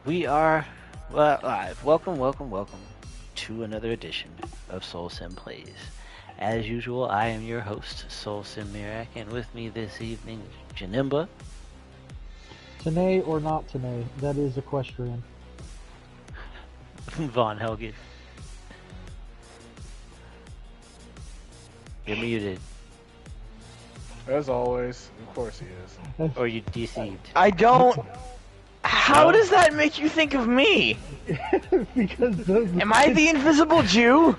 We are live. Welcome to another edition of SoulSymPlays. As usual, I am your host, SoulSym Mirak, and with me this evening, Janemba. Today or not today, that is equestrian. Vonhelgen. You're muted. As always, of course he is. Or you deceived. I don't. How No? does that make you think of me? Because those Am I the invisible Jew?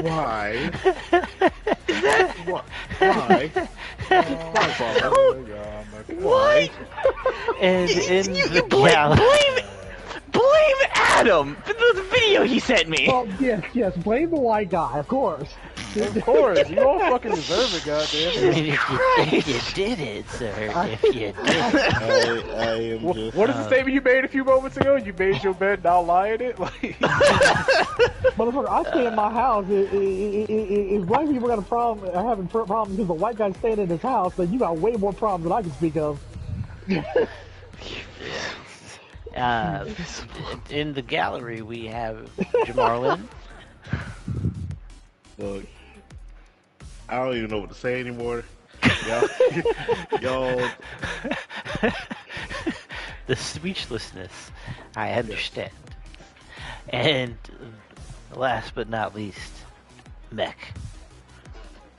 Why? Is that Why? what? And in You the blame gallery, Adam for the video he sent me. Oh, yes, blame the white guy, of course. Of course, you all fucking deserve it, goddamn. if you did it, sir, if you did. I am just. What is the statement you made a few moments ago? You made your bed, now lie in it? Like, Motherfucker, I stay in my house. If white people got a problem, are having problems because the white guy's staying in his house, then you got way more problems than I can speak of. In the gallery, we have JaMarlon. Look, I don't even know what to say anymore. Y'all. The speechlessness, I understand. And last but not least, MEK.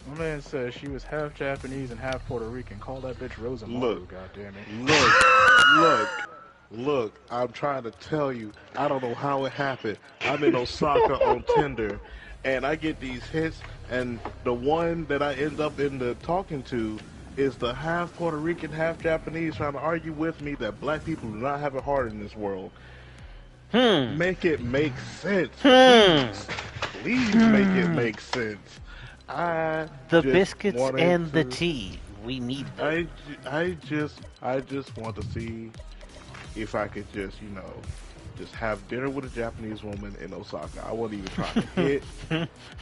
my man says she was half Japanese and half Puerto Rican. Call that bitch Rosamund, Look. goddamn it. Look, I'm trying to tell you, I don't know how it happened. I'm in Osaka on Tinder, and I get these hits, and the one that I end up talking to is the half Puerto Rican, half Japanese trying to argue with me that black people do not have it hard in this world. Make it make sense. Please make it make sense. The just biscuits wanted and the to- tea. We need them. I just want to see if I could just, just have dinner with a Japanese woman in Osaka. I wasn't even trying to hit.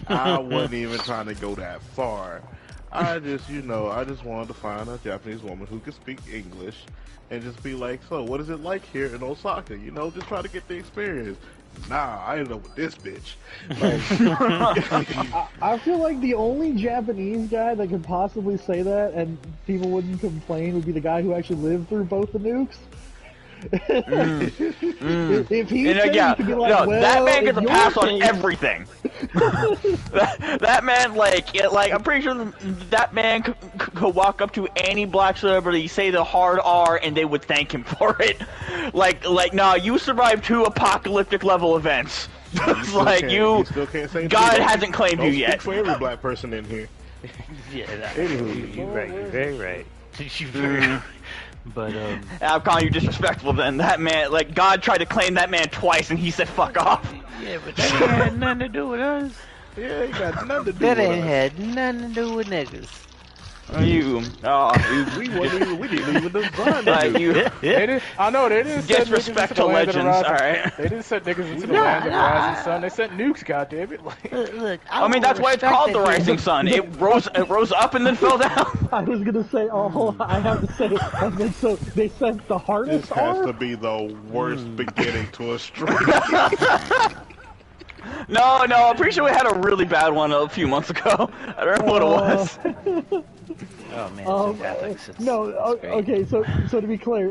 I wasn't even trying to go that far. I just wanted to find a Japanese woman who could speak English and just be like, so what is it like here in Osaka? Just try to get the experience. Nah, I ended up with this bitch. Like, I feel like the only Japanese guy that could possibly say that and people wouldn't complain would be the guy who actually lived through both the nukes. If he said he could be like, well, that man gets a in your pass on case- everything. that man, I'm pretty sure that man could walk up to any black celebrity, say the hard R, and they would thank him for it. Nah, you survived 2 apocalyptic level events. It's like you still can't say God anything. hasn't claimed you Don't yet. speak for every black person in here. Yeah, Anywho. you're right. You're very right. You're very. But I'm calling you disrespectful then. That man, God tried to claim that man twice and he said fuck off. yeah, but that ain't had nothing to do with us. Yeah, you got nothing to do That with ain't us. had nothing to do with niggas. We didn't even design that. I know, they didn't send niggas into Disrespect the to land of the legends, rising. alright. They didn't send niggas into the land of the rising sun. They sent nukes, goddammit. Like, Look, I mean, that's why it's called the Rising Sun. It rose up and then fell down. I was gonna say, I have to say, and then so they sent the This hardest has R. to be the worst beginning to a stream. No, I'm pretty sure we had a really bad one a few months ago. I don't know what it was. Oh man, Sympaths. Okay, so to be clear,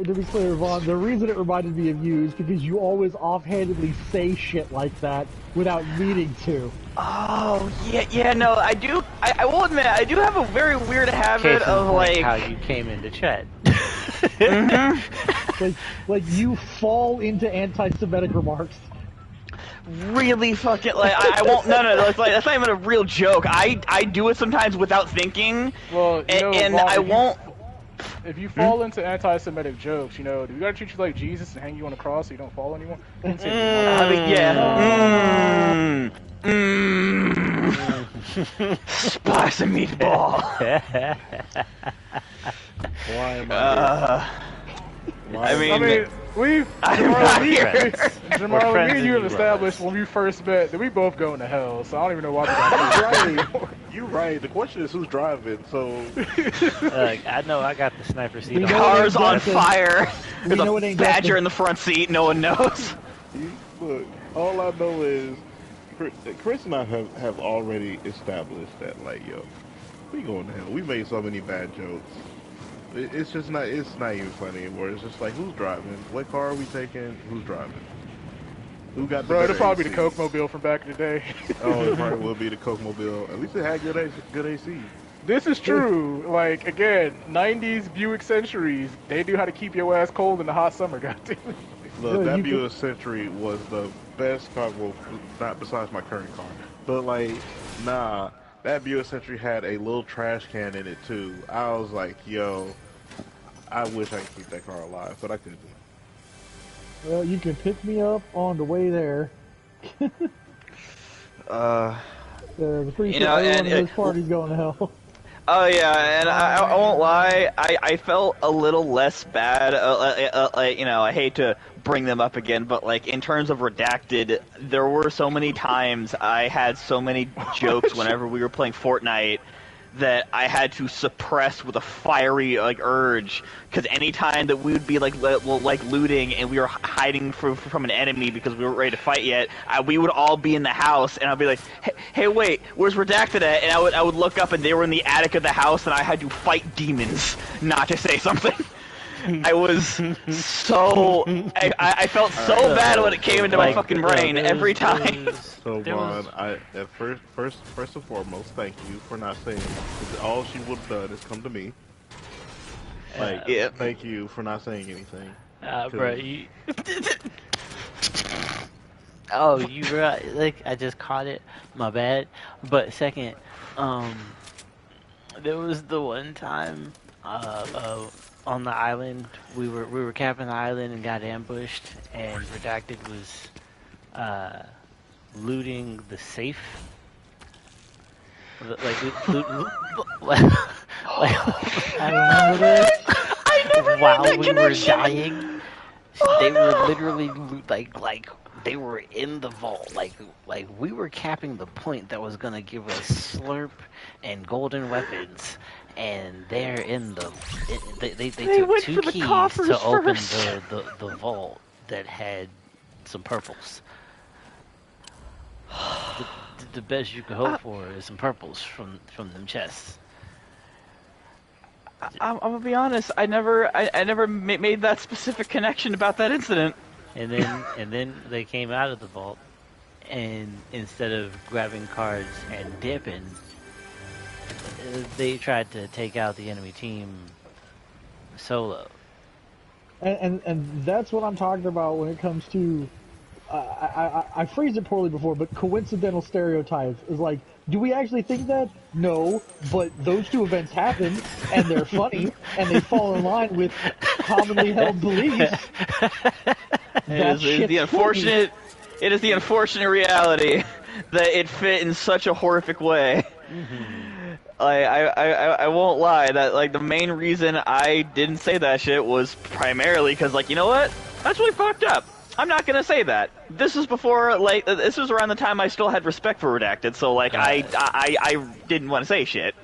Vaughn, the reason it reminded me of you is because you always offhandedly say shit like that without meaning to. Oh, yeah, no, I do. I will admit, I do have a very weird habit Case in of point, how you came into chat. Like you fall into anti-Semitic remarks. really fucking I won't. No, that's that's not even a real joke. I do it sometimes without thinking. well, and Vaughn, I won't. If you fall into anti-Semitic jokes, we gotta treat you like Jesus and hang you on a cross so you don't fall anymore. Continue. I mean, yeah. Spicy meatball. Why am I here? I mean, I'm not friends. JaMarlon, friends me and you have and you established brothers. when we first met that we both going to hell, so I don't even know why we got Right. You're right. The question is who's driving. So I know I got the sniper seat We on. know Car's it ain't on Justin. fire. We There's know a it ain't badger Justin. in the front seat. No one knows. look, all I know is Chris and I have already established that, like, yo, we going to hell. We made so many bad jokes. It's just not. It's not even funny anymore. It's just like, who's driving? What car are we taking? Who's driving? Who got the Bro, better it'll probably be AC? the Coke Mobile from back in the day. Oh, it probably will be the Coke Mobile. At least it had good AC. This is true. Like, again, 90s Buick Centuries, they knew how to keep your ass cold in the hot summer, goddamn. Look, Good, that you Buick Century was the best car. Well, not besides my current car, but like, nah, that Buick Century had a little trash can in it too. I was like, yo, I wish I could keep that car alive, but I couldn't. Well, you can pick me up on the way there. The pretty You sure know, everyone and in this party's going to hell. Oh yeah, and I won't lie, I felt a little less bad. You know, I hate to bring them up again, but like in terms of Redacted, there were so many times I had so many jokes whenever we were playing Fortnite that I had to suppress with a fiery like urge, because anytime that we would be like looting and we were hiding from an enemy because we weren't ready to fight yet, we would all be in the house and I'd be like, hey wait, where's Redacted at? And I would look up and they were in the attic of the house and I had to fight demons not to say something. I was so I felt so bad when it came into my fucking brain every time. So Vaughn, first and foremost, thank you for not saying. All she would have done is come to me. Like, Yeah. thank you for not saying anything. Bro, you. Oh, you right. Like, I just caught it. My bad. But second, there was the one time, on the island, we were camping the island and got ambushed, and Redacted was, looting the safe. I remember this. While we were dying, they were literally like they were in the vault. Like we were capping the point that was gonna give us slurp and golden weapons, and they're in the. They took went two for the keys coffers to open first. the vault that had some purples. The best you could hope for is some purples from them chests. I'm gonna be honest. I never made that specific connection about that incident. And then they came out of the vault, and instead of grabbing cards and dipping, they tried to take out the enemy team solo. And that's what I'm talking about when it comes to. I phrased it poorly before, but coincidental stereotypes is like, do we actually think that? No, but those two events happen, and they're funny, and they fall in line with commonly held beliefs. It is the unfortunate. It is the unfortunate reality that it fit in such a horrific way. I won't lie. That like the main reason I didn't say that shit was primarily because like, you know what? That's really fucked up. I'm not gonna say that. This was before, like, this was around the time I still had respect for Redacted, so like, I didn't want to say shit,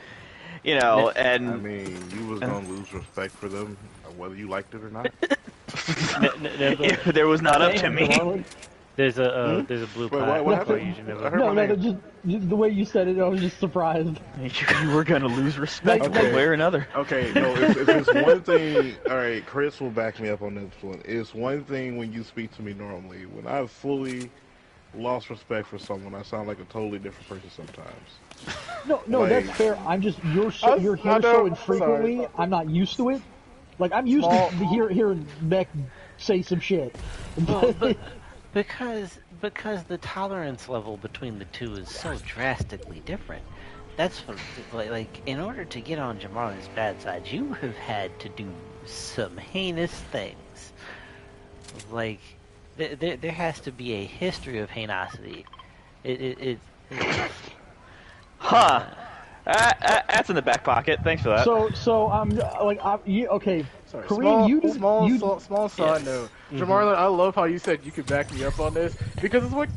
you know. And I mean, you was gonna lose respect for them, whether you liked it or not. there was not up to me. There's a blue Wait, plaque. what before happened? you never- I heard No, my no, name. just the way you said it, I was just surprised. You were gonna lose respect Okay. one way or another. Okay, no, if it's one thing, alright, Chris will back me up on this one. It's one thing when you speak to me normally. When I've fully lost respect for someone, I sound like a totally different person sometimes. No, Like- that's fair. I'm just you're I here know- so sorry. infrequently. I'm not used to it. Like I'm used to hearing MEK say some shit. Well, because the tolerance level between the two is so drastically different. That's what, like in order to get on JaMarlon's bad side, you have had to do some heinous things. Like there has to be a history of hainosity. Huh. That's in the back pocket. Thanks for that. So I'm like, okay. Sorry, Kareem, small side note. Mhm. JaMarlon, I love how you said you could back me up on this because it's what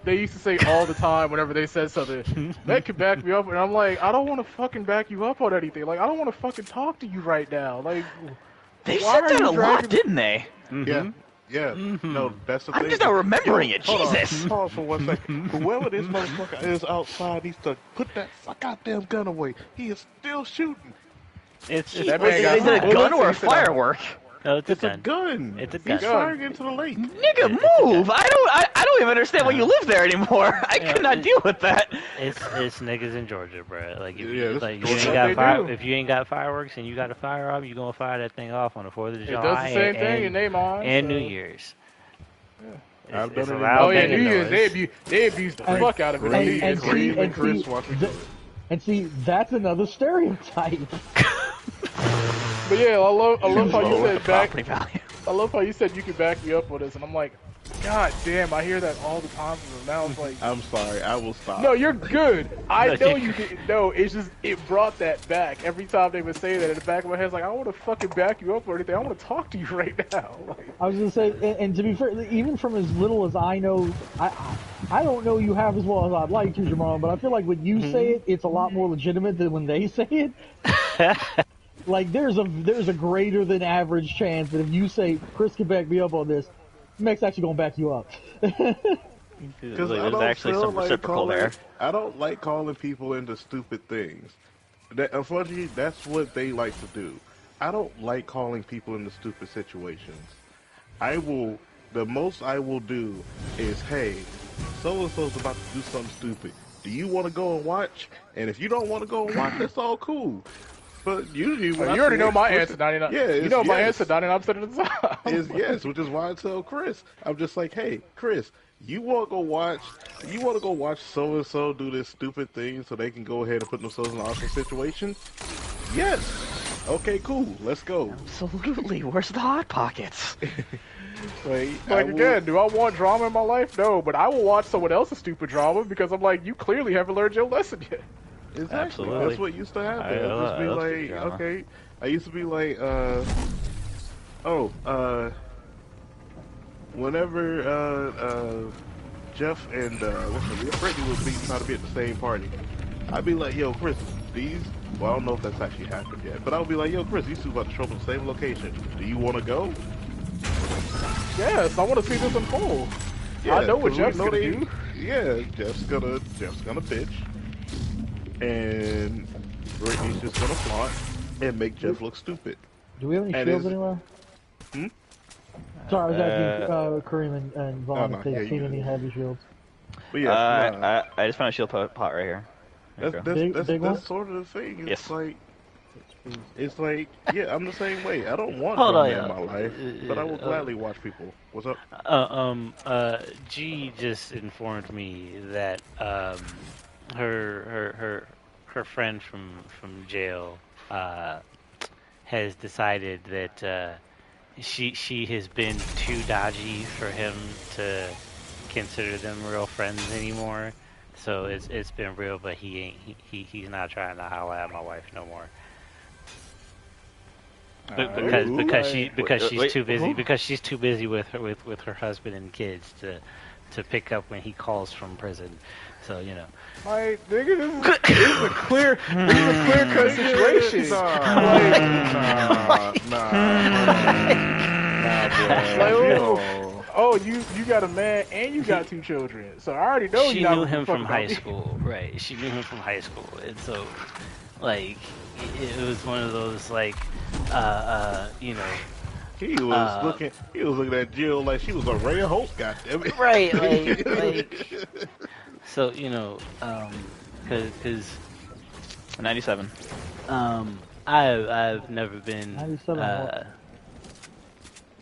they used to say all the time whenever they said something. Meg could back me up, and I'm like, I don't want to fucking back you up on anything. Like, I don't want to fucking talk to you right now. Like, They why said are that you a lot, dragging? didn't they? Yeah, yeah. No, that's the I'm thing. just not remembering Yo, it. hold on. Jesus. Pause for 1 second. Whoever this motherfucker is outside needs to put that goddamn gun away. He is still shooting. It's That man Is got it a bullets, gun or a he said, firework? no, it's It's a a gun. gun. It's a He's gun. firing into the lake. Nigga, It's a move! gun. I don't even understand why you live there anymore. I Yeah, could not deal with that. It's niggas in Georgia, bro. Like if Yeah, you this like is you Georgia. ain't What got they fire, do. if you ain't got fireworks and you got a firearm, you gonna fire that thing off on the 4th of It July does the same thing in their minds. and so. New Year's. Yeah. I've done it a in loud Oh yeah, banging New Year's noise. they abused the And- fuck out of it. on New and Year's. see- Kareem and and Chris, see, watch me do it. And see, that's another stereotype. But yeah, I love how you Lower the said back. property value. I love how you said you could back me up with this, and I'm like, God damn, I hear that all the time from them. Now it's like, I'm sorry. I will stop. no, you're good. I No, know you- you didn't know. It's just it brought that back every time they would say that. In the back of my head, it's like I don't want to fucking back you up or anything. I want to talk to you right now. Like, I was gonna say, and to be fair, even from as little as I know, I don't know you half as well as I'd like to, Jamal, but I feel like when you say it, it's a lot more legitimate than when they say it. Like there's a greater than average chance that if you say Chris can back me up on this, Mek's actually gonna back you up. Because There's actually some reciprocal there. I don't like calling people into stupid things. That, unfortunately, that's what they like to do. I don't like calling people into stupid situations. The most I will do is, hey, so-and-so's about to do something stupid. Do you want to go and watch? And if you don't want to go and watch, that's all cool. But usually, when you I already say know my explicit- answer 99. Yeah, you know my yes. answer 99% of the time. Is yes, which is why I tell Chris, I'm just like, hey, Chris, you want to go watch so and so do this stupid thing so they can go ahead and put themselves in an awesome situation? Yes. Okay, cool. Let's go. Absolutely. Where's the hot pockets? Like again, do I want drama in my life? No, but I will watch someone else's stupid drama because I'm like, you clearly haven't learned your lesson yet. Exactly. Absolutely. That's what used to happen. I I'd just be love like, stupid drama. okay. I used to be like, whenever Jeff and Brittany would be trying to be at the same party, I'd be like, yo, Chris, well, I don't know if that's actually happened yet, but I would be like, yo, Chris, these two about to show up at the same location. Do you want to go? Yes, I want to see this unfold. I know what 'cause we Jeff's gonna do. Yeah, Jeff's gonna bitch, and Brittany's just gonna flaunt and make Jeff look stupid. Do we have any And shields is- anywhere? Hmm? Sorry, I was asking Kareem and Vaughn no, if they've yeah, seen you- any heavy shields. But yeah, I just found a shield pot right here. There you go. Big one? that's sort of the thing. Yes. It's like, yeah, I'm the same way. I don't want Hold drama on, in my life, but I will gladly watch people. What's up? G just informed me that her friend from jail has decided that she has been too dodgy for him to consider them real friends anymore. So it's been real, but he's not trying to holler at my wife no more. Because she's Wait, too busy who? because she's too busy with her husband and kids to pick up when he calls from prison. So you know. My nigga, this is a clear cut situation. Oh, you got a man and you got two children. So I already know She you're not knew gonna him fuck from about high me. school, right? She knew him from high school, and so like it was one of those like you know. He was looking at Jill like she was a rare host. Goddammit. Right, like so you know, because 97. I've never been 97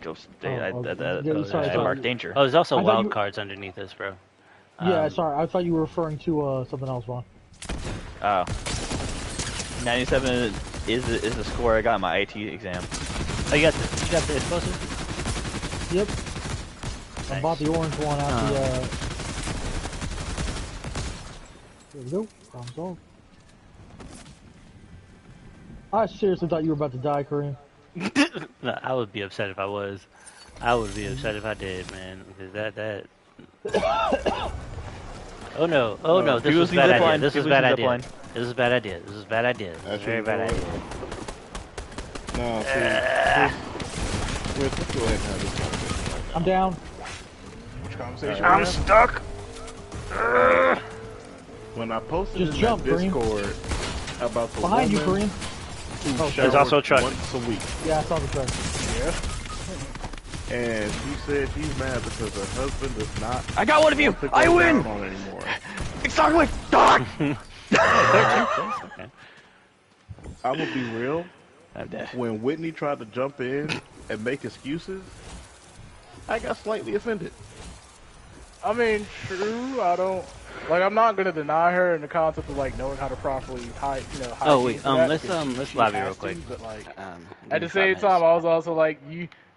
Ghost. Oh, I sorry. marked danger. Oh, there's also I thought wild you- cards underneath this, bro. Yeah, sorry, I thought you were referring to something else, Vaughn. Oh. 97 is the score I got in my IT exam. Oh, you got the explosive? Yep. I Nice. bought the orange one out the. There we go. Problem solved. I seriously thought you were about to die, Kareem. No, I would be upset if I was. I would be upset if I did, man. Because that. Oh no! Oh no! This was a Previously bad idea. zipline. This was a Previously bad idea. zipline. This is a bad idea. This is a bad idea. This is a Actually, very you bad know idea. No, see, Chris, let's go ahead and have this conversation. I'm down. Which conversation? I'm stuck. When I posted Just in jump, that Kareem. Discord about the Behind you, woman Kareem. who Oh, showers also a truck. once a week, Yeah, I saw the truck. and she said she's mad because her husband does not. I got one of you. want to go I win. down on it anymore. Exactly. Dog. Okay. I'm gonna be real. I'm dead. When Whitney tried to jump in and make excuses, I got slightly offended. I mean, true. I don't like. I'm not gonna deny her in the concept of like knowing how to properly hide. Oh wait, into that let's because let's she lobby has real to, quick. But like give at the me 5 same minutes. time, I was also like,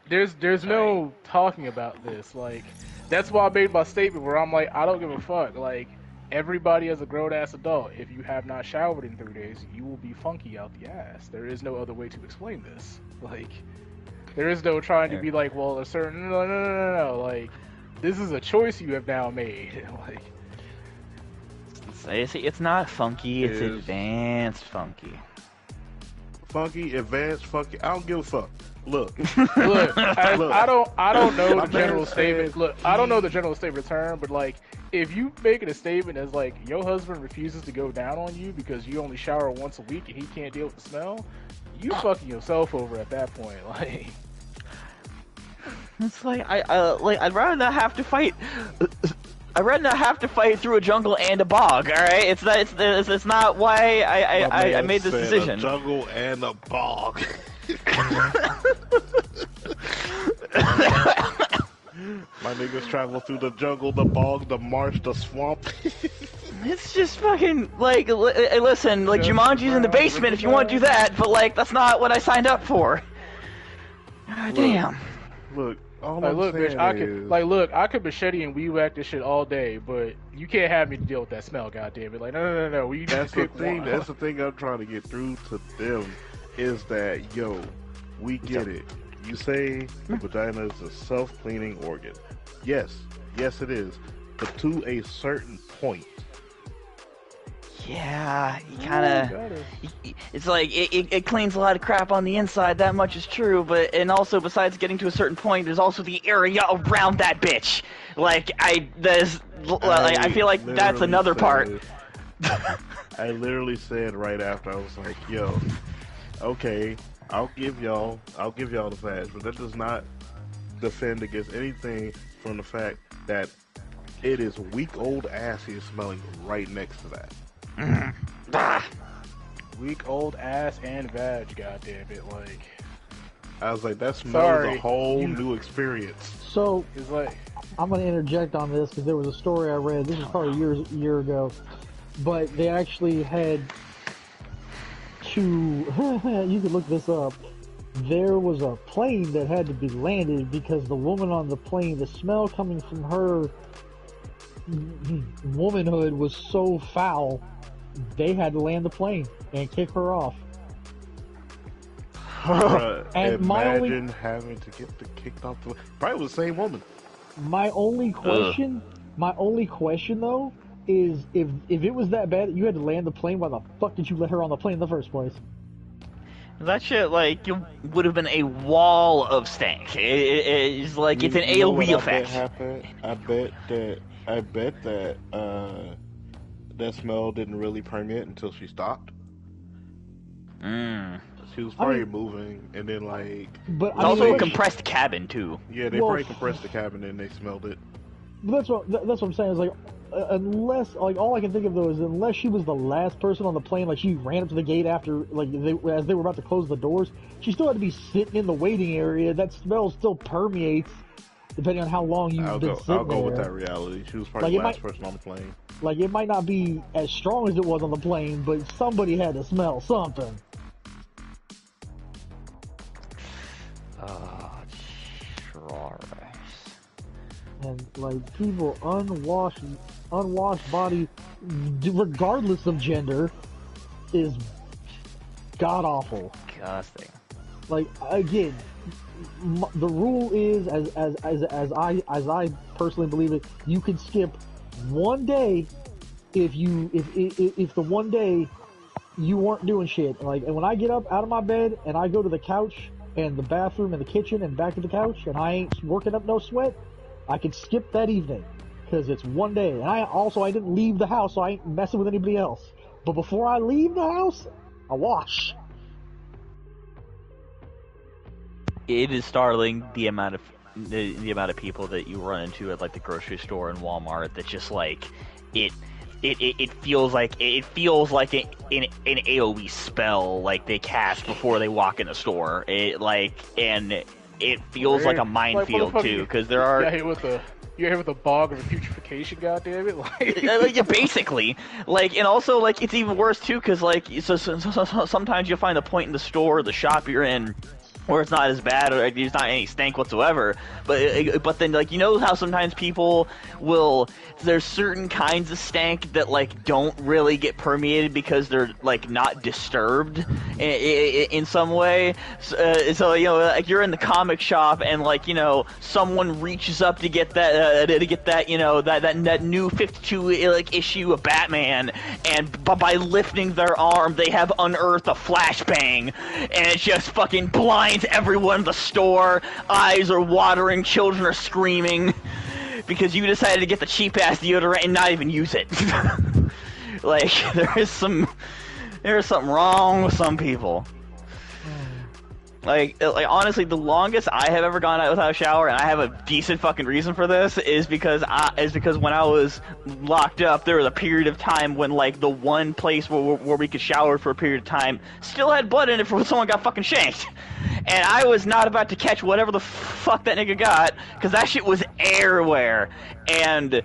there's no talking about this. Like that's why I made my statement where I'm like, I don't give a fuck. Like everybody as a grown ass adult, if you have not showered in 3 days, you will be funky out the ass. There is no other way to explain this. Like there is no trying to be like, well, a certain no. Like this is a choice you have now made. Like. It's not funky, it's Is- advanced funky. Funky, advanced, funky. I don't give a fuck. Look, Look, I don't know My the general man statement. said Look, I don't know the general statement term, but like, if you making a statement as like your husband refuses to go down on you because you only shower once a week and he can't deal with the smell, you fucking yourself over at that point. Like, It's like I'd rather not have to fight. I'd rather not have to fight through a jungle and a bog. All right, it's not why I man made this said decision. A jungle and a bog. My niggas travel through the jungle, the bog, the marsh, the swamp. It's just fucking like listen, like Just Jumanji's in the around basement if you want to do that, but like that's not what I signed up for. God damn. Look, all like I'm look, saying bitch, I is, could I could machete and weed whack this shit all day, but you can't have me to deal with that smell. Goddamn it! Like, no. We need to that's the pick thing. one. That's the thing I'm trying to get through to them is that we get it. You say the vagina is a self-cleaning organ. Yes, it is, but to a certain point. Yeah, you kind of. It's like it cleans a lot of crap on the inside. That much is true, but and also besides getting to a certain point, there's also the area around that bitch. Like I feel like that's literally another part. I literally said right after I was like, "Yo, okay, I'll give y'all the facts, but that does not defend against anything from the fact that it is week-old ass he's smelling right next to that." Weak old ass and vag. Goddamn it! Like, I was like, that smell is Sorry, a whole you- new experience. So it's like. I'm going to interject on this because there was a story I read. This was probably a year ago, but they actually had to. You could look this up. There was a plane that had to be landed because the woman on the plane, the smell coming from her womanhood was so foul, they had to land the plane and kick her off. Bruh, And imagine having to get kicked off the. Probably the same woman. My only question though, is if it was that bad that you had to land the plane, why the fuck did you let her on the plane in the first place? That shit, like, it would have been a wall of stank. It's like, it's an You know what AoE I bet effect. happened? I bet that that smell didn't really permeate until she stopped. She was probably moving, and then like. But It's I mean, also a like- compressed cabin, too. Yeah, they Well, probably compressed the cabin and they smelled it. That's what I'm saying. Is like, unless like all I can think of though is unless she was the last person on the plane, like she ran up to the gate after as they were about to close the doors, she still had to be sitting in the waiting area. That smell still permeates, depending on how long you've been sitting I'll go there. with that reality. She was probably Like, the last person on the plane. Like it might not be as strong as it was on the plane, but somebody had to smell something. Oh, Christ. And like people unwashed body, regardless of gender, is god awful. Disgusting. Like again, the rule is as I personally believe it, you can skip one day if the one day you weren't doing shit. Like, and when I get up out of my bed and I go to the couch and the bathroom and the kitchen and back to the couch and I ain't working up no sweat, I can skip that evening because it's one day. And I didn't leave the house, so I ain't messing with anybody else. But before I leave the house, I wash. It is startling the amount of people that you run into at like the grocery store and Walmart that just like it feels like an AoE spell like they cast before they walk in the store. It feels like a minefield too, because there are. You're here with a bog of putrefaction, goddammit! Like, yeah, basically, like, and also like it's even worse too, because like so sometimes you'll find a point in the store, or the shop you're in, where it's not as bad, or there's not any stank whatsoever. But then, like, you know how sometimes people will, there's certain kinds of stank that like don't really get permeated because they're like not disturbed in some way. So you know, like you're in the comic shop and like, you know, someone reaches up to get that you know that new 52 like issue of Batman, and by lifting their arm they have unearthed a flashbang, and it just fucking blinds everyone in the store. Eyes are watering, children are screaming because you decided to get the cheap ass deodorant and not even use it. Like there's something wrong with some people. Like honestly, the longest I have ever gone out without a shower, and I have a decent fucking reason for this, is because when I was locked up, there was a period of time when like the one place where we could shower for a period of time still had blood in it for when someone got fucking shanked, and I was not about to catch whatever the fuck that nigga got, because that shit was everywhere. And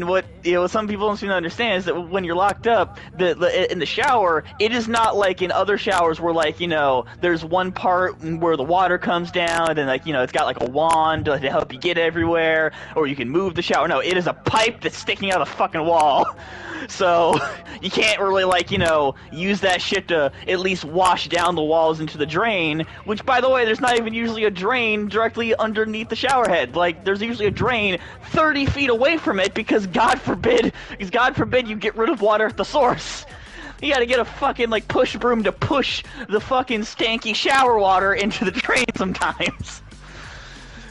what you know, some people don't seem to understand is that when you're locked up, in the shower, it is not like in other showers where like, you know, there's one part where the water comes down and like, you know, it's got like a wand to help you get everywhere, or you can move the shower. No, it is a pipe that's sticking out of the fucking wall. So you can't really like, you know, use that shit to at least wash down the walls into the drain, which by the way, there's not even usually a drain directly underneath the shower head. Like there's usually a drain 30 feet away from it, because God forbid you get rid of water at the source. You gotta get a fucking like push broom to push the fucking stanky shower water into the drain sometimes.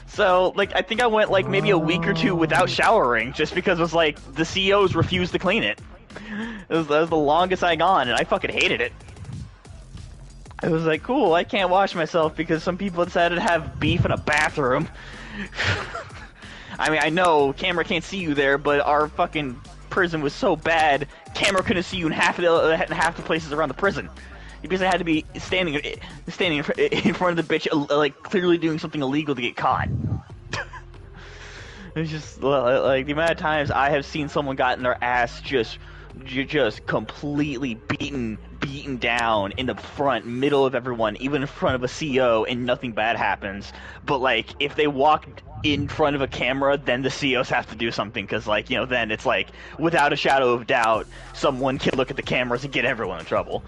So, like, I think I went, like, maybe a week or two without showering, just because it was, like, the CEOs refused to clean it. That was the longest I gone, and I fucking hated it. It was like, cool, I can't wash myself because some people decided to have beef in a bathroom. I mean, I know, camera can't see you there, but our fucking prison was so bad, camera couldn't see you in half the places around the prison. You basically had to be standing in front of the bitch, like clearly doing something illegal to get caught. It's just like the amount of times I have seen someone gotten their ass just completely beaten down in the middle of everyone, even in front of a CEO, and nothing bad happens. But like if they walk in front of a camera, then the CEOs have to do something, because like, you know, then it's like without a shadow of doubt, someone can look at the cameras and get everyone in trouble.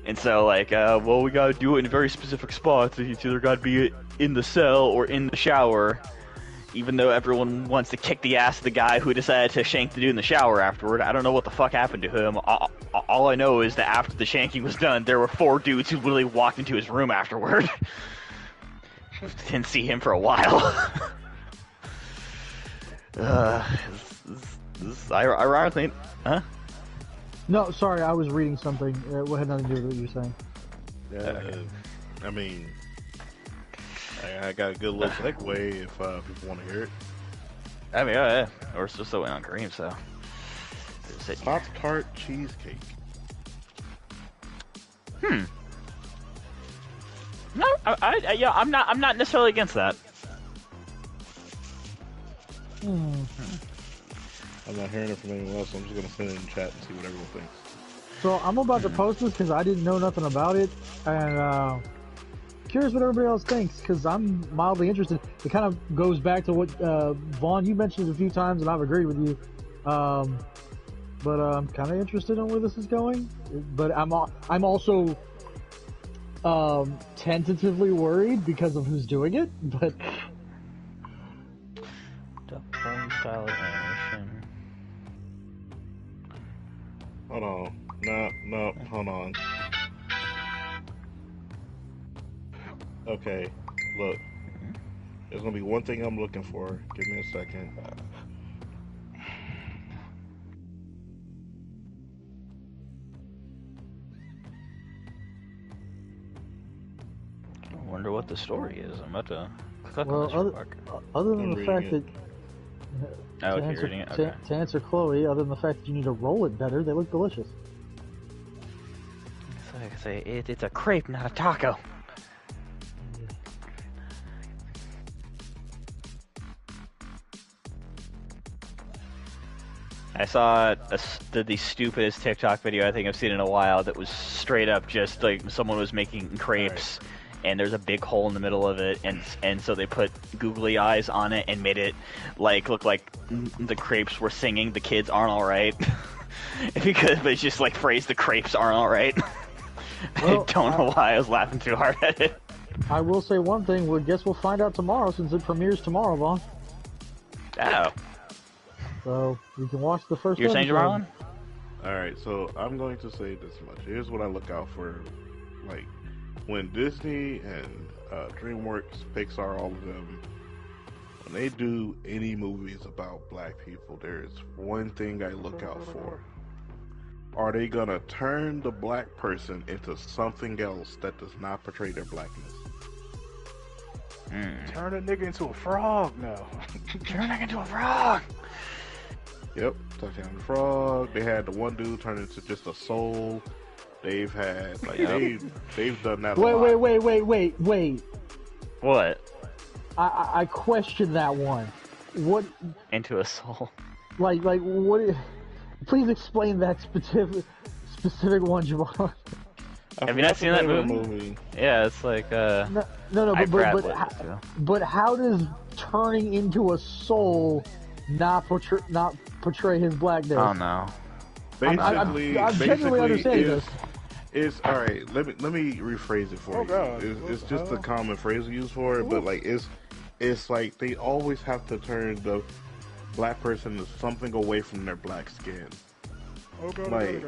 And so, like, well, we gotta do it in very specific spots. It's either gotta be in the cell or in the shower, even though everyone wants to kick the ass of the guy who decided to shank the dude in the shower afterward. I don't know what the fuck happened to him. All I know is that after the shanking was done, there were 4 dudes who literally walked into his room afterward. Didn't see him for a while. Ironically, huh? No, sorry, I was reading something. It had nothing to do with what you were saying. Yeah, I mean, I got a good little segue if people want to hear it. I mean, yeah. We're still waiting on Kareem, so. Pop-Tart cheesecake. No, I'm not necessarily against that. I'm not hearing it from anyone else, so I'm just gonna send it in the chat and see what everyone thinks. So I'm about to post this because I didn't know nothing about it, and curious what everybody else thinks, because I'm mildly interested. It kind of goes back to what Vaughn, you mentioned a few times, and I've agreed with you. But I'm kind of interested in where this is going. But I'm also Tentatively worried because of who's doing it, but Duck Bone style of animation. Hold on. No, hold on. Okay, look. There's gonna be one thing I'm looking for. Give me a second. I wonder what the story is. I'm about to click on well, this real quick. other than I'm the fact reading that Oh, to okay, answer, reading it. Okay. to answer Chloe, other than the fact that you need to roll it better, they look delicious. It's like I say, it's a crepe, not a taco. I saw the stupidest TikTok video I think I've seen in a while that was straight up just like someone was making crepes and there's a big hole in the middle of it and so they put googly eyes on it and made it like look like the crepes were singing the kids aren't alright. But it's just like phrase the crepes aren't alright. Well, I don't know why I was laughing too hard at it. I will say one thing. Well, guess we'll find out tomorrow since it premieres tomorrow, Vaughn. Oh. So we can watch the first. You're saying, episode. JaMarlon? Alright, so I'm going to say this much. Here's what I look out for. Like, when Disney and DreamWorks, Pixar, all of them, when they do any movies about black people, there's one thing I look out for. Are they gonna turn the black person into something else that does not portray their blackness? Turn a nigga into a frog now. Turn it into a frog! Yep, Touchdown the Frog. They had the one dude turn into just a soul. They've had like they've done that. Wait. What? I question that one. What? Into a soul. Like what? Please explain that specific one, Javon. Have you not seen that movie? Yeah, it's like No, but how does turning into a soul not portray his blackness? Oh no. I'm genuinely understanding this. It's all right. Let me rephrase it for you. God. It's just a common phrase we use for it, but like it's like they always have to turn the black person to something away from their black skin. Oh god, Like,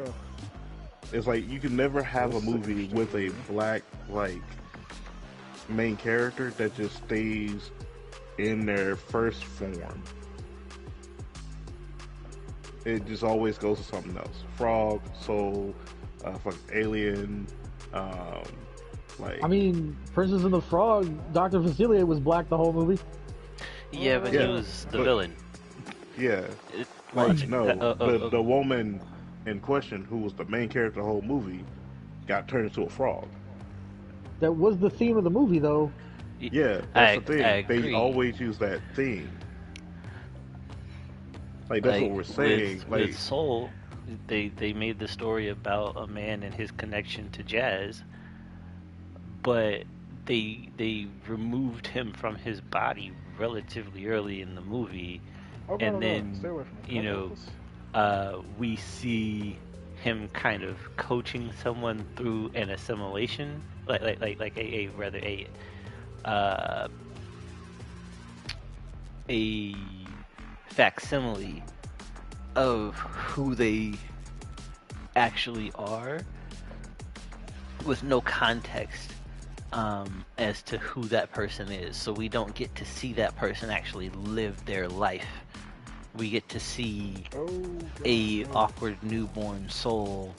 it's like you can never have a movie with a black like main character that just stays in their first form. It just always goes to something else. Frog, soul, alien, like. I mean, Princess and the Frog, Dr. Facilier was black the whole movie. Yeah, but he was the villain. Yeah. Like, No, the woman in question, who was the main character of the whole movie, got turned into a frog. That was the theme of the movie, though. Yeah, that's the thing. I agree. They always use that theme. Like, that's what we're saying. With Soul, they made the story about a man and his connection to jazz, but they removed him from his body relatively early in the movie, and then we see him kind of coaching someone through an assimilation, like a facsimile of who they actually are, with no context as to who that person is. So we don't get to see that person actually live their life. We get to see a awkward newborn soul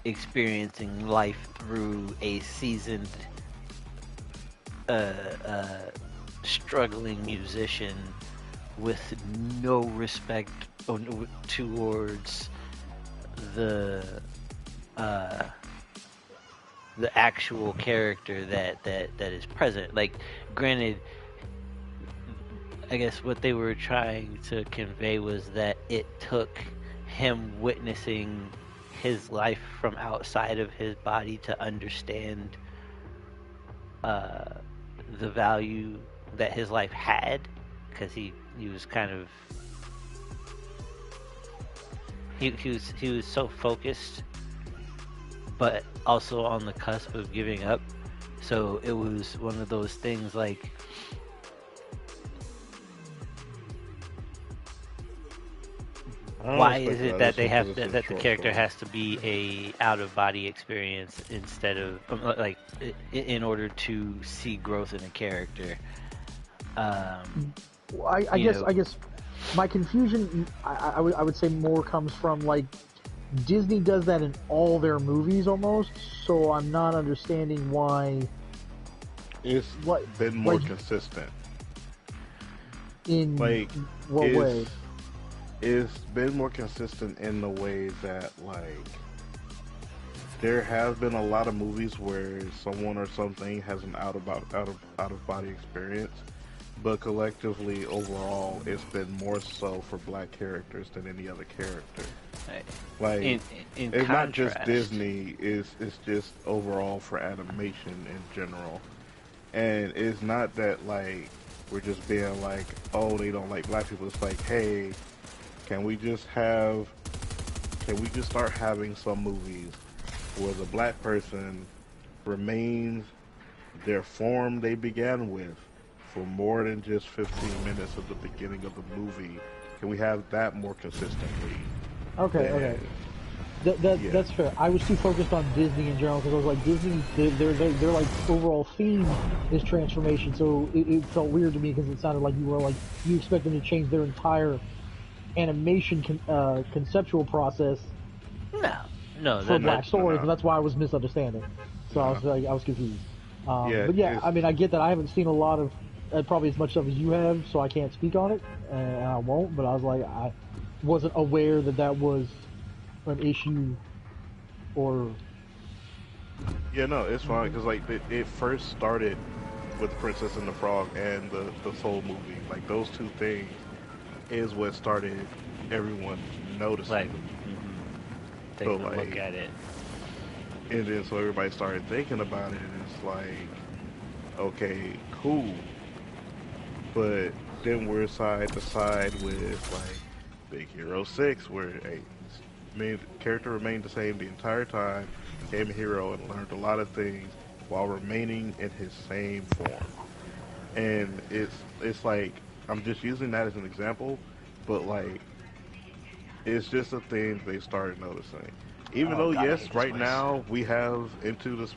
experiencing life through a seasoned struggling musician with no respect towards the actual character that is present. Like, granted, I guess what they were trying to convey was that it took him witnessing his life from outside of his body to understand the value that his life had, because he was kind of he was so focused, but also on the cusp of giving up, So it was one of those things like, why is it that they have that the character has to be a out of body experience instead of like in order to see growth in a character? I guess my confusion, I would say more comes from like Disney does that in all their movies almost, so I'm not understanding why. It's been more consistent. In like what way? It's been more consistent in the way that like there have been a lot of movies where someone or something has an out of body experience, but collectively overall it's been more so for black characters than any other character. Like in it's contrast, not just Disney, it's just overall for animation in general. And it's not that like we're just being like, oh, they don't like black people. It's like, hey, can we just start having some movies where the black person remains their form they began with for more than just 15 minutes at the beginning of the movie? Can we have that more consistently? Okay. That's fair. I was too focused on Disney in general because I was like, Disney, their like overall theme is transformation. So it felt weird to me because it sounded like you were like you expect them to change their entire animation conceptual process. No, for black stories, and that's why I was misunderstanding. So I was confused. But yeah, I mean, I get that. I haven't seen a lot of probably as much stuff as you have, so I can't speak on it, and I won't. But I was like, I wasn't aware that was an issue, or yeah, no, it's fine because like it first started with Princess and the Frog and the Soul movie. Like those two things is what started everyone noticing. Like, take so, a look at it, and then so everybody started thinking about it, and it's like, okay, cool, but then we're side to side with like Big Hero 6, where main character remained the same the entire time, became a hero and learned a lot of things while remaining in his same form. And it's like, I'm just using that as an example, but like it's just a thing they started noticing. Even though yes, right now we have into the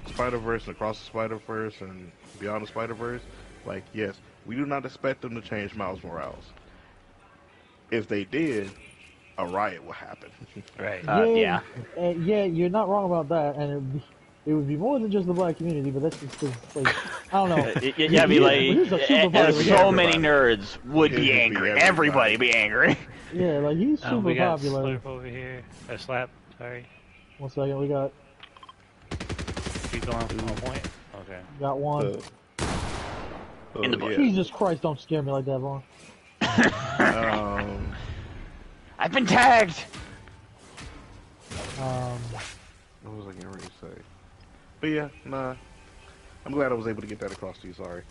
Spider-Verse and Across the Spider-Verse and Beyond the Spider-Verse, like yes, we do not expect them to change Miles Morales. If they did, a riot will happen. right? Yeah. Yeah, you're not wrong about that, and it would be more than just the black community, but that's just like, I don't know. Yeah, I mean, like, so many Everybody. nerds would be angry. Everybody be angry. Yeah, like he's super We got popular. Slurp over here. A slap. Sorry. 1 second, we got Keep going from one point. Okay. one. In the book. Jesus Christ, don't scare me like that, Vaughn. I've been tagged. What was I getting ready to say? But yeah, nah. I'm glad I was able to get that across to you. Sorry,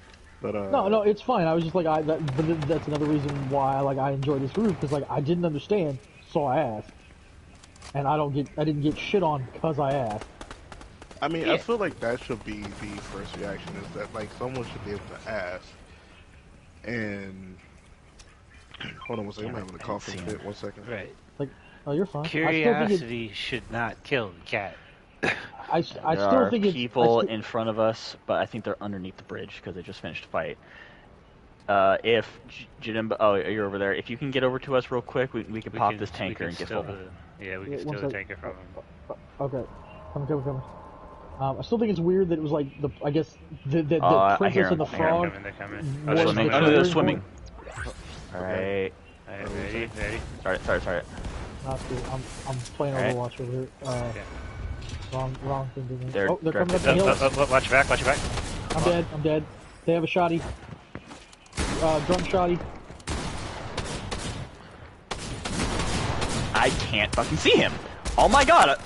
but No, it's fine. I was just like, but that's another reason why I enjoy this group, because like I didn't understand, so I asked, and I didn't get shit on because I asked. I mean, I feel like that should be the first reaction, is that like someone should be able to ask. And hold on 1 second, I'm having a coughing fit. 1 second. Right. Like, oh, you're fine. Curiosity should not kill the cat. I There still are think it's people in front of us, but I think they're underneath the bridge because they just finished a fight. If Janemba, oh, you're over there. If you can get over to us real quick, we can pop this tanker and get full. Yeah, we can steal the tanker from him. Okay, coming. I still think it's weird that it was like I guess the princess and the frog. They're coming. Oh, they're swimming. All right. Ready? Sorry. Not cool. I'm playing Overwatch over here. Wrong thing to do. They're coming up the hill. Watch your back. I'm dead. They have a shotty. Drum shotty. I can't fucking see him. Oh my god.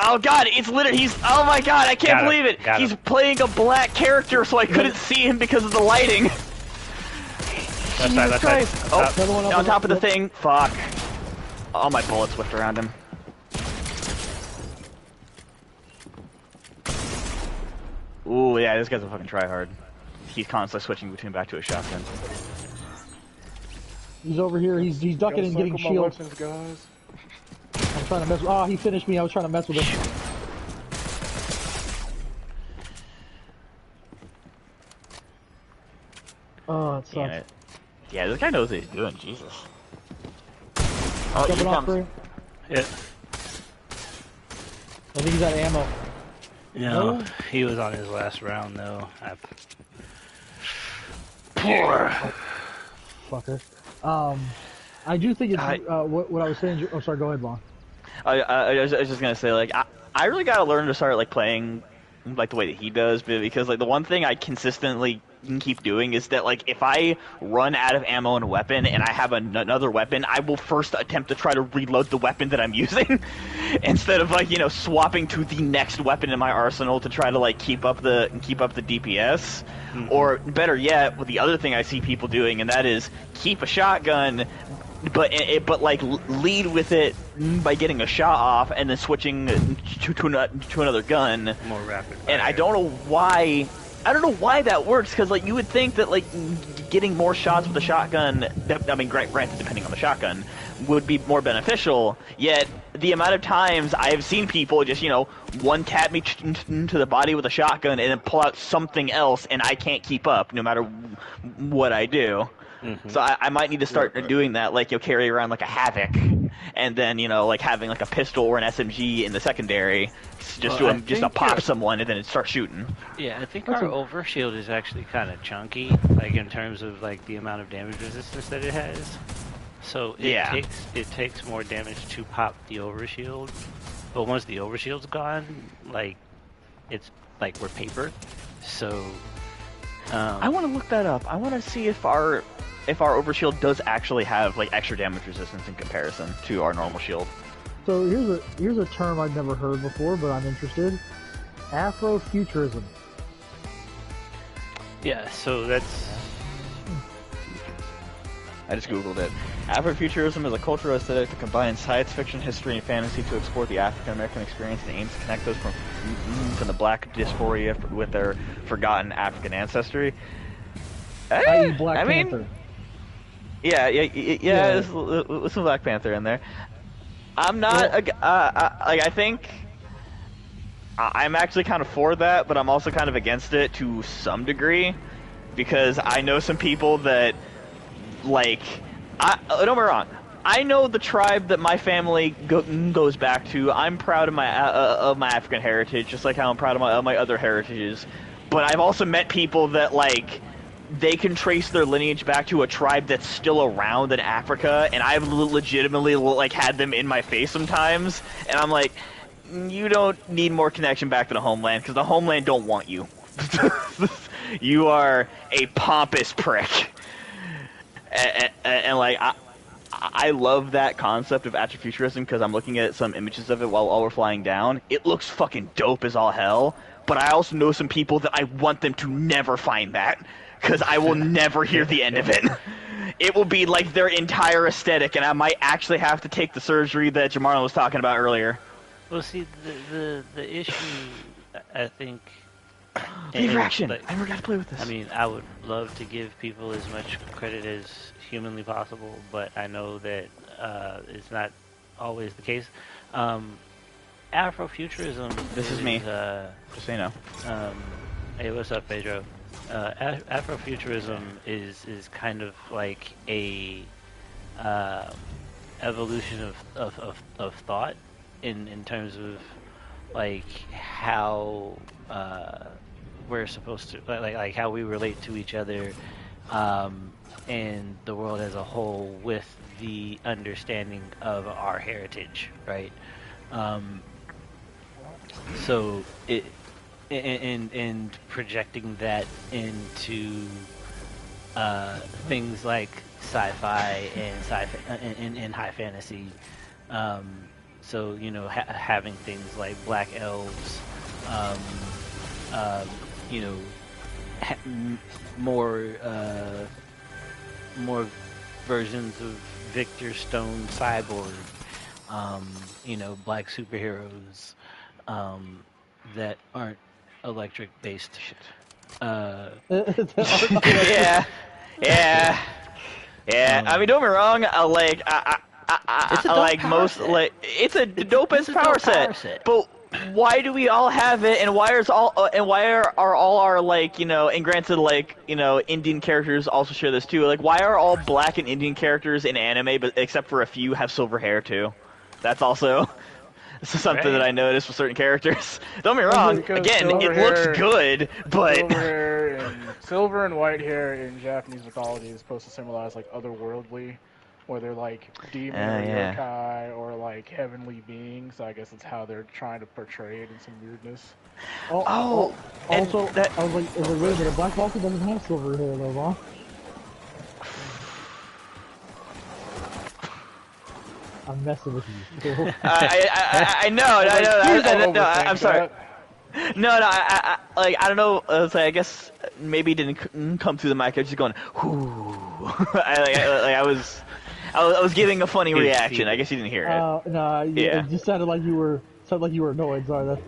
Oh god, it's literally, oh my god, I can't believe it. He's playing a black character, so I couldn't see him because of the lighting. Left side. Oh, on top of the thing. Fuck. All my bullets whipped around him. Ooh, yeah, this guy's a fucking tryhard. He's constantly switching between back to a shotgun. He's over here. He's ducking and getting shield. Weapons, guys. I'm trying to mess. Oh, he finished me. I was trying to mess with him. Oh, it Damn sucks. it. Yeah, this guy knows what he's doing. Jesus. Oh, Jumping here off for comes. you. Yeah. I think he's out of ammo. No, No? he was on his last round though. Poor. Fucker. I do think it's what I was saying. Oh, sorry. Go ahead, Vaughn. I was just gonna say, like, I really gotta learn to start, like, playing, like, the way that he does, because, like, the one thing I consistently keep doing is that, like, if I run out of ammo and a weapon and I have another weapon, I will first attempt to try to reload the weapon that I'm using instead of, like, you know, swapping to the next weapon in my arsenal to try to, like, keep up the DPS. Mm-hmm. Or better yet, the other thing I see people doing, and that is keep a shotgun, but like lead with it by getting a shot off and then switching to another gun. More rapid fire. And I don't know why. I don't know why that works, because like you would think that like getting more shots with a shotgun, I mean, granted, depending on the shotgun, would be more beneficial. Yet the amount of times I have seen people just, you know, one tap me to the body with a shotgun and then pull out something else, and I can't keep up no matter what I do. Mm-hmm. So I might need to start doing that, like you'll carry around like a Havoc, and then, you know, like having like a pistol or an SMG in the secondary, just to pop someone and then it starts shooting. Yeah, I think our overshield is actually kind of chunky, like in terms of like the amount of damage resistance that it has. So it takes more damage to pop the overshield, but once the overshield's gone, like it's like we're paper. So I want to look that up. I want to see if our overshield does actually have like extra damage resistance in comparison to our normal shield. So here's a term I've never heard before, but I'm interested. Afrofuturism. Yeah, so that's... I just googled it. Afrofuturism is a cultural aesthetic that combines science fiction, history, and fantasy to explore the African American experience and aims to connect those from the black diaspora with their forgotten African ancestry. I.e. Black Panther. Yeah. There's some Black Panther in there. I'm not I think I'm actually kind of for that, but I'm also kind of against it to some degree, because I know some people that like don't get me wrong. I know the tribe that my family goes back to. I'm proud of my African heritage, just like how I'm proud of my other heritages. But I've also met people that like they can trace their lineage back to a tribe that's still around in Africa, and I've legitimately like had them in my face sometimes, and I'm like, you don't need more connection back to the homeland, because the homeland don't want you. You are a pompous prick. And like I love that concept of Afrofuturism, because I'm looking at some images of it while we're flying down. It looks fucking dope as all hell, but I also know some people that I want them to never find that, because I will never hear the end of it. It will be like their entire aesthetic, and I might actually have to take the surgery that JaMarlon was talking about earlier. Well, see, the issue, I think... Interaction! Like, I never got to play with this. I mean, I would love to give people as much credit as humanly possible, but I know that it's not always the case. Afrofuturism... This is me. Just so you know. Hey, what's up, Pedro? Afrofuturism is kind of like a evolution of thought in terms of like how we're supposed to like how we relate to each other and the world as a whole, with the understanding of our heritage, right? So it and projecting that into things like sci-fi and high fantasy. So, you know, having things like black elves, you know, more versions of Victor Stone Cyborg, you know, black superheroes that aren't electric-based. Yeah, yeah, yeah. I mean, don't get me wrong. It's a I dope like power most set. like it's a dope It's as a power dope power set. set. But why do we all have it, and why is all and why are all our like and granted like Indian characters also share this too. Like why are all black and Indian characters in anime, but except for a few have silver hair too? That's also something that I noticed with certain characters. Don't get me wrong. Because Again, silver it looks hair- good, but silver and white hair in Japanese mythology is supposed to symbolize like otherworldly, whether like demon or yeah. yokai or like heavenly beings. So I guess it's how they're trying to portray it in some weirdness. Oh, and also, that- I was like, wait a minute, Black Vulcan doesn't have silver hair though, Vaughn. I'm messing with you. I know. I'm sorry. No, I don't know. I guess maybe it didn't come through the mic. I was just going, whoo. I was giving a funny reaction. I guess you didn't hear it. No, it just sounded like you were annoyed. Sorry, that's.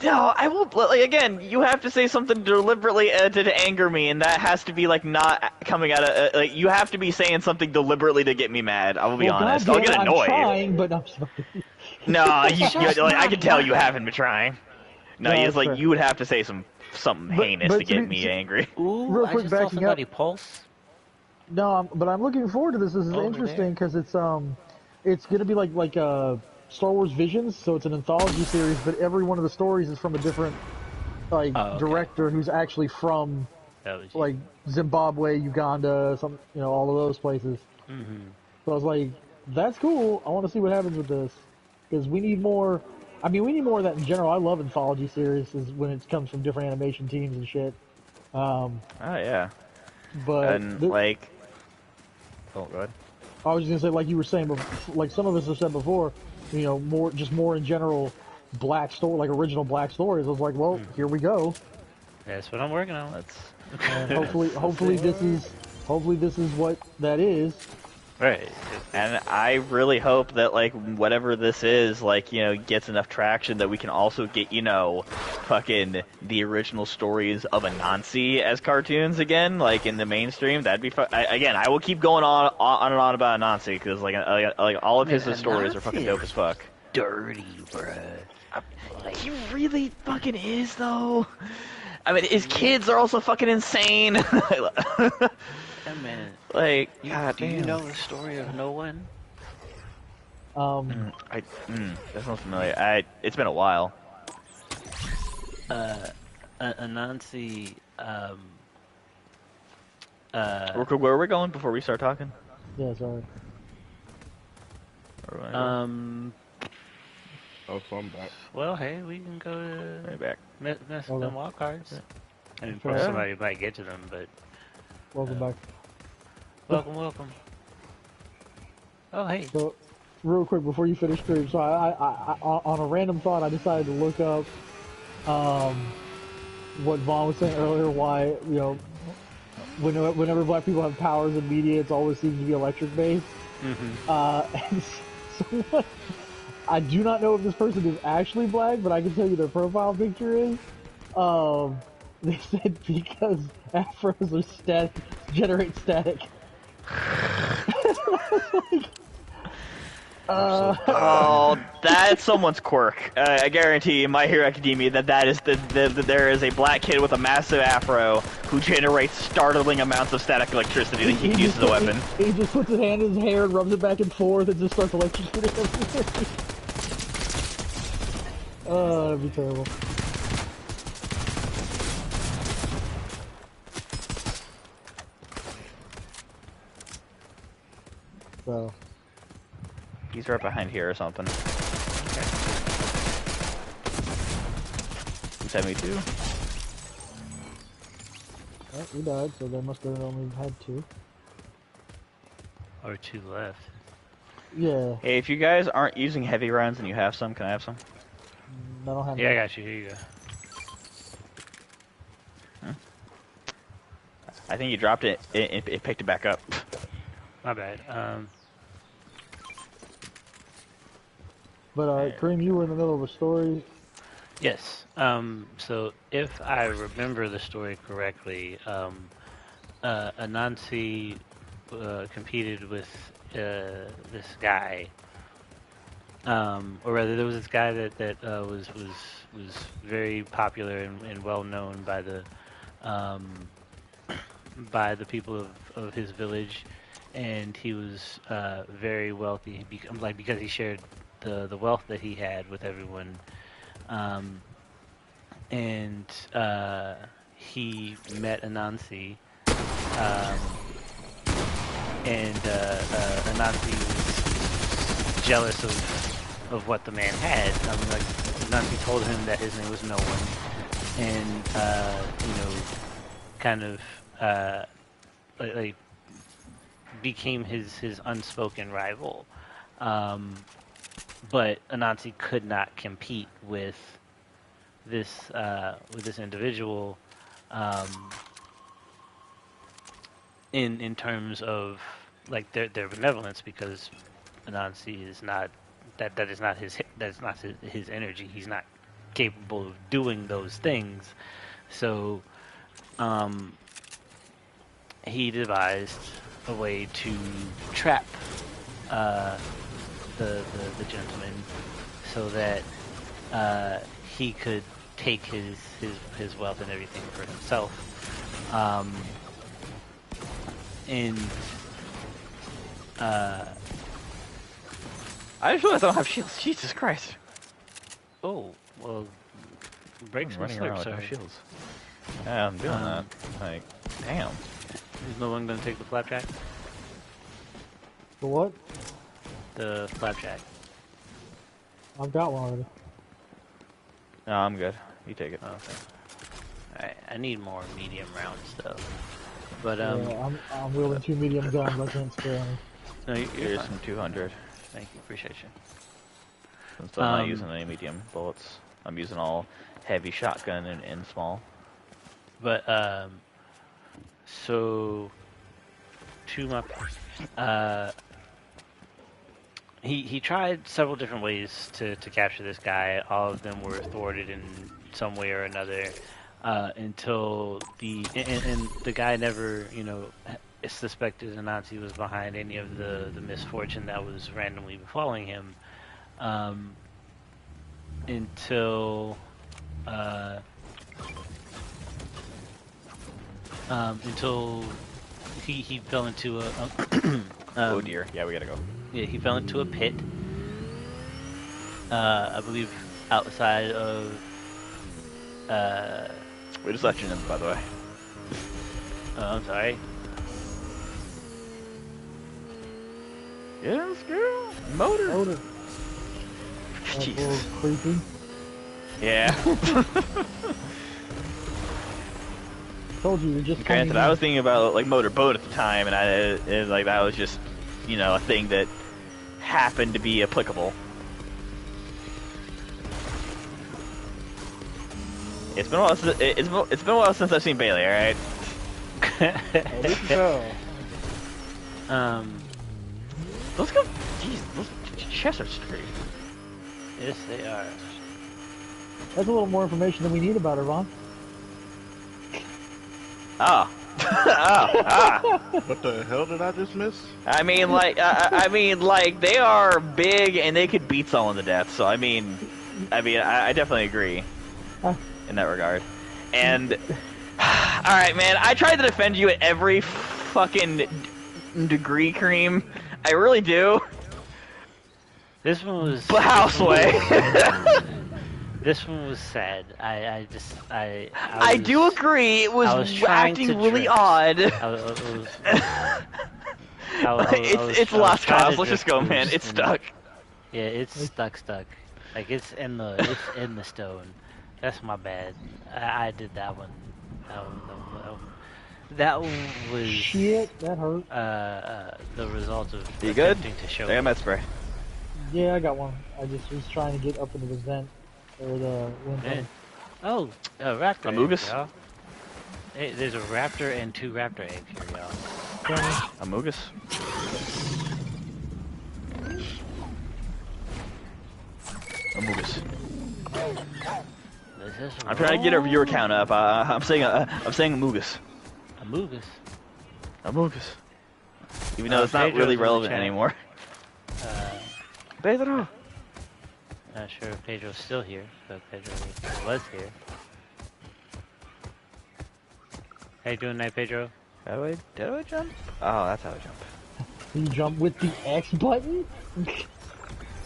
No, I will. Like again, you have to say something deliberately to anger me, and that has to be like not coming out of like you have to be saying something deliberately to get me mad. I will be honest. I'll get annoyed. I'm trying, but I'm sorry. No, I can tell you haven't been trying. No, No, it's like fair. you would have to say something heinous but to get me angry. Ooh, Real I quick, just saw backing somebody up. pulse. No, but I'm looking forward to this. This is Over interesting because it's gonna be like Star Wars Visions, so it's an anthology series, but every one of the stories is from a different director who's actually from like Zimbabwe, Uganda, all of those places. Mm-hmm. So I was like, that's cool. I want to see what happens with this because we need more. I mean, we need more of that in general. I love anthology series is when it comes from different animation teams and shit. Oh yeah. But And like, oh god. I was just gonna say, like you were saying, like some of us have said before, more in general, black story, like original black stories. I was like, well, here we go. That's what I'm working on. And hopefully this is what that is. Right. And I really hope that like whatever this is, like gets enough traction that we can also get fucking the original stories of Anansi as cartoons again, like in the mainstream. That'd be fun. Again, I will keep going on and on about Anansi because like all of his stories are fucking dope as fuck. Dirty, bruh. He really fucking is though. I mean, his kids are also fucking insane. That man. Like, do you know the story of no one? That sounds familiar. It's been a while. Anansi. Where are we going before we start talking? Yeah, sorry. Oh, so I'm back. Well, hey, we can go to Right back. mess with them wild cards. I mean, Sure. somebody might get to them, but Welcome back. welcome. Oh, hey. So, real quick before you finish stream, so I on a random thought, I decided to look up what Vaughn was saying earlier. Why whenever black people have powers in media, it always seems to be electric based. And so I do not know if this person is actually black, but I can tell you their profile picture is. They said because afros are static, generate static. Oh, that's someone's quirk. I guarantee in My Hero Academia that is there is a black kid with a massive afro who generates startling amounts of static electricity that he can use as a weapon. He just puts his hand in his hair and rubs it back and forth and just starts electrocuting everything. Oh, that'd be terrible. So. He's right behind here or something. Okay. 72. Oh, he died, so they must have only had 2. Or 2 left. Yeah. Hey, if you guys aren't using heavy rounds and you have some, can I have some? I don't have. Yeah, I got you. Here you go. I think you dropped it. It picked it back up. My bad. But Kareem, you were in the middle of a story. Yes. So if I remember the story correctly, Anansi competed with this guy, or rather, there was this guy that was very popular and well known um, by the people of his village, and he was very wealthy, because he shared the wealth that he had with everyone. Um, and he met Anansi, um, and Anansi was jealous of what the man had. Like Anansi told him that his name was No One, and kind of like became his unspoken rival. Um, but Anansi could not compete with this individual, um, in terms of like their benevolence, because Anansi is not that is not his energy. He's not capable of doing those things. So um, he devised a way to trap uh, the gentleman so that he could take his wealth and everything for himself. And I just realized I don't have shields. Jesus Christ. oh well, break some Running around slips, with no sorry. shields. Yeah, I'm doing that. Like, damn. Is no one gonna take the flapjack? For what? The flapjack. I've got one already. No, I'm good. You take it. Okay. I need more medium rounds though. But Yeah, I'm wielding 2 medium guns. I can't spare any. no, you're Here's fine. some 200. Thank you, appreciate you. Since I'm not using any medium bullets, I'm using all heavy shotgun and small. But so Teamup, he tried several different ways to capture this guy. All of them were thwarted in some way or another, until the guy never, suspected Anansi was behind any of the misfortune that was randomly befalling him, until he fell into a Oh dear. Yeah, we gotta go. yeah, he fell into a pit. I believe outside of We just left Janemba, by the way. I'm sorry. Yes, girl. Motor. Loaded. That's a little Jesus. creepy. Yeah. Told you, you're just Granted, coming I in. was thinking about like motorboat at the time, and that was just, a thing that happened to be applicable. It's been a while since it's been a while since I've seen Bailey. All right. Oh, this is hell. Let's go. Jeez, those chests are straight. Yes, they are. That's a little more information than we need about her, Vaughn. Ah. ah. What the hell did I just miss? I mean, like they are big and they could beat someone to death. So I definitely agree in that regard. And all right, man, I tried to defend you at every fucking degree, Cream. I really do. This one was. But houseway. This one was sad. I do agree. It I was was trying acting to really drift. odd. It's lost cause. Let's just go, man. It's stuck. Yeah, it's stuck. Like it's in the stone. That's my bad. I did that one. That one was Shit, that hurt. the result of You good? attempting to show. I got med spray. Yeah, I got one. I just was trying to get up into the vent. Or the wind Yeah. tunnel. Oh, a raptor Amogus? egg, y'all. Hey, there's a raptor and 2 raptor eggs here, y'all. Amogus. Amogus. Is this I'm trying to get our viewer count up. I'm saying Amogus. Amogus? Amogus. Even though it's not Pedro's really in the relevant chat. anymore. Uh, Pedro. not sure if Pedro's still here, but Pedro was here. How you doing tonight, Pedro? Did I jump? Oh, that's how I jump. You jump with the X button?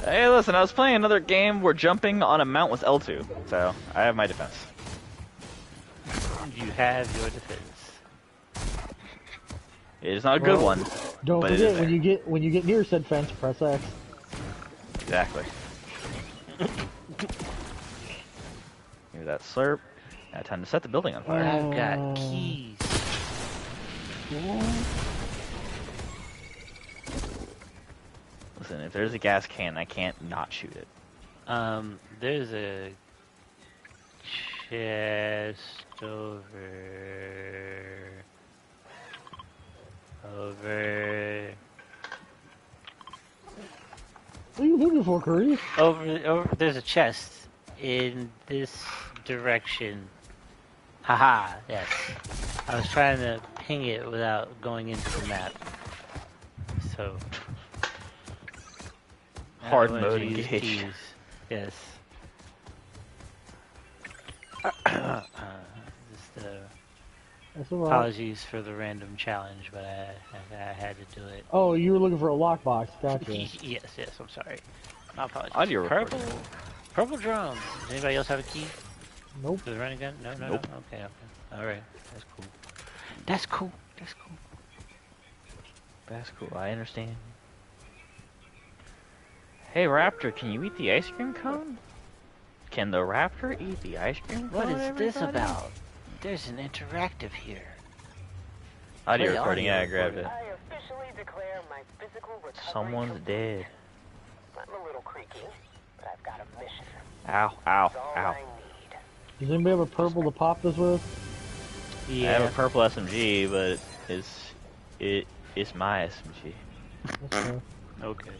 Hey, listen, I was playing another game where jumping on a mount was L2, so I have my defense. You have your defense. It is not a good one, Don't but it is forget there. when you get near said fence, press X. Exactly. Hear that slurp. Now time to set the building on fire. I've got keys. Listen, if there's a gas can, I can't not shoot it. There's a chest over. What are you looking for, Curry? Over. There's a chest in this direction. Haha. Yes. I was trying to ping it without going into the map. So. Hard I wanted mode to use engage. keys. Yes. Just, That's all right. apologies for the random challenge, but I had to do it. Oh, you were looking for a lockbox. Gotcha. Yes, I'm sorry. My apologies. Audio recording. Purple drum. Does anybody else have a key? Nope. Does it run a gun? No. Nope. Okay. Alright. That's cool. That's cool, I understand. Hey Raptor, can you eat the ice cream cone? Can the Raptor eat the ice cream What cone? is this everybody? about? There's an interactive here. Audio Play recording, audio yeah, I grabbed it. I officially declare my physical recovery Someone's complete. dead. I'm a little creaky, but I've got a mission. Ow, That's ow, all ow. I need. Does anybody have a purple to pop this with? I have a purple SMG, but it's my SMG. Okay. Okay.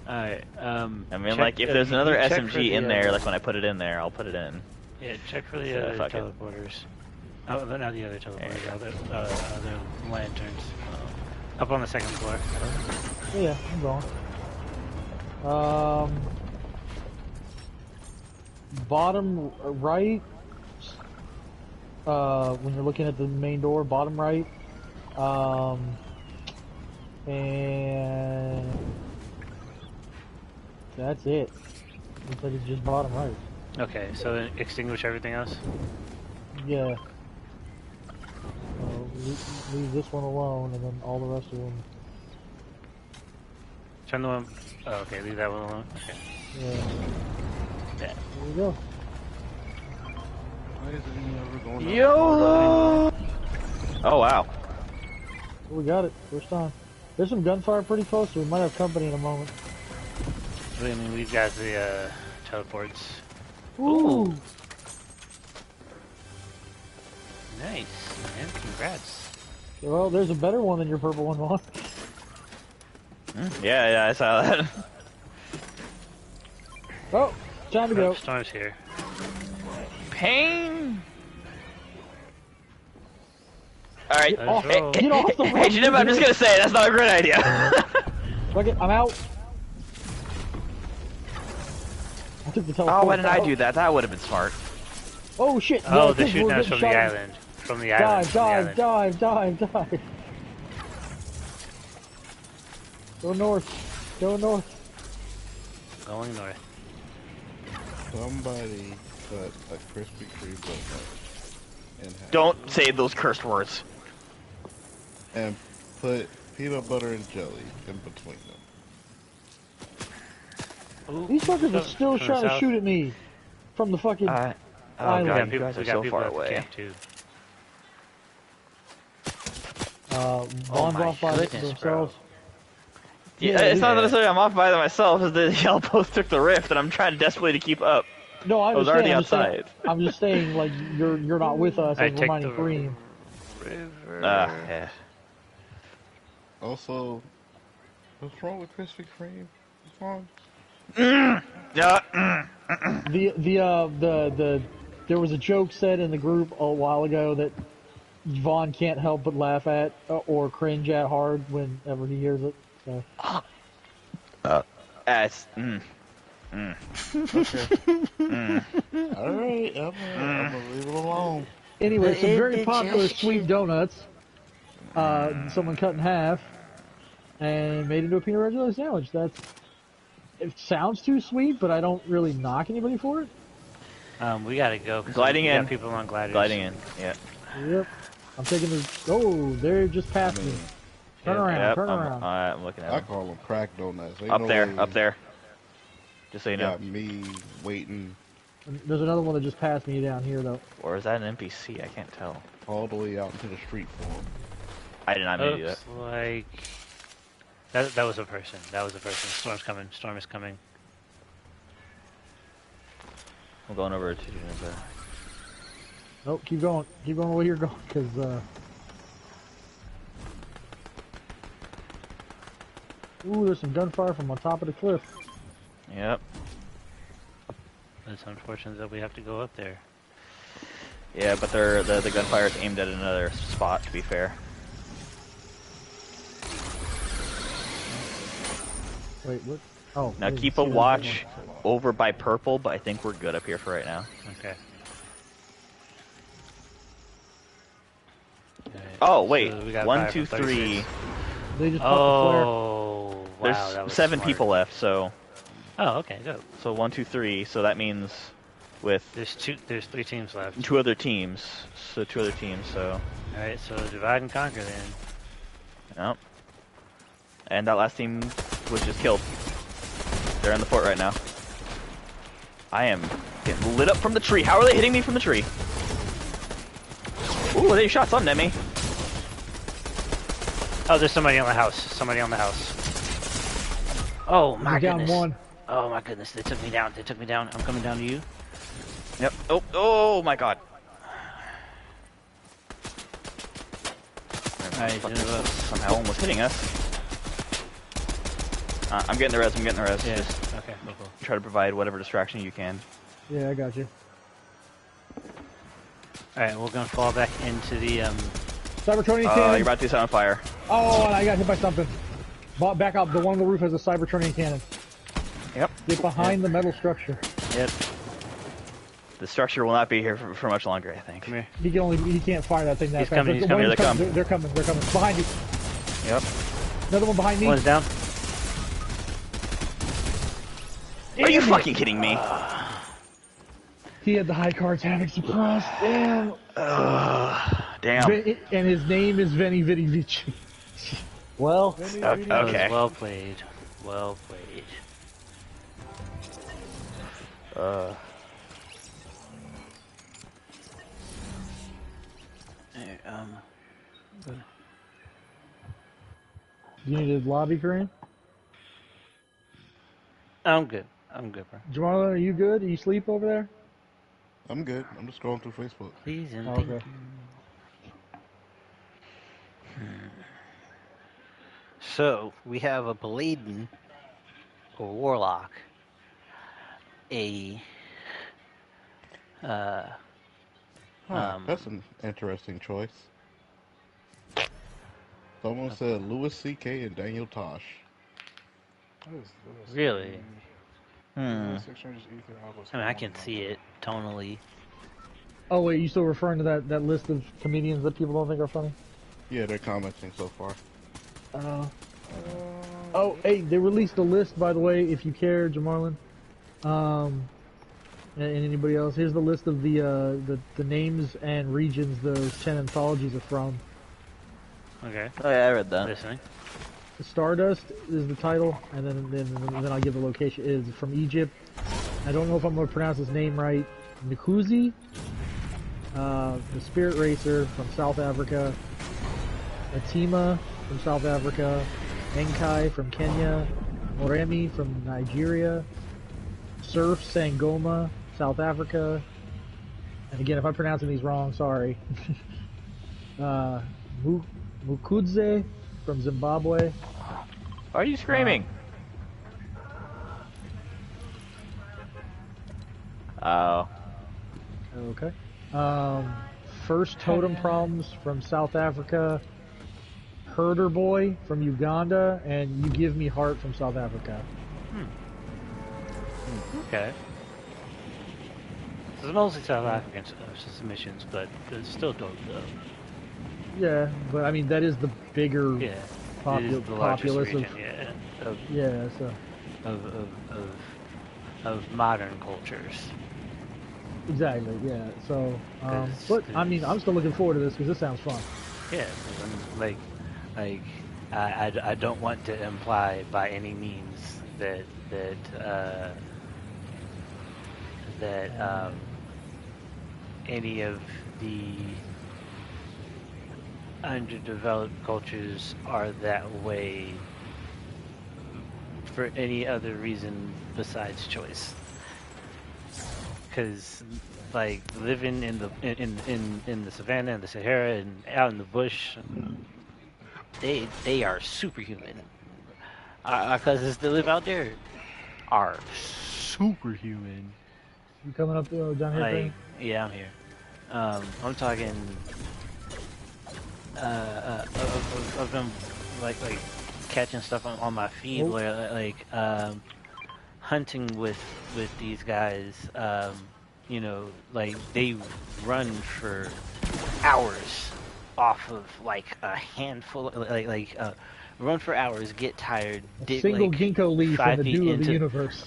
Alright, I mean, check- like, if there's another check for SMG the, in there, like when I put it in there, I'll put it in. Yeah, check for the So, other fuck it. teleporters. Oh, but not the other There teleporters, you other lanterns. Up on the second floor. Yeah, I'm going. Bottom right. When you're looking at the main door, bottom right. And that's it. Looks like it's just bottom right. Okay, so then extinguish everything else? Yeah. Leave this one alone, and then all the rest of them. Turn the one... Oh, okay, leave that one alone. Okay. Yeah. Yeah. There we go. Why is it never going on? YOLO! Oh, wow. We got it. First time. There's some gunfire pretty close, so we might have company in a moment. I mean, we've got the teleports. Ooh. Nice, man. Congrats. Well, there's a better one than your purple one, Vaughn. Yeah, I saw that. Oh, time to go. Storm's here. Pain! Alright. Let's Hey, roll. Get off the hey, road, Janemba, I'm just gonna say, that's not a great idea. Fuck it, I'm out. I took the teleport. Oh, why didn't I out. do that? That would have been smart. Oh shit! Oh, no, they're 'cause shooting we're us getting from the shot. island. From the island. Dive, dive, dive, dive, dive. Go north. Go north. Going north. Somebody cut a Krispy Kreme donut in half Don't say those cursed words. and put peanut butter and jelly in between them. Ooh, These fuckers are from still the trying to shoot. shoot at me from the fucking. Oh Island. god, We you guys are so far away. Too. Vaughn's my off by goodness, themselves. Yeah, it's not necessarily I'm off by myself, it's that y'all both took the rift, and I'm trying desperately to keep up. No, I I was understand. already I'm just saying- outside. I'm just saying, like you're not with us, I and we're take mining the Kareem. river. Yeah. Also, what's wrong with Krispy Kreme? What's wrong? Yeah. The there was a joke said in the group a while ago that Vaughn can't help but laugh at or cringe at hard whenever he hears it. So. It's, Okay. All right, I'm gonna leave it alone. Anyway, some very popular sweet donuts. Someone cut in half and made into a peanut butter jelly sandwich. It sounds too sweet, but I don't really knock anybody for it. We gotta go. Gliding we in. got people on gliders. Gliding in, yeah. Yep. I'm taking the. Oh, they're just past me. Turn around. Yep, Turn around. I'm looking at I them. call them crack donuts. Ain't Up no there, way up there. Just so you know. Got me waiting There's another one that just passed me down here, though. Or is that an NPC? I can't tell. all the way out into the street for them. I did not mean to do that. Looks like that was a person. That was a person. Storm's coming. Storm is coming. I'm going over to Janemba. Nope, keep going. Keep going where you're going, because, Ooh, there's some gunfire from on top of the cliff. Yep. It's unfortunate that we have to go up there. Yeah, but the gunfire is aimed at another spot, to be fair. Wait, what? Oh. Now I didn't keep see a that watch one. over by purple, but I think we're good up here for right now. Okay. Alright, Oh, wait. so we got 1, five 2, of 3. 36. They just popped the flare. Oh, wow. There's that was 7 smart. people left, so... Oh, okay, go. So 1, 2, 3, so that means with There's 3 teams left. 2 other teams. So 2 other teams, so... Alright, so divide and conquer then. Yep. And that last team was just killed. They're in the fort right now. I am getting lit up from the tree. How are they hitting me from the tree? Ooh, they shot something at me. Oh, there's somebody on the house. Somebody on the house. Oh my You're down goodness. one. Oh my goodness, they took me down. They took me down. I'm coming down to you. Yep. Oh my god. Alright, Somehow almost hitting us. I'm getting the res, I'm getting the res. yeah. Just Okay, cool. try to provide whatever distraction you can. Yeah, I got you. Alright, we're gonna fall back into the Cybertronian You're cannon. about to set on fire. Oh, and I got hit by something. Back up. The one on the roof has a Cybertronian cannon. Yep. Get behind the metal structure. Yep. The structure will not be here for much longer, I think. Come here. He can't fire that thing that He's fast. coming, he's One coming. is Here they come. They're coming. They're coming. Behind you. Yep. Another one behind me. One's down. Are you fucking kidding me? He had the high cards having suppressed. Damn. Damn. And his name is Veni Vidi Vici. Well, Okay. that was well played. Well played. You need a lobby, Korean? I'm good. I'm good, bro. JaMarlon, are you good? Are you sleep over there? I'm good. I'm just scrolling through Facebook. Please and Oh, thank okay. you. So we have a Paladin, a Warlock, a That's an interesting choice. Someone said Louis C.K. and Daniel Tosh. really. Hmm. I mean, I can see it tonally. Oh, wait, you still referring to that list of comedians that people don't think are funny? Yeah, they're commenting so far. Oh, hey, they released a list, by the way, if you care, JaMarlon. And anybody else. Here's the list of the names and regions those 10 anthologies are from. Okay. Oh yeah, I read that. Listening. Stardust is the title, and then I'll give the location. It is from Egypt. I don't know if I'm going to pronounce his name right. Nkuzi, the Spirit Racer from South Africa. Atima from South Africa. Enkai from Kenya. Moremi from Nigeria. Surf Sangoma, South Africa. And again, if I'm pronouncing these wrong, sorry. Mukudze from Zimbabwe. Why are you screaming? Oh. Okay. First totem problems from South Africa. Herder Boy from Uganda, and You Give Me Heart from South Africa. Okay. It's mostly South African submissions, but it's still dope though. Yeah, but I mean that is the bigger Yeah, it is the largest populace region. of Yeah, of, yeah. So of, of, of, of modern cultures. exactly, yeah. So, 'Cause- but I mean, I'm still looking forward to this because this sounds fun. Yeah, 'cause I'm like I don't want to imply by any means that any of the underdeveloped cultures are that way for any other reason besides choice. Because like living in the savannah and the Sahara and out in the bush, they are superhuman. Our cousins that live out there are superhuman. You coming up down here, Like, Frank? yeah, I'm here. I'm talking of them like catching stuff on my feed, Oh. where hunting with these guys. You know, like they run for hours off of like a handful, run for hours, get tired, dig Single like ginkgo leaf in 5 the feet dew of the into universe.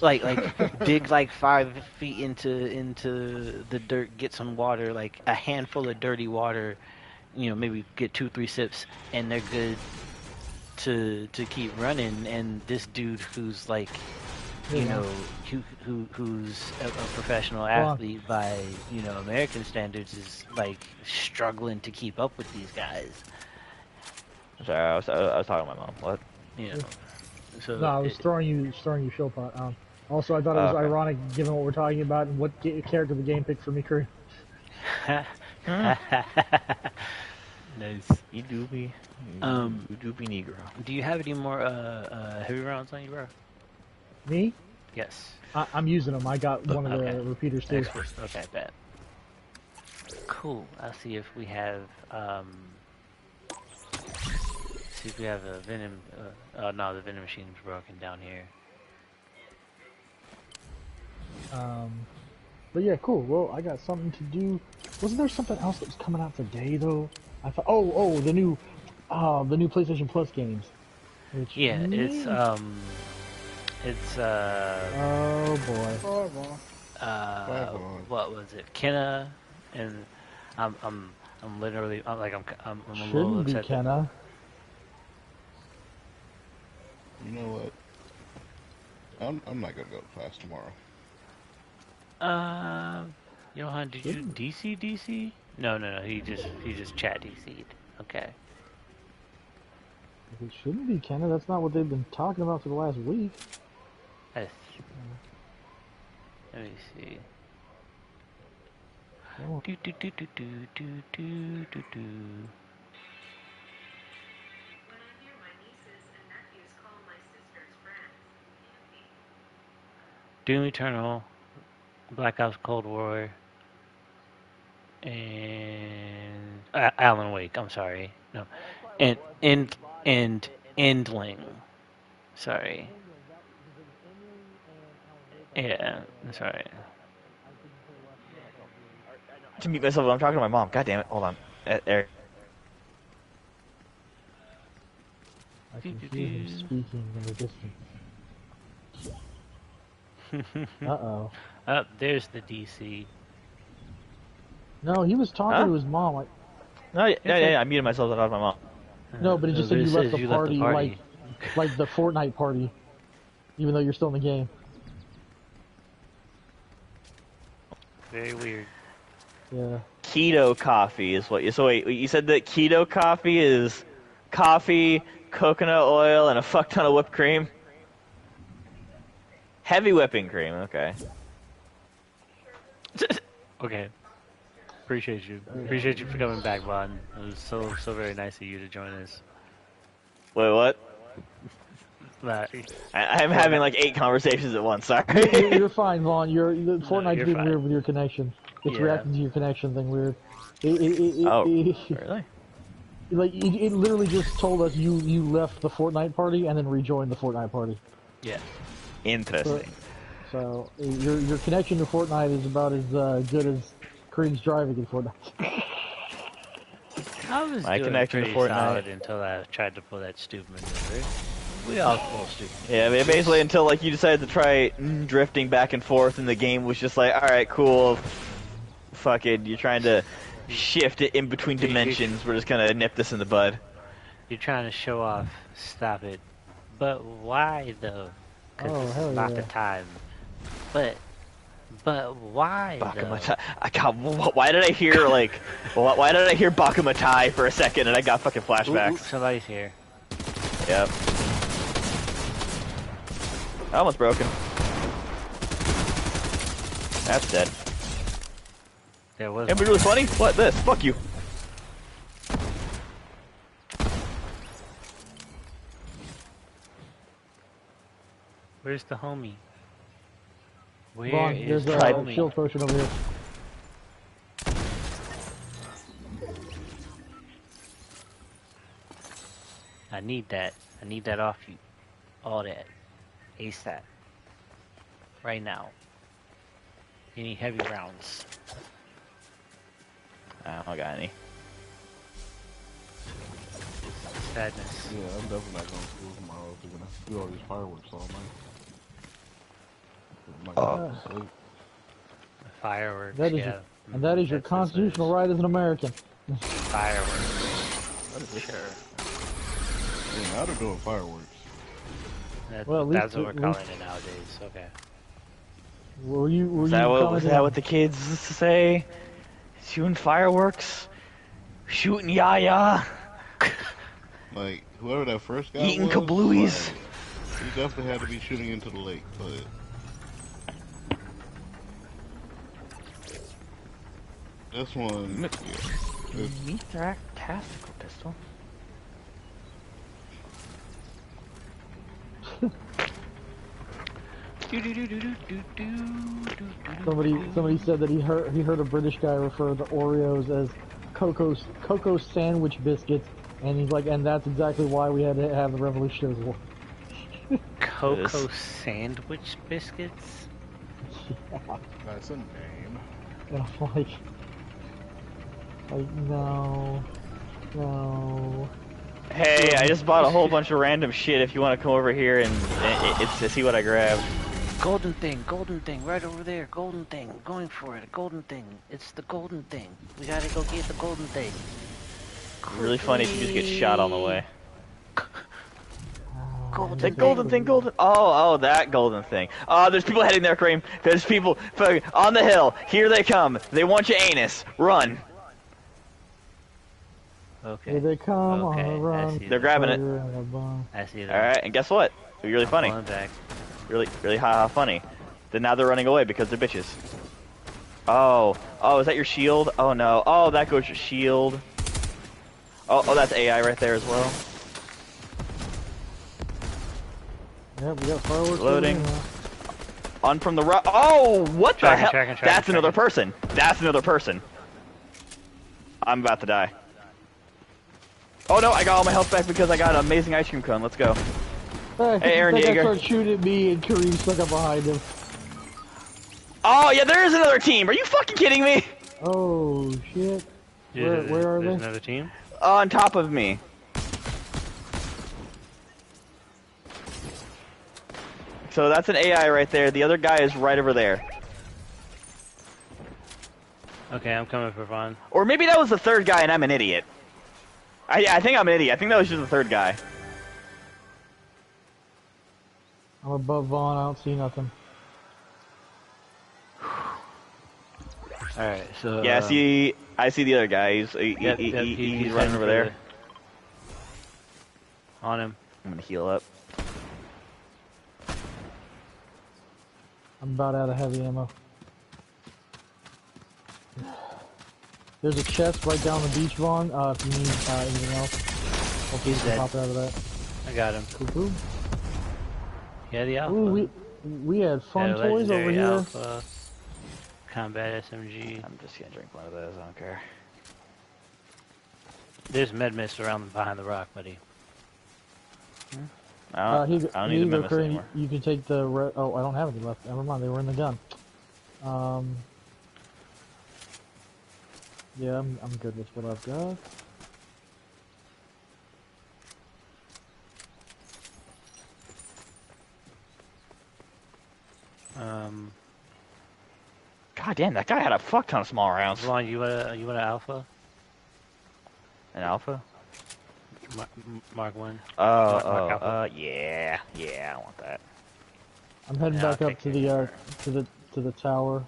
dig like 5 feet into the dirt, get some water, like a handful of dirty water, you know, maybe get 2-3 sips, and they're good to keep running. And this dude who's like, you know, who's a professional athlete by, you know, American standards, is like struggling to keep up with these guys. Sorry, I was talking to my mom. What? You know, so No, I was throwing you show pot. Also, I thought it was okay. ironic given what we're talking about and what character the game picked for me, crew. Nice. You do be Negro. Do you have any more heavy rounds on you, bro? Me? Yes. I'm using them. I got one of the repeaters too. Expert. Okay, bet. Cool. I'll see if we have a venom. Oh no, the venom machine's broken down here. But yeah, cool. Well, I got something to do. Wasn't there something else that was coming out today though? I thought. Oh, the new PlayStation Plus games. Which, Yeah, it's oh boy. what was it? Kenna, and I'm literally I'm a little Shouldn't be upset. Kenna. You know what? I'm not gonna go to class tomorrow. Johan, did you DC? No. He just chat DC'd. Okay. It shouldn't be Kenna. That's not what they've been talking about for the last week. Let me see. Oh. Do. When I'm near my nieces and nephews, call my sister's friends. Doom Eternal, Black Ops Cold War, and Alan Wake. I'm sorry, no, and Endling. Sorry. Yeah, that's right. To mute myself, I'm talking to my mom. God damn it! Hold on, Eric. I can hear him speaking in the distance. Uh-oh. Up there's the DC. No, he was talking to his mom. Like, No, yeah, I muted myself. I talked to my mom. no, but it just said you left says the party, like the Fortnite party, even though you're still in the game. Very weird. Yeah. Keto coffee is what you. So wait, you said that keto coffee is coffee, coconut oil, and a fuck ton of whipped cream. Heavy whipping cream. Okay. Okay. Appreciate you. Appreciate you for coming back, Vaughn. It was so very nice of you to join us. Wait, what? But, I'm having like 8 conversations at once. Sorry. You're fine, Vaughn. Fortnite's you're being fine. weird with your connection. It's Yeah. reacting to your connection thing weird. Really? Like it literally just told us you left the Fortnite party and then rejoined the Fortnite party. Yeah. Interesting. So your connection to Fortnite is about as good as Kareem's driving in Fortnite. I was My doing connection to pretty Fortnite. solid until I tried to pull that stupid maneuver. We all pull stupid. Yeah, I mean, basically until like you decided to try drifting back and forth, and the game was just like, all right, cool, fuck it, you're trying to shift it in between dimensions. We're just gonna nip this in the bud. You're trying to show off. Stop it. But why though? Because Oh, this hell is not yeah. the time. But why though? Bakamatai. Why did I hear like, why did I hear Bakamatai for a second, and I got fucking Ooh, flashbacks. somebody's here. Yep. Almost broken. That's dead. There was. It'd be really funny. What this? Fuck you. Where's the homie? Where Vaughn, is there's the a homie? shield potion over here. I need that. I need that off you. All that. ASAP. Right now. You need heavy rounds. I don't got any. Sadness. Yeah, I'm definitely not going to school tomorrow if we're going to do all these fireworks all night. I'm not gonna go to sleep. Fireworks, That is yeah. And that is your That's constitutional right as an American. Fireworks. For sure. Yeah, now they're doing fireworks. Well, at least That's what we're at calling least- it nowadays. Okay. Were you Was that commenting on- what the kids say? Shooting fireworks? Shooting yaya? Like, whoever that first guy Eating was, kablooies. like, he definitely had to be shooting into the lake, but... This one, yeah. It's, Mithrak tactical pistol. Somebody said that he heard a British guy refer to Oreos as cocoa sandwich biscuits, and he's like, and that's exactly why we had to have the Revolutionary War. Cocoa sandwich biscuits? That's a name. And I'm like no. Hey, I just bought a whole bunch of random shit if you want to come over here and it's to see what I grabbed. Golden thing, right over there. Golden thing. Going for it. Golden thing. It's the golden thing. We gotta go get the golden thing. Really funny if you just get shot on the way. Golden The golden thing, golden. Oh, that golden thing. Oh, there's people heading there, Kareem. There's people on the hill. Here they come. They want your anus. Run. Okay. Here they come on Okay, a I run. see They're that. grabbing it. I see All that. right, and guess what? It'll be really funny. Pulling back. Really haha funny. Then now they're running away because they're bitches. Oh, is that your shield? Oh no. Oh, that goes your shield. Oh, that's AI right there as well. Yep, we got fireworks. Loading. over here. On from the right. Oh, what the hell? Tracking, That's another person. That's another person. I'm about to die. Oh no, I got all my health back because I got an amazing ice cream cone. Let's go. Hey, Aaron that guy Yeager. started shooting at me and Kareem stuck up behind him. Oh yeah, there is another team. Are you fucking kidding me? Oh shit. Where are There's they? another team? On top of me. So that's an AI right there. The other guy is right over there. Okay, I'm coming for Vaughn. Or maybe that was the third guy and I'm an idiot. I think I'm an idiot. I think that was just the third guy. I'm above Vaughn. I don't see nothing. Alright, so... Yeah, I see the other guy. He's he's running over there. On him. I'm gonna heal up. I'm about out of heavy ammo. There's a chest right down the beach, Vaughn. If you need anything else, hopefully you He's can dead. pop out of that. I got him. Cool. Yeah, the alpha. Ooh, we had fun Yeah, toys over legendary here. alpha. combat SMG. I'm just gonna drink one of those. I don't care. There's med mist around behind the rock, buddy. I don't need the medicine anymore. You can take the. Oh, I don't have any left. Never mind. They were in the gun. Yeah, I'm good with what I've got. God damn, that guy had a fuck ton of small rounds. Vaughn, you want an alpha? An alpha? Mark 1. Yeah, I want that. I'm heading back up to the tower.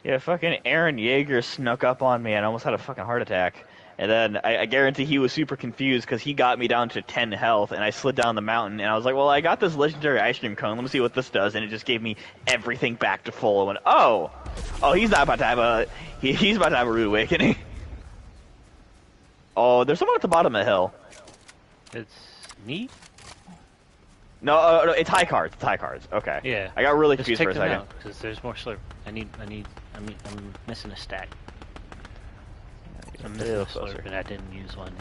Yeah, fucking Aaron Yeager snuck up on me and I almost had a fucking heart attack. And then I guarantee he was super confused because he got me down to 10 health and I slid down the mountain and I was like, well, I got this legendary ice cream cone. Let me see what this does. And it just gave me everything back to full. I went, oh, he's not about to have he's about to have a rude awakening. Oh, there's someone at the bottom of the hill. It's me? No, it's high cards. It's high cards. Okay. Yeah. I got really confused for a second. Because there's more slurp. I'm missing a stack. I'm missing a slurp and I didn't use one.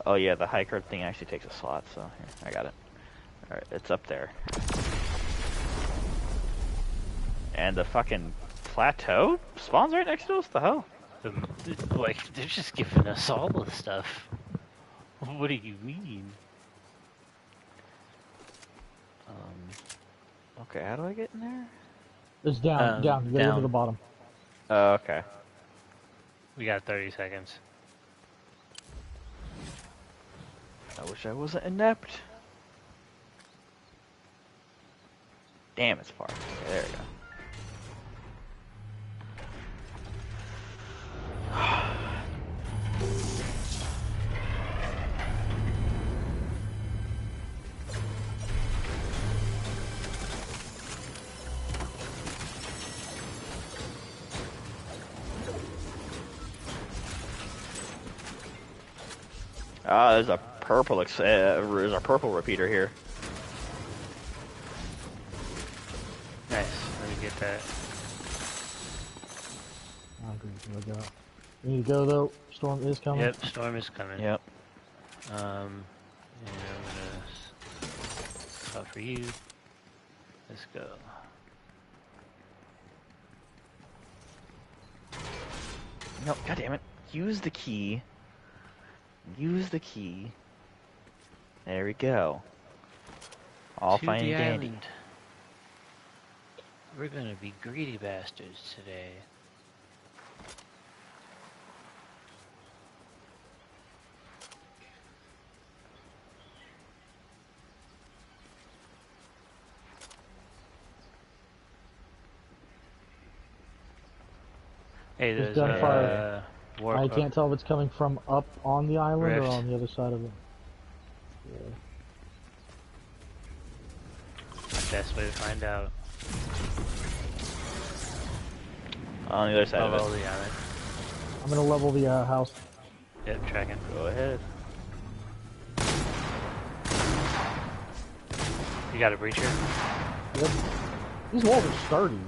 Oh yeah, the high card thing actually takes a slot, so here, I got it. Alright, it's up there. And the fucking plateau spawns right next to us? The hell? Like, they're just giving us all the stuff. What do you mean? Okay, how do I get in there? It's down. You gotta go to the bottom. Oh, okay. We got 30 seconds. I wish I wasn't inept. Damn, it's far. Okay, there we go. Ah, there's a purple repeater here. Nice. Let me get that. You need to go though. Storm is coming. Yep, storm is coming. Yep. And I'm gonna stop for you. Let's go. No, goddammit. Use the key. Use the key. There we go. All fine and dandy. Island. We're gonna be greedy bastards today. Hey, there's gunfire. I warp can't tell if it's coming from up on the island Rift. or on the other side of it. Yeah. Best way to find out. On the other side of Level it. the island. I'm gonna level the house. Yep, tracking. Go ahead. You got a breacher? Yep. These walls are sturdy.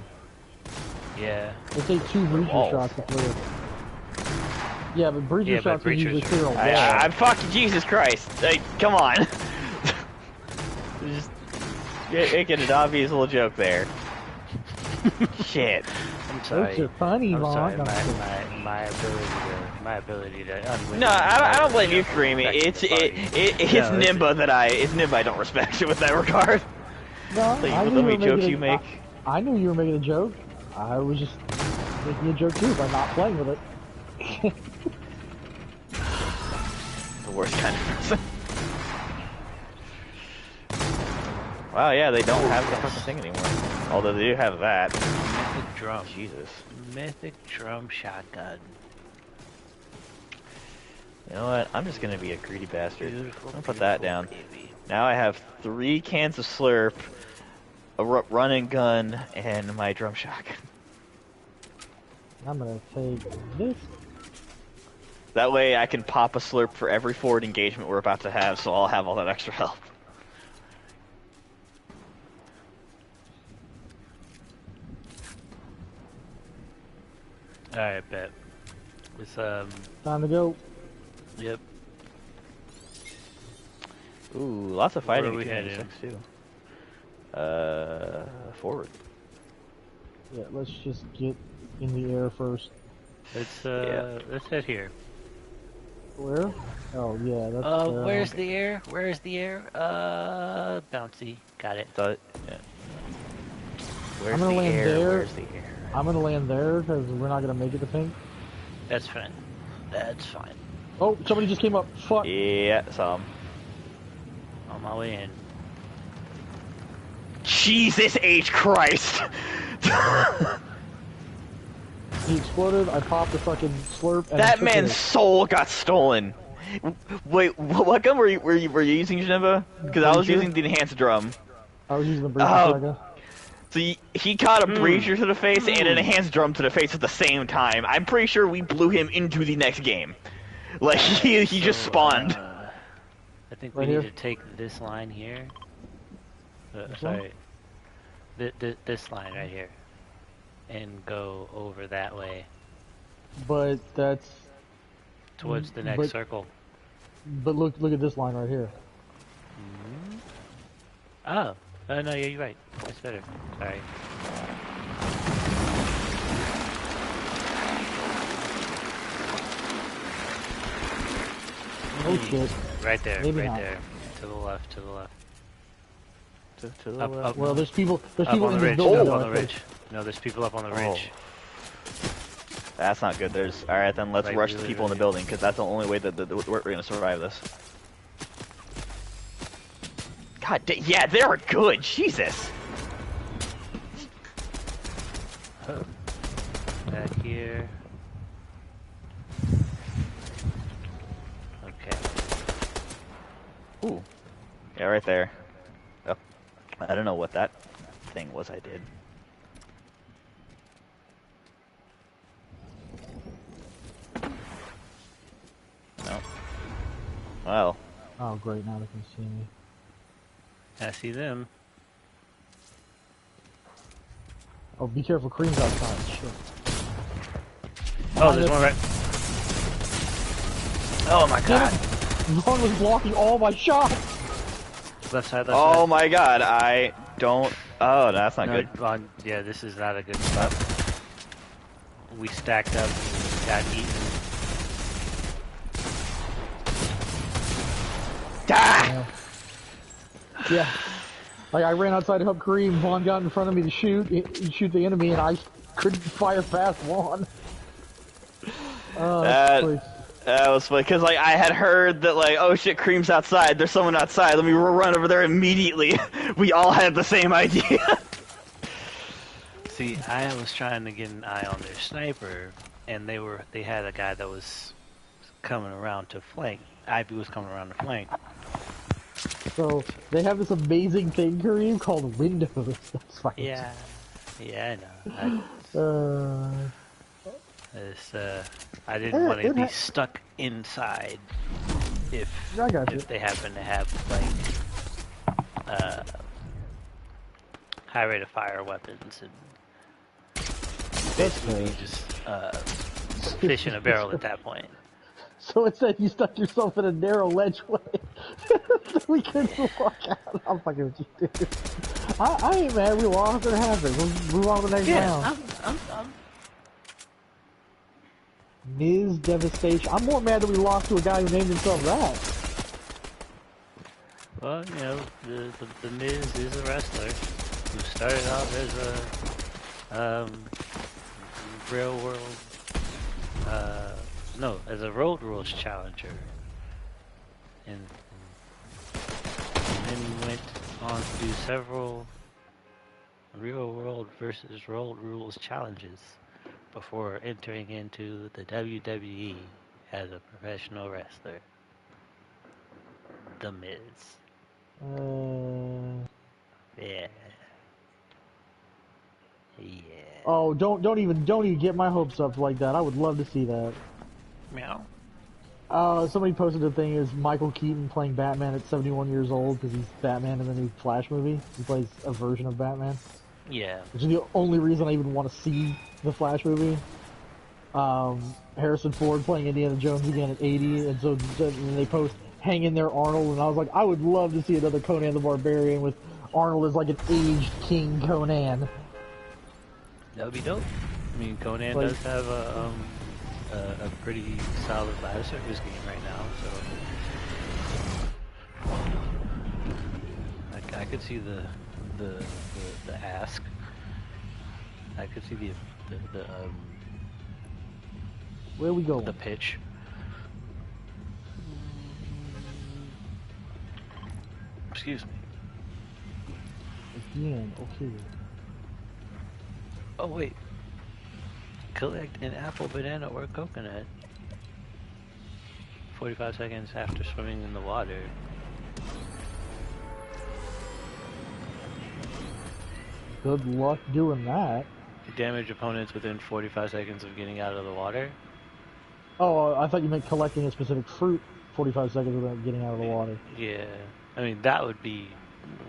Yeah. They take 2 breacher shots to clear. Yeah, but breacher shots can usually clear a wall. I'm fucking Jesus Christ. Like, come on. Just making an obvious little joke there. Shit. I'm sorry. Those are funny, Vaughn. My ability to unwin. No, I don't blame you, Creamy. It's Janemba that I don't respect with that regard. No, like, I knew jokes you make. I knew you were making a joke. I was just making a joke too by not playing with it. The worst kind of person. Wow, yeah, they don't have the fucking thing anymore. Although they do have that. Mythic drum. Jesus. Mythic drum shotgun. You know what? I'm just gonna be a greedy bastard. Beautiful, I'm gonna put that down. Baby. Now I have 3 cans of Slurp, a run and gun, and my drum shotgun. I'm gonna take this. That way I can pop a slurp for every forward engagement we're about to have, so I'll have all that extra health. Alright, bet. It's, Time to go. yep. Ooh, lots of fighting Where are we between headed? the 6 too. Forward. Yeah, let's just get in the air first. Let's head here. Where? Oh yeah, that's. Where's the air? Where's the air? Bouncy. Got it. Thought, yeah. Where's I'm gonna the land air? there. Where's the air? I'm gonna land there because we're not gonna make it to pink. That's fine. That's fine. Oh, somebody just came up. Fuck. Yeah, saw him. On my way in. Jesus H. Christ! He exploded. I popped the fucking slurp. And That took man's it. soul got stolen. Wait, what gun were you using, Janemba? Because I was Breacher? using the enhanced drum. I was using the breacher Oh. shotgun. So he caught a breacher to the face and an enhanced drum to the face at the same time. I'm pretty sure we blew him into the next game. Like he just spawned. I think Right we need here? to take this line here. This one? Sorry. This line right here. And go over that way. But that's. Towards the next But- circle. But look at this line right here. Oh. Oh, no, yeah, you're right. That's better. Sorry. Oh shit. Right there, Maybe right not. there. To the left, to the left. To the Up, left. up, Well, there's people. There's up people on in the this ridge. building. Up though, on I the think. ridge. No, there's people up on the Oh. ridge. That's not good. There's all right. Then let's Right, rush the really, people in the really. building because that's the only way that we're gonna survive this. God, yeah, they were good. Jesus. Back here. Okay. Ooh. Yeah, right there. Yep. I don't know what that thing was I did. No. Well. Oh great, now they can see me. I see them. Oh, be careful, cream's outside. Shit. Oh, there's one right. Oh my god. Vaughn was blocking all my shots. Left side, left Oh side. my God! I don't. Oh, that's not No, good. Vaughn, yeah, this is not a good spot. We stacked up, got eaten. Ah! Yeah. Like, I ran outside to help Kareem, Vaughn got in front of me to shoot the enemy, and I couldn't fire past Vaughn. Please. That was funny because like I had heard that like, oh shit, Cream's outside. There's someone outside. Let me run over there immediately. We all had the same idea. See, I was trying to get an eye on their sniper, and they had a guy that was coming around to flank. Ivy was coming around to flank. So, they have this amazing thing, Kareem, called Windows. That's fucking Yeah, I know. I didn't want to be stuck inside if I got you. they happen to have like high rate of fire weapons and basically fair. just fish in a barrel at that point. So it said you stuck yourself in a narrow ledgeway. So we couldn't walk out. I'm fucking with you, dude. I ain't mad. We lost. It happened. We'll move on to the next round. I'm Ms. Devastation. I'm more mad that we lost to a guy who named himself that. well, you know, the Miz is a wrestler who started off as a real world as a road rules challenger, and then he went on to do several real world versus road rules challenges before entering into the WWE as a professional wrestler. The Miz. Yeah. Yeah. Oh, don't even get my hopes up like that. I would love to see that. Meow. Somebody posted a thing is Michael Keaton playing Batman at 71 years old because he's Batman in the new Flash movie. He plays a version of Batman, Yeah. which is the only reason I even want to see the Flash movie. Harrison Ford playing Indiana Jones again at 80, and so then they post "Hang in there, Arnold," and I was like, I would love to see another Conan the Barbarian with Arnold as like an aged King Conan. That would be dope. I mean, Conan Like- does have a pretty solid live service game right now, so I could see the ask. I could see Where we going? the pitch. Excuse me. Again, okay. Oh wait. Collect an apple, banana, or coconut. 45 seconds after swimming in the water. Good luck doing that. Damage opponents within 45 seconds of getting out of the water. Oh, I thought you meant collecting a specific fruit 45 seconds without getting out of the water. Yeah. I mean, that would be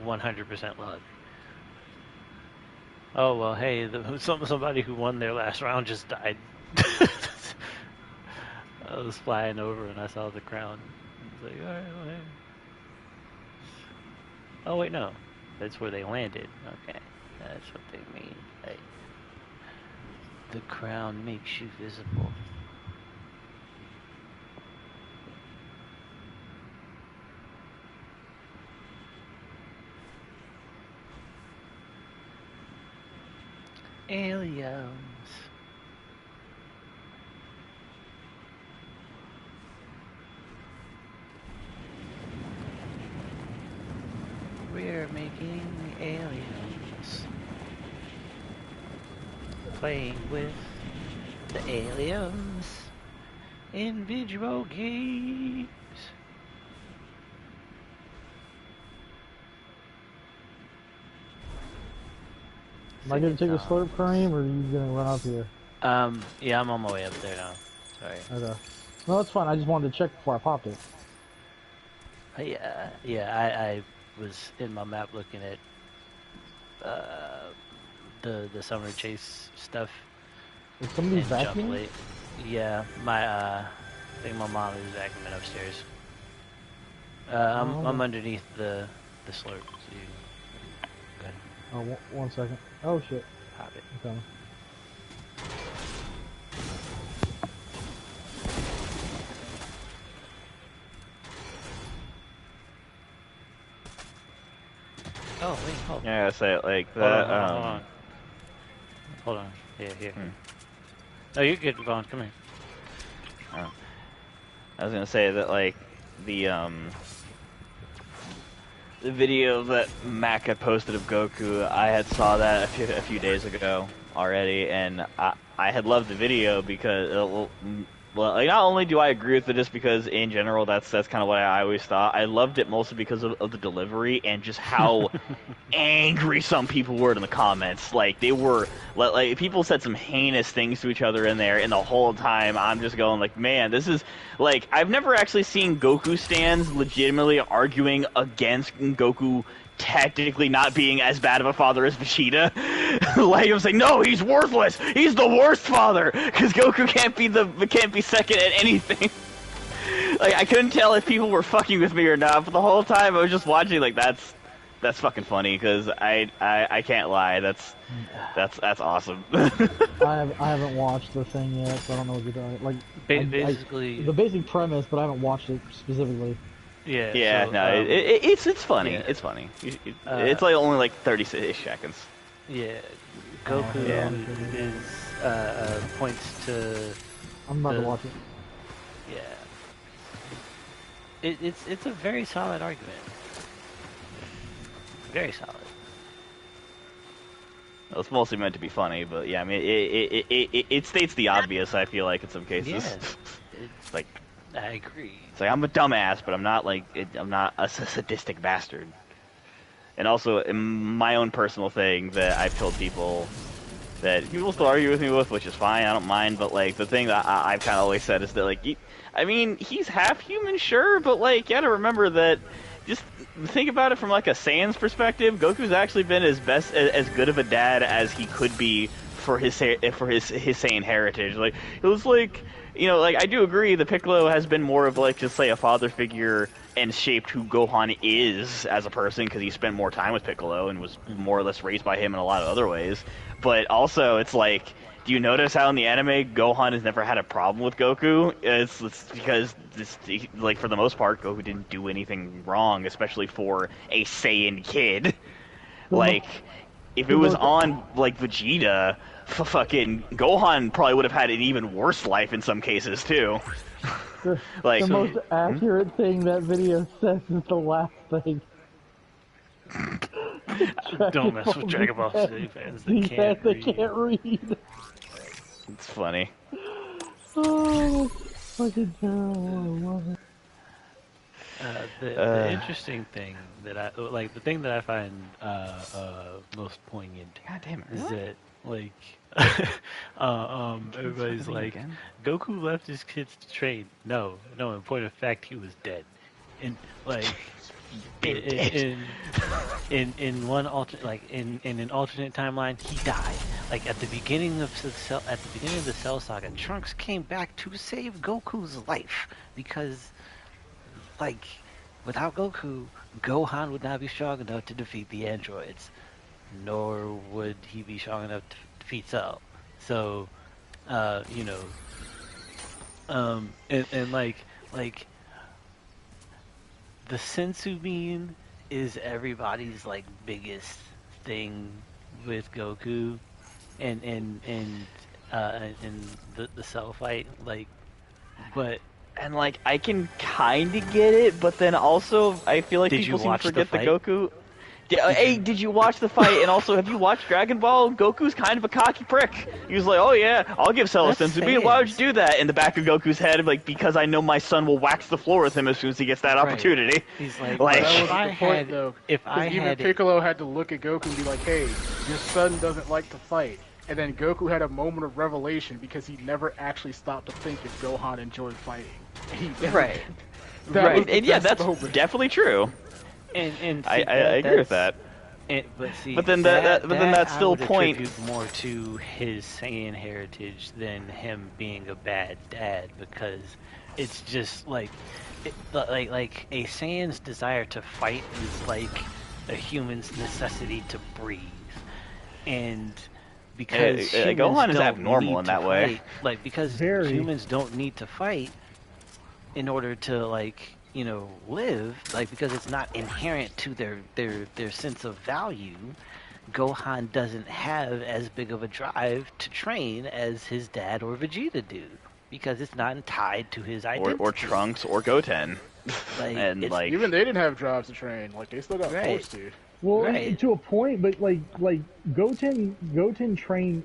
100% luck. Oh, well, hey, somebody who won their last round just died. I was flying over and I saw the crown. I was like, alright, well, hey. Oh, wait, no. That's where they landed. Okay. That's what they mean. Hey. The crown makes you visible. Aliens. We're making aliens. Playing with the aliens in video games. Am I gonna take a slurp cream, or are you gonna run up here? Yeah, I'm on my way up there now. Sorry. Okay. No, that's fine. I just wanted to check before I popped it. I was in my map looking at the summer chase stuff. Is somebody and jump vacuuming? late. Yeah, I think my mom is vacuuming upstairs. I'm underneath the slurp. So you go ahead, Oh, one second. Oh shit. pop it. I'm coming. Oh wait, hold. Yeah, I say it like Hold that. on, hold on. Hold on. Yeah, here. No, you're good, Vaughn. Come here. I was gonna say that like the video that Mac had posted of Goku, I had saw that a few days ago already, and I had loved the video because well, like, not only do I agree with it just because in general that's kind of what I always thought. I loved it mostly because of the delivery and just how angry some people were in the comments. Like they were like people said some heinous things to each other in there, and the whole time I'm just going like, man, this is like I've never actually seen Goku stans legitimately arguing against Goku technically not being as bad of a father as Vegeta. Like I'm saying, no, he's worthless. He's the worst father because Goku can't be second at anything. Like I couldn't tell if people were fucking with me or not, but the whole time I was just watching like that's fucking funny because I can't lie. That's awesome. I haven't watched the thing yet, so I don't know what you're doing. Like Basically, the basic premise, but I haven't watched it specifically. yeah. Yeah, so, no, it's funny. yeah. It's funny. It's like only like 30-ish seconds. Yeah, Goku Yeah. is points to I'm about to watch it. yeah. It's a very solid argument. Very solid. Well, it's mostly meant to be funny, but yeah, I mean, it states the obvious. I feel like in some cases, Yeah, it's like I agree. it's like I'm a dumbass, but I'm not like I'm not a sadistic bastard. And also, in my own personal thing that I've told people that people still argue with me with, which is fine, I don't mind, but, like, the thing that I've kind of always said is that, like, I mean, he's half human, sure, but, like, you gotta remember that, just think about it from, like, a Saiyan's perspective, Goku's actually been as good of a dad as he could be for his Saiyan heritage. Like, it was like, you know, like, I do agree that Piccolo has been more of, like, just say a father figure and shaped who Gohan is as a person, because he spent more time with Piccolo and was more or less raised by him in a lot of other ways. But also, it's like, do you notice how in the anime Gohan has never had a problem with Goku? It's because, like, for the most part, Goku didn't do anything wrong, especially for a Saiyan kid. Like, if it was on, like, Vegeta, fucking Gohan probably would have had an even worse life in some cases, too. Like, the most accurate thing that video says is the last thing. Don't mess with Dragon Ball Z fans. They can't read. It's funny. Oh, that's fucking terrible. I love it. The interesting thing that I like, the thing that I find most poignant, God damn it, is really? that, like, everybody's like, again? Goku left his kids to train. No, in point of fact, he was dead. And, like, in one in an alternate timeline, he died. Like, at the beginning of the Cell Saga, Trunks came back to save Goku's life because, like, without Goku, Gohan would not be strong enough to defeat the androids, nor would he be strong enough to defeat Cell. So, you know, and like the sensu bean is everybody's, like, biggest thing with Goku, and the Cell fight, like, but. And, like, I can kind of get it, but then also I feel like people seem to forget the Goku. Hey, did you watch the fight? And also, have you watched Dragon Ball? Goku's kind of a cocky prick. He was like, oh yeah, I'll give Cell a sensu bean. Why would you do that? In the back of Goku's head, like, because I know my son will wax the floor with him as soon as he gets that opportunity. He's like, that was the point, though. Even Piccolo had to look at Goku and be like, hey, your son doesn't like to fight. And then Goku had a moment of revelation because he never actually stopped to think if Gohan enjoyed fighting. Right. And yeah, that's definitely true. And I agree with that. But then that still I would point attribute more to his Saiyan heritage than him being a bad dad, because it's just like a Saiyan's desire to fight is like a human's necessity to breathe, and because Gohan is abnormal in that way. Like, because humans don't need to fight in order to, like, you know, live, like, because it's not inherent to their sense of value. Gohan doesn't have as big of a drive to train as his dad or Vegeta do, because it's not tied to his identity. Or Trunks or Goten. Like, and like, even they didn't have drives to train. Like, they still got forced to. Well, to a point, but like Goten trained.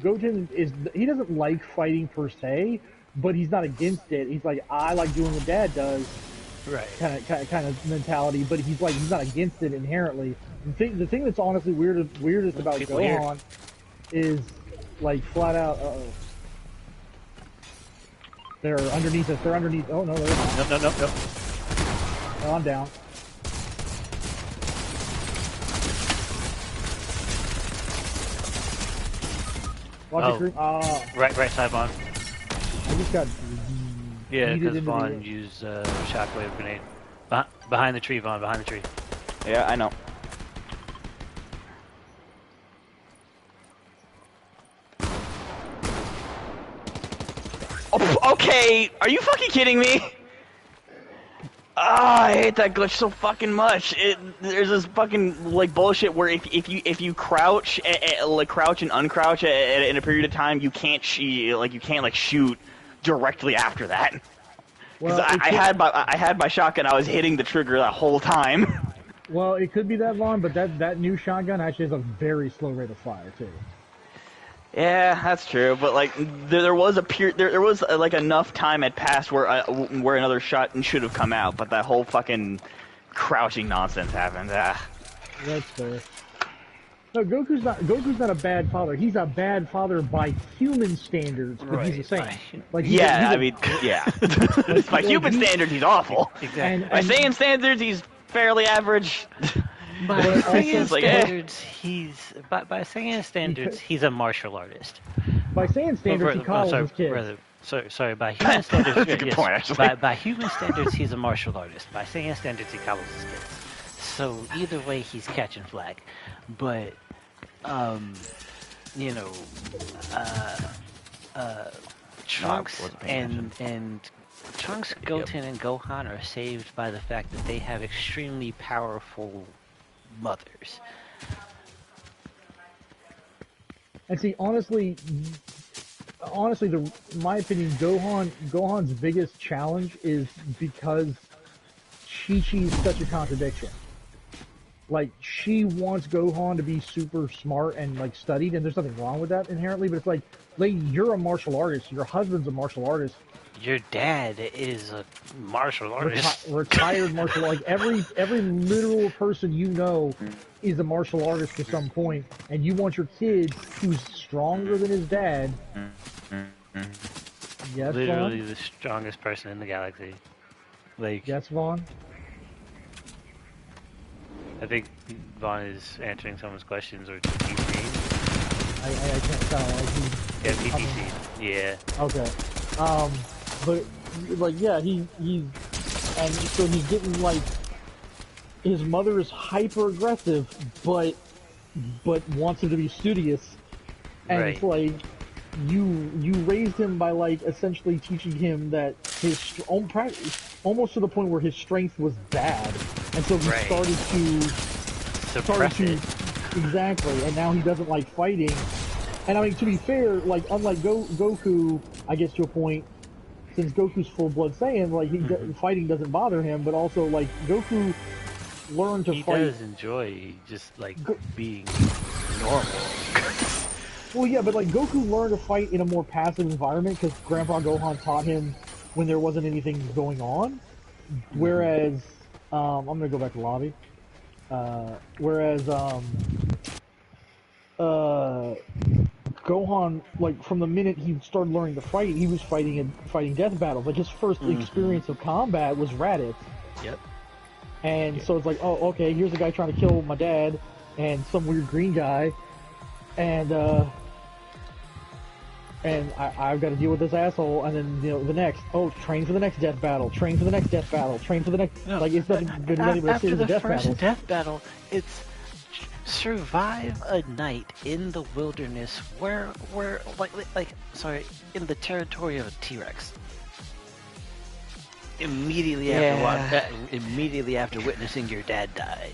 Goten he doesn't like fighting per se, but he's not against it. He's like, I like doing what Dad does, right? Kind of mentality. But he's not against it inherently. The thing that's honestly weirdest about Gohan is, like, flat out. They're underneath us. They're underneath. Oh no, they're not. No. Oh, I'm down. Watch it, right side, Vaughn. I just got. Yeah, because Vaughn used shockwave grenade. Behind the tree, Vaughn. Behind the tree. Yeah, I know. Oh, okay, are you fucking kidding me? I hate that glitch so fucking much. There's this fucking, like, bullshit where if you crouch, like, crouch and uncrouch in a period of time, you can't shoot directly after that. Because I had my shotgun, I was hitting the trigger that whole time. Well, it could be that long, but that new shotgun actually has a very slow rate of fire too. Yeah, that's true. But, like, there was like enough time had passed where another shot should have come out, but that whole fucking crouching nonsense happened. That's fair. No, Goku's not a bad father. He's a bad father by human standards, but he's a Saiyan. Like Yeah, he's by human standards, he's awful. Exactly. By Saiyan standards, he's fairly average. By But Saiyan also- standards, by Saiyan standards, he's a martial artist. by Saiyan standards, he coddles his kids. Sorry, by human standards, That's a good point, actually. By human standards, he's a martial artist. By Saiyan standards, he coddles his kids. So either way, he's catching flack. But, you know, Trunks wasn't paying and Trunks, Goten, and Gohan are saved by the fact that they have extremely powerful mothers. And see, honestly, my opinion, Gohan's biggest challenge is because Chi-Chi's such a contradiction. Like, she wants Gohan to be super smart and, like, studied, and there's nothing wrong with that inherently, but it's like, lady, you're a martial artist, your husband's a martial artist. Your dad is a martial artist. Retired martial artist. Like, every literal person you know is a martial artist to some point, and you want your kid, who's stronger than his dad. Yes, Literally Vaughn? the strongest person in the galaxy. Like, Yes, Vaughn? I think Vaughn is answering someone's questions or PPC. I can't tell. Yeah, PPC. Yeah. Okay. But like, yeah, he's and so he's getting like his mother is hyper aggressive, but wants him to be studious, and Right. it's like you raised him by like essentially teaching him that his own practice, almost to the point where his strength was bad, and so he Right. started Suppress to it. exactly, and now he doesn't like fighting. And I mean, to be fair, like unlike Goku, I guess to a point, since Goku's full-blood Saiyan, like fighting doesn't bother him, but also like Goku learned to He fight. does enjoy just like being normal. Well, yeah, but like Goku learned to fight in a more passive environment because Grandpa Gohan taught him when there wasn't anything going on. Whereas, I'm gonna go back to lobby. Gohan, like from the minute he started learning to fight, he was fighting death battles. Like his first experience of combat was Raditz. Yep. And so it's like, oh, okay, here's a guy trying to kill my dad and some weird green guy, and I've got to deal with this asshole, and then the next, train for the next death battle, train for the next death battle, train for the next. No, like it's nothing good, nothing but a after series the of death first battles. death battle, it's survive a night in the wilderness where in the territory of a T-Rex. Immediately after witnessing your dad die.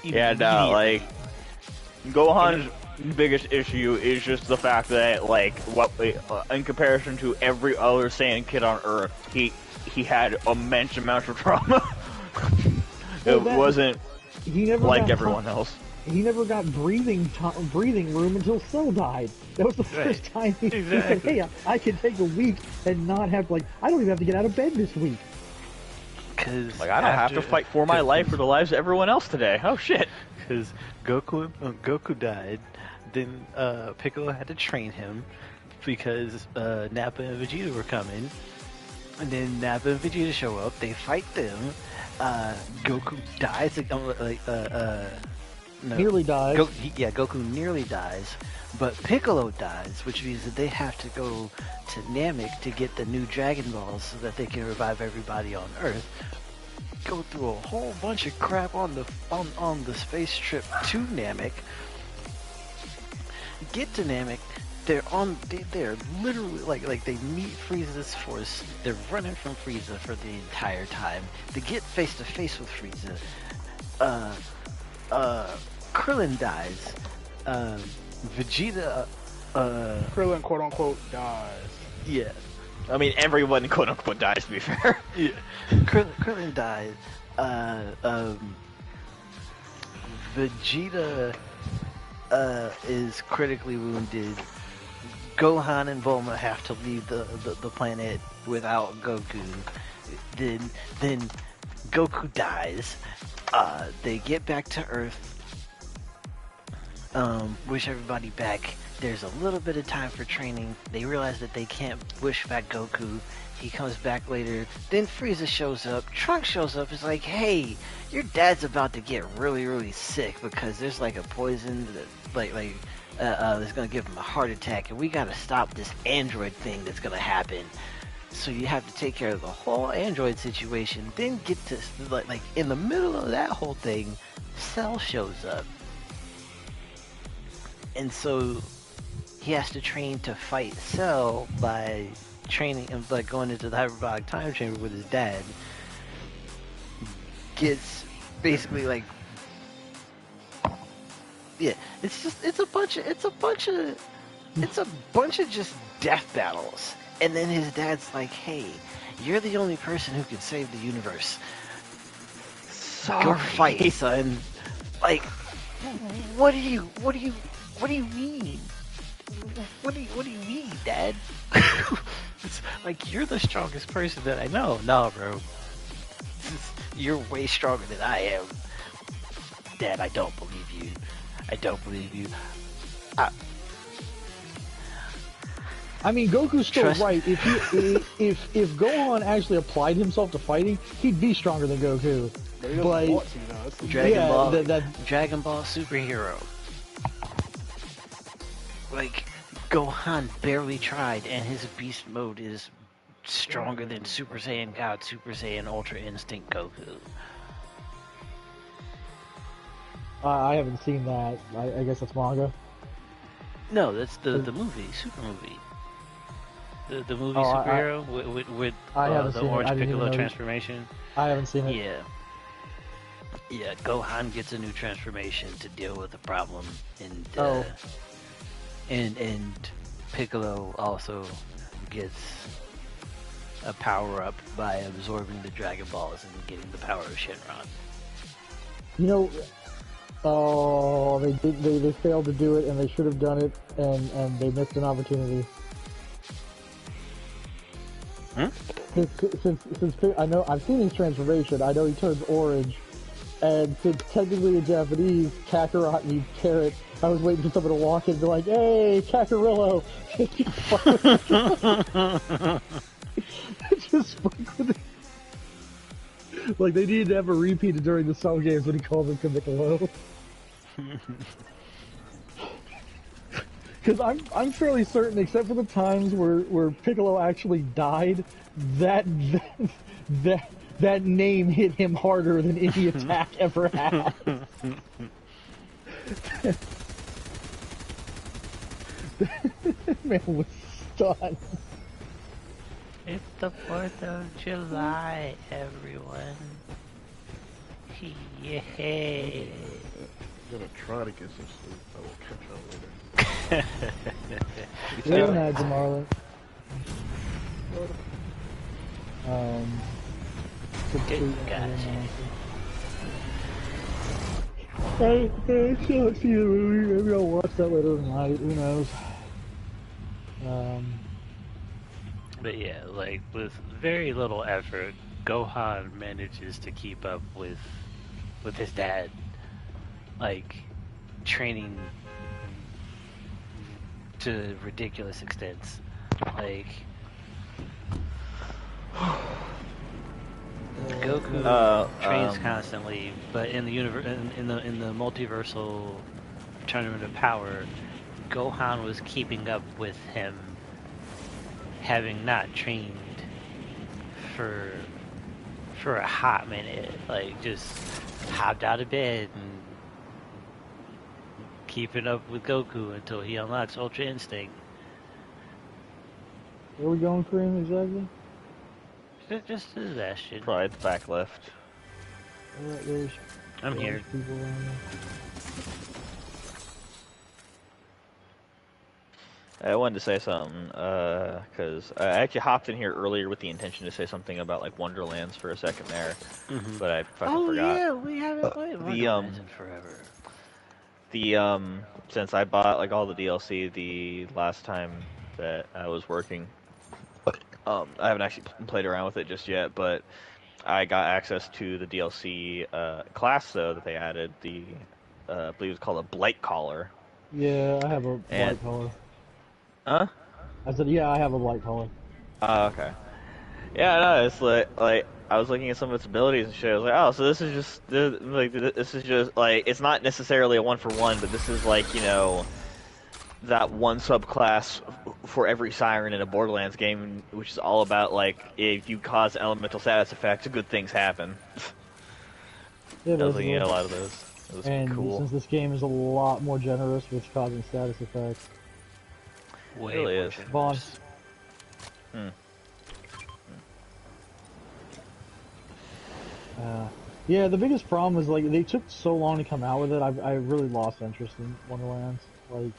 Like Gohan's biggest issue is just the fact that, like, in comparison to every other Saiyan kid on Earth, he had immense amounts of trauma. Wasn't He never like got everyone else. He never got breathing room until Cell died. That was the first time he said, "Hey, I can take a week and not have I don't even have to get out of bed this week." Because Like, I don't have to fight for my life or the lives of everyone else today. Oh shit! Because Goku died, then Piccolo had to train him because Nappa and Vegeta were coming, and then Nappa and Vegeta show up. They fight them. Goku dies. Nearly dies. Goku nearly dies, but Piccolo dies, which means that they have to go to Namek to get the new Dragon Balls so that they can revive everybody on Earth. Go through a whole bunch of crap on the space trip to Namek. Get to Namek. They're literally like they meet Frieza's force. They're running from Frieza for the entire time. They get face to face with Frieza. Krillin dies. Vegeta. Krillin, quote unquote, dies. Yeah. I mean, everyone quote unquote dies. To be fair. Yeah. Krillin died. Vegeta is critically wounded. Gohan and Bulma have to leave the planet without Goku. Then Goku dies. They get back to Earth. wish everybody back. There's a little bit of time for training. They realize that they can't wish back Goku. He comes back later. Then Frieza shows up. Trunks shows up. It's like, hey, your dad's about to get really, really sick because there's like a poison that's gonna give him a heart attack, and we gotta stop this android thing that's gonna happen. So you have to take care of the whole android situation. Then get to like in the middle of that whole thing, Cell shows up. And so he has to train to fight Cell by training and like going into the hyperbolic time chamber with his dad. Gets basically like, yeah, it's a bunch of just death battles. And then his dad's like, hey, you're the only person who can save the universe. Go fight, son. Like, what do you mean? What do you mean, Dad? It's like, you're the strongest person that I know. No, bro. You're way stronger than I am. Dad, I don't believe you. I don't believe you. I mean, Goku's still right. If Gohan actually applied himself to fighting, he'd be stronger than Goku. But Dragon Ball superhero. Like, Gohan barely tried, and his beast mode is stronger than Super Saiyan God, Super Saiyan Ultra Instinct Goku. I haven't seen that. I guess that's manga. No, that's the movie, super movie. The movie superhero with the Orange Piccolo transformation. I haven't seen it. Yeah, Gohan gets a new transformation to deal with the problem, and Piccolo also gets a power up by absorbing the Dragon Balls and getting the power of Shenron. You know, they failed to do it, and they should have done it, and they missed an opportunity. Since I know I've seen his transformation, I know he turns orange, and since technically in Japanese, Kakarot means carrot, I was waiting for someone to walk in and be like, "Hey, Kakarillo!" Just fuck with it. Like, they needed to have a repeat during the Cell games when he called him Kamikalo. Because I'm fairly certain, except for the times where Piccolo actually died, that name hit him harder than any attack ever had. Man was stunned. It's the 4th of July, everyone. Yay! I'm gonna try to get some sleep. I will catch up later. Good night, JaMarlon. I still see the movie. Maybe I'll watch that later tonight. Who knows? But yeah, like, with very little effort, Gohan manages to keep up with his dad, like, training to ridiculous extents. Like, Goku trains constantly, but in the in the multiversal tournament of power, Gohan was keeping up with him, having not trained for a hot minute. Like, just hopped out of bed and keeping up with Goku until he unlocks Ultra Instinct. Where are we going for him exactly? Just to the bastion. Probably the back left. I'm here. People around there. I wanted to say something, because I actually hopped in here earlier with the intention to say something about, like, Wonderlands for a second there, but I fucking forgot. Oh yeah, we haven't played Wonderlands in forever. Since I bought, like, all the DLC the last time that I was working, I haven't actually played around with it just yet, but I got access to the DLC class, though, that they added, I believe it's called a Blight Caller, Yeah, I have a And- light color. Huh? I said, yeah, I have a light color. Oh, okay. Yeah, no, it's like I was looking at some of its abilities and shit. I was like, oh, so this is just this is just like it's not necessarily a 1-for-1, but this is like, you know, that one subclass for every siren in a Borderlands game, which is all about like if you cause elemental status effects, good things happen. Yeah, I was looking basically. at a lot of those. It was And cool. since this game is a lot more generous with causing status effects. Way It really more is. Vaughn. generous. Yeah, the biggest problem was like they took so long to come out with it. I really lost interest in Wonderlands. Like,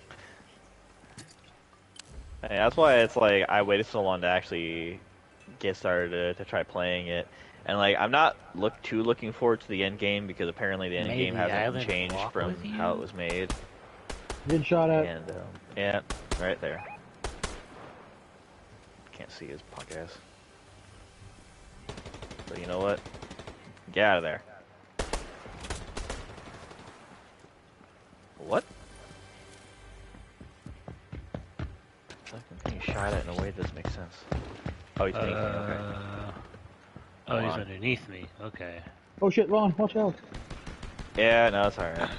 Yeah, that's why it's like I waited so long to actually get started to try playing it. And like I'm not too looking forward to the end game because apparently the end Maybe game hasn't Island changed walk from with you? how it was made. getting shot at. And yeah, right there. Can't see his podcast. So you know what? Get out of there. What? I'm getting shot at in a way that doesn't make sense. Oh, he's beneath me. Okay. Oh, he's on. underneath me. Okay. Oh shit, Ron, watch out. Yeah, no, it's alright.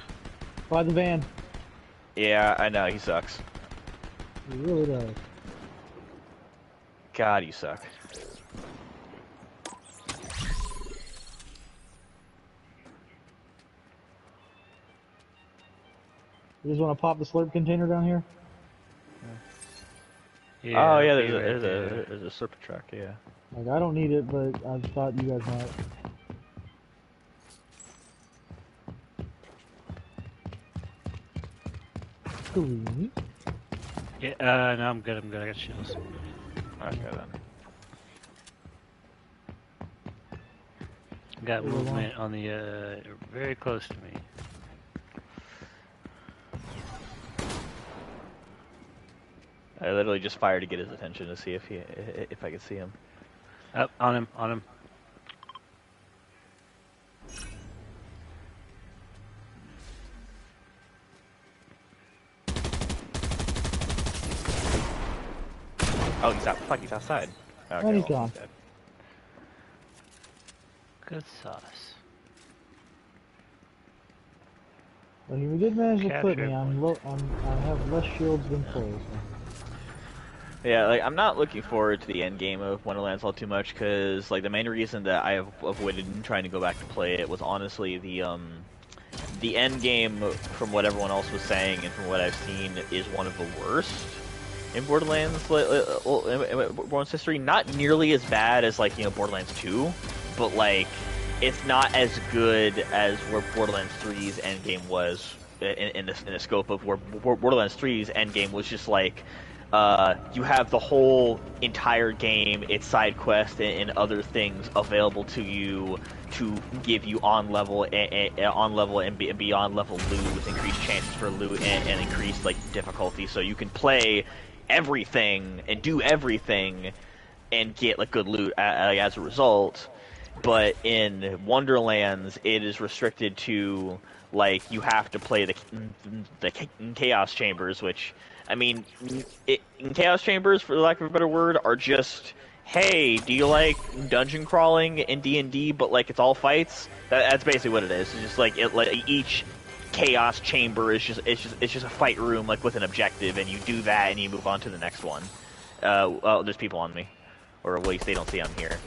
By the van. Yeah, I know, he sucks. He really does. God, you suck. You just want to pop the slurp container down here? Oh yeah, be there's right a serpent truck, yeah. Like, I don't need it, but I just thought you guys might. Sweet. Yeah, no, I'm good. I got shields. Okay then. Got Ooh, movement on the very close to me. I literally just fired to get his attention to see if I could see him. Up on him, on him. Oh, he's out. Fuck, he's outside. Okay, And he's well, gone. dead. Good sauce. But he did manage to clip me. Capture I have less shields than full. Yeah, like I'm not looking forward to the end game of Wonderlands all too much because like the main reason that I have avoided trying to go back to play it was honestly the end game from what everyone else was saying and from what I've seen is one of the worst in Borderlands Borderlands history. Not nearly as bad as like, you know, Borderlands 2, but like it's not as good as where Borderlands 3's endgame was in the scope of where Borderlands 3's endgame was just like you have the whole entire game, its side quest and other things available to you to give you on level and beyond level loot with increased chances for loot and increased like difficulty, so you can play everything and do everything and get like good loot as a result. But in Wonderlands, it is restricted to like you have to play the Chaos Chambers, which I mean, in Chaos Chambers, for lack of a better word, are just, hey, do you like dungeon crawling in D&D, but like it's all fights? That's basically what it is. It's just like each Chaos Chamber is just a fight room like with an objective, and you do that and you move on to the next one. Oh, there's people on me, or at least they don't see I'm here.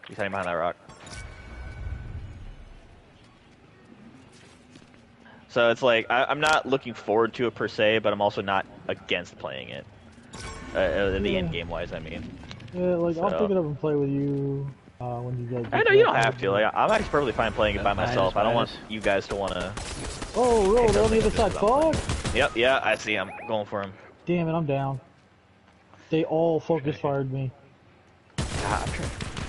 He's hiding behind that rock. So it's like, I'm not looking forward to it per se, but I'm also not against playing it. The end game wise, I mean. Yeah, like, I'll So- pick it up and play with you when you guys I know you don't have to. Like, I'm actually perfectly fine playing it by myself. I don't want you guys to want to. Oh, roll, they're on the other side. Because Fuck! Yep, yeah, I see. I'm going for him. Damn it, I'm down. They all focus fired me. God,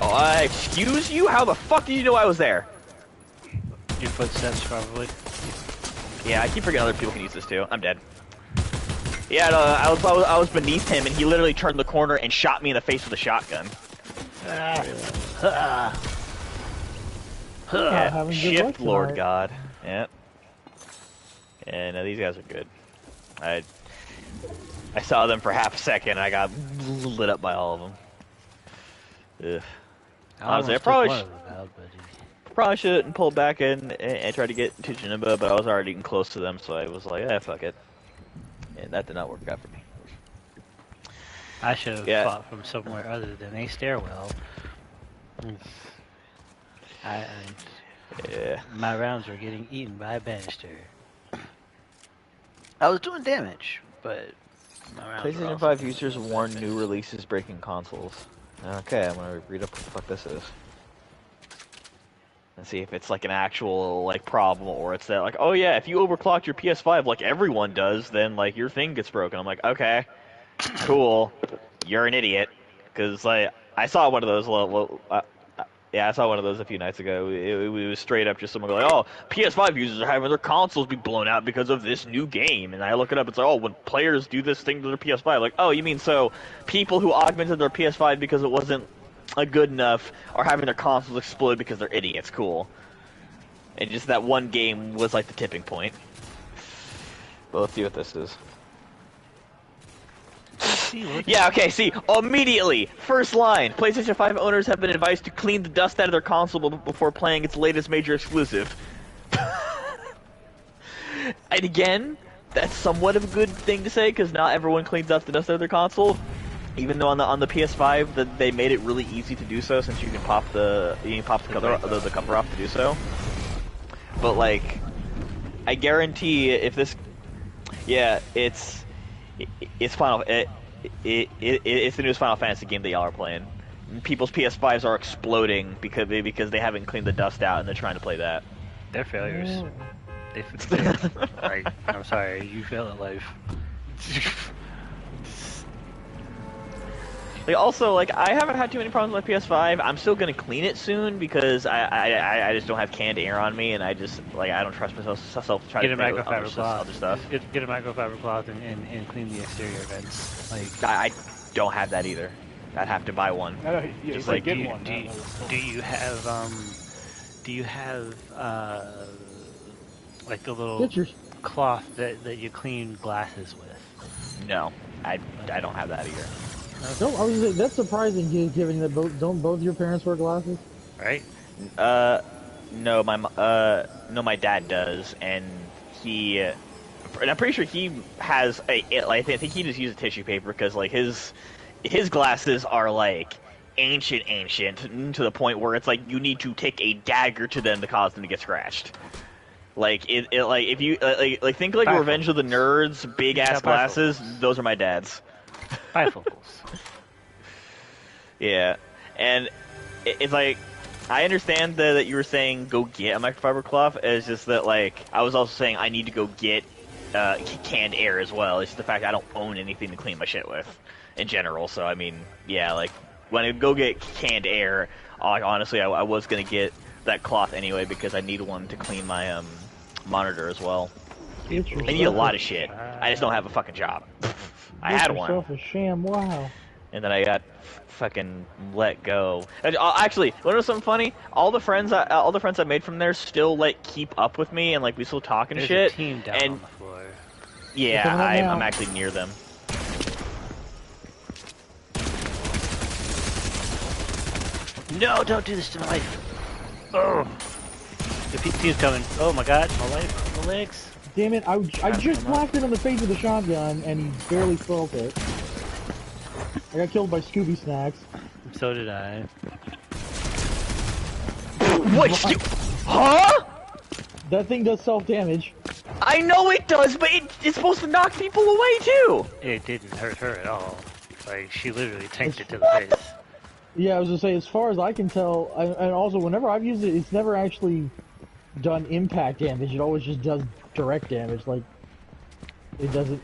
oh, excuse you? How the fuck did you know I was there? Your footsteps, probably. Yeah, I keep forgetting other people can use this too. I'm dead. Yeah, no, I was beneath him, and he literally turned the corner and shot me in the face with a shotgun. Having good luck Shift, Lord tonight. God. Yeah. And these guys are good. I saw them for half a second, and I got lit up by all of them. Ugh. Honestly, I probably shouldn't pull back and try to get to Janemba, but I was already getting close to them, so I was like, fuck it. And that did not work out for me. I should have fought from somewhere other than a stairwell. My rounds were getting eaten by a banister. I was doing damage, but my rounds were PlayStation 5 users warn new releases breaking consoles. Okay, I'm gonna read up what the fuck this is. And see if it's like an actual like problem, or it's that like, oh yeah, if you overclocked your PS5 like everyone does, then like your thing gets broken. I'm like, okay, cool, you're an idiot, because like I saw one of those. I saw one of those a few nights ago. It was straight up just someone going, oh, PS5 users are having their consoles be blown out because of this new game. And I look it up, it's like, oh, when players do this thing to their PS5, like, oh, you mean so people who augmented their PS5 because it wasn't good enough are having their consoles explode because they're idiots. Cool. And just that one game was like the tipping point. But let's see what this is. Yeah, okay, see, immediately, first line, PlayStation 5 owners have been advised to clean the dust out of their console before playing its latest major exclusive. And again, that's somewhat of a good thing to say, because not everyone cleans up the dust out of their console. Even though on the PS5, they made it really easy to do so, since you can pop the cover off to do so. But like, I guarantee if this, yeah, it's Final. It's the newest Final Fantasy game that y'all are playing. People's PS5s are exploding because they haven't cleaned the dust out and they're trying to play that. They're failures. They failed. Right. I'm sorry. You fail at life. Like also, like I haven't had too many problems with my PS5. I'm still gonna clean it soon because I just don't have canned air on me, and I just like I don't trust myself to try to clean other stuff. Get a microfiber cloth and clean the exterior vents. Like I don't have that either. I'd have to buy one. Just like get one. Do you have like the little cloth that you clean glasses with? No, I don't have that either. No, I was that's surprising, given that don't both your parents wear glasses? Right. No, my dad does, and I'm pretty sure he has I think he just uses tissue paper because like his glasses are like ancient to the point where it's like you need to take a dagger to them to cause them to get scratched. Like like if you like think like Revenge of the Nerds big ass glasses, those are my dad's. Bifocals. Yeah, and it's like I understand that you were saying go get a microfiber cloth. It's just that like I was also saying I need to go get canned air as well. It's just the fact I don't own anything to clean my shit with in general. So I mean, yeah, like when I go get canned air, honestly, I was gonna get that cloth anyway because I need one to clean my monitor as well. I need a lot of shit. I just don't have a fucking job. I had one. A sham, wow. And then I got fucking let go. And, actually, want to know something funny? All the friends I made from there still like keep up with me and like we still talk and shit. A team down on the floor. Yeah, I'm actually near them. No, don't do this to my life. Oh, the team's coming. Oh my god, my life, my legs. Damn it, I just whacked it on the face with a shotgun, and he barely felt it. I got killed by Scooby Snacks. So did I. What? Huh? That thing does self-damage. I know it does, but it's supposed to knock people away, too! It didn't hurt her at all. Like, she literally tanked it to the face. Yeah, I was gonna say, as far as I can tell, and also, whenever I've used it, it's never actually done impact damage. It always just does direct damage. Like it doesn't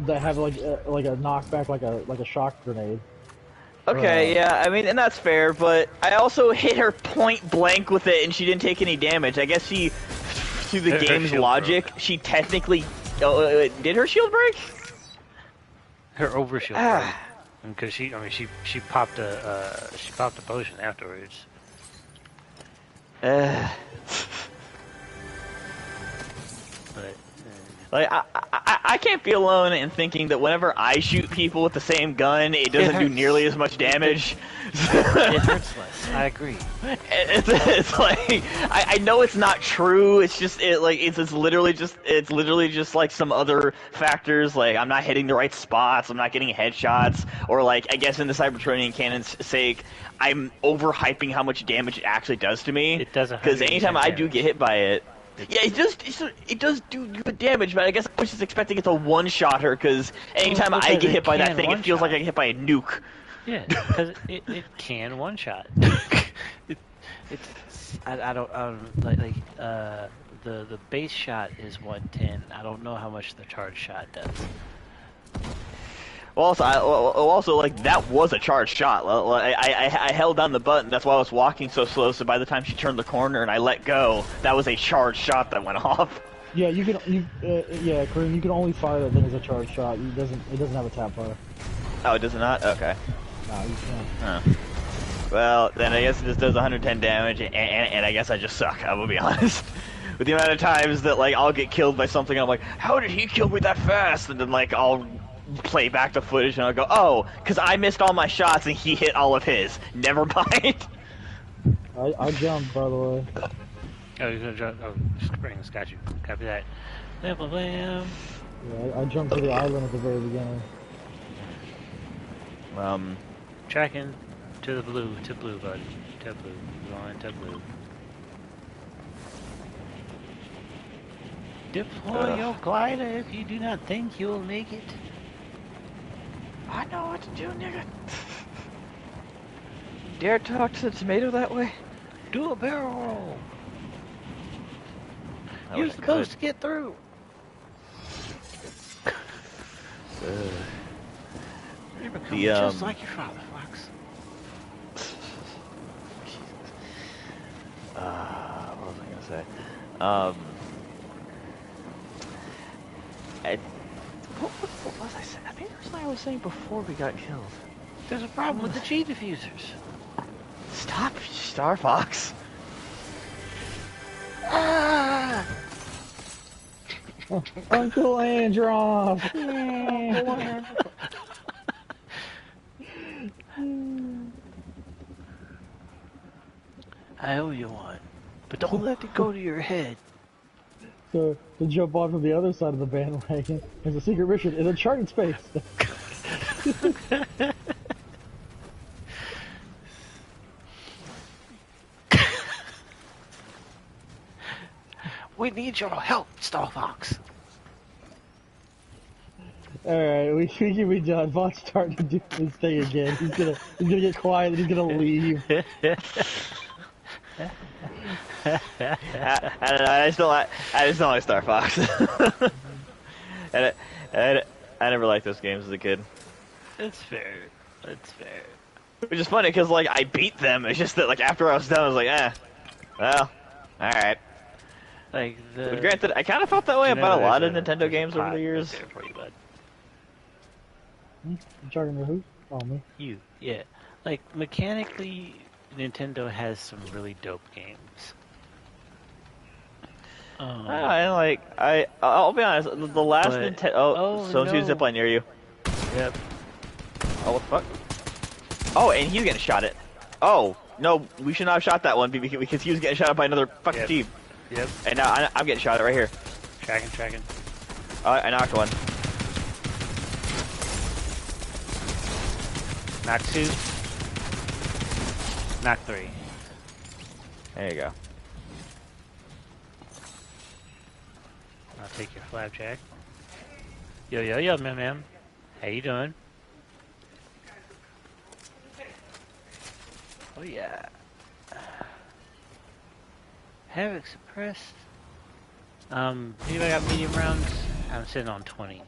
have like a knockback like a shock grenade. Okay, yeah, I mean, and that's fair, but I also hit her point blank with it and she didn't take any damage. I guess she, through the game's logic, she technically did her shield break? Her overshield break. Because she popped a potion afterwards. But Like I can't be alone in thinking that whenever I shoot people with the same gun, it doesn't do nearly as much damage. It hurts less. I agree. It's like I know it's not true. It's just it's literally just like some other factors. Like I'm not hitting the right spots. I'm not getting headshots. Or like I guess in the Cybertronian cannon's sake, I'm overhyping how much damage it actually does to me. It does because anytime I do get hit by it. Yeah, it does do good damage, but I guess I was just expecting it to one-shot her, because anytime I get hit by that thing, it feels like I get hit by a nuke. Yeah, because it can one-shot. I don't the base shot is 110. I don't know how much the charge shot does. Well, also, like, that was a charged shot. I held down the button, that's why I was walking so slow, so by the time she turned the corner and I let go, that was a charged shot that went off. Yeah, yeah, Kareem, you can only fire that thing as a charged shot. It doesn't have a tap fire. Oh, it does not? Okay. No, you can't. Huh. Well, then I guess it just does 110 damage, and I guess I just suck, I will be honest. With the amount of times that, like, I'll get killed by something, I'm like, how did he kill me that fast? And then, like, I'll play back the footage and I'll go, oh, because I missed all my shots and he hit all of his. Never mind. I jumped, by the way. Oh, you're gonna jump. Oh, Springs, got you. Copy that. Blam, blam, blam. Yeah, I jumped to the island at the very beginning. Tracking to the blue, bud. To blue. Going to blue. Deploy your glider if you do not think you'll make it. I know what to do, nigga. Dare talk to the tomato that way? Do a barrel roll. You're supposed to get through. You're becoming just like your father, Fox. What was I gonna say? What was I saying? I think there's something I was saying before we got killed. There's a problem with the G diffusers. Stop, Star Fox. Ah! Uncle Androff! I owe you one, but don't let it go to your head. So, to jump on from the other side of the bandwagon, there's a secret mission in uncharted space. We need your help, Star Fox. Alright, we can be done. Von's starting to do his thing again. He's gonna get quiet and he's gonna leave. I don't know. I just don't like Star Fox. I never liked those games as a kid. It's fair. It's fair. Which is funny because like I beat them. It's just that like after I was done, I was like, well, all right. Like But granted, I kind of felt that way about a lot of Nintendo games over the years. There for you, bud. You talking to who? Oh, me. You, yeah. Like mechanically, Nintendo has some really dope games. I'll be honest. The last Nintendo. Someone's shooting zipline near you. Yep. Oh, what the fuck? Oh, and he's getting shot at. Oh no, we should not have shot that one because he was getting shot at by another fucking team. Yep. And now I'm getting shot at right here. Tracking. I knocked one. Knock 2. Knock 3. There you go. I'll take your flapjack. Yo, man. How you doing? Oh yeah. Havoc suppressed. Anybody got medium rounds? I'm sitting on 20.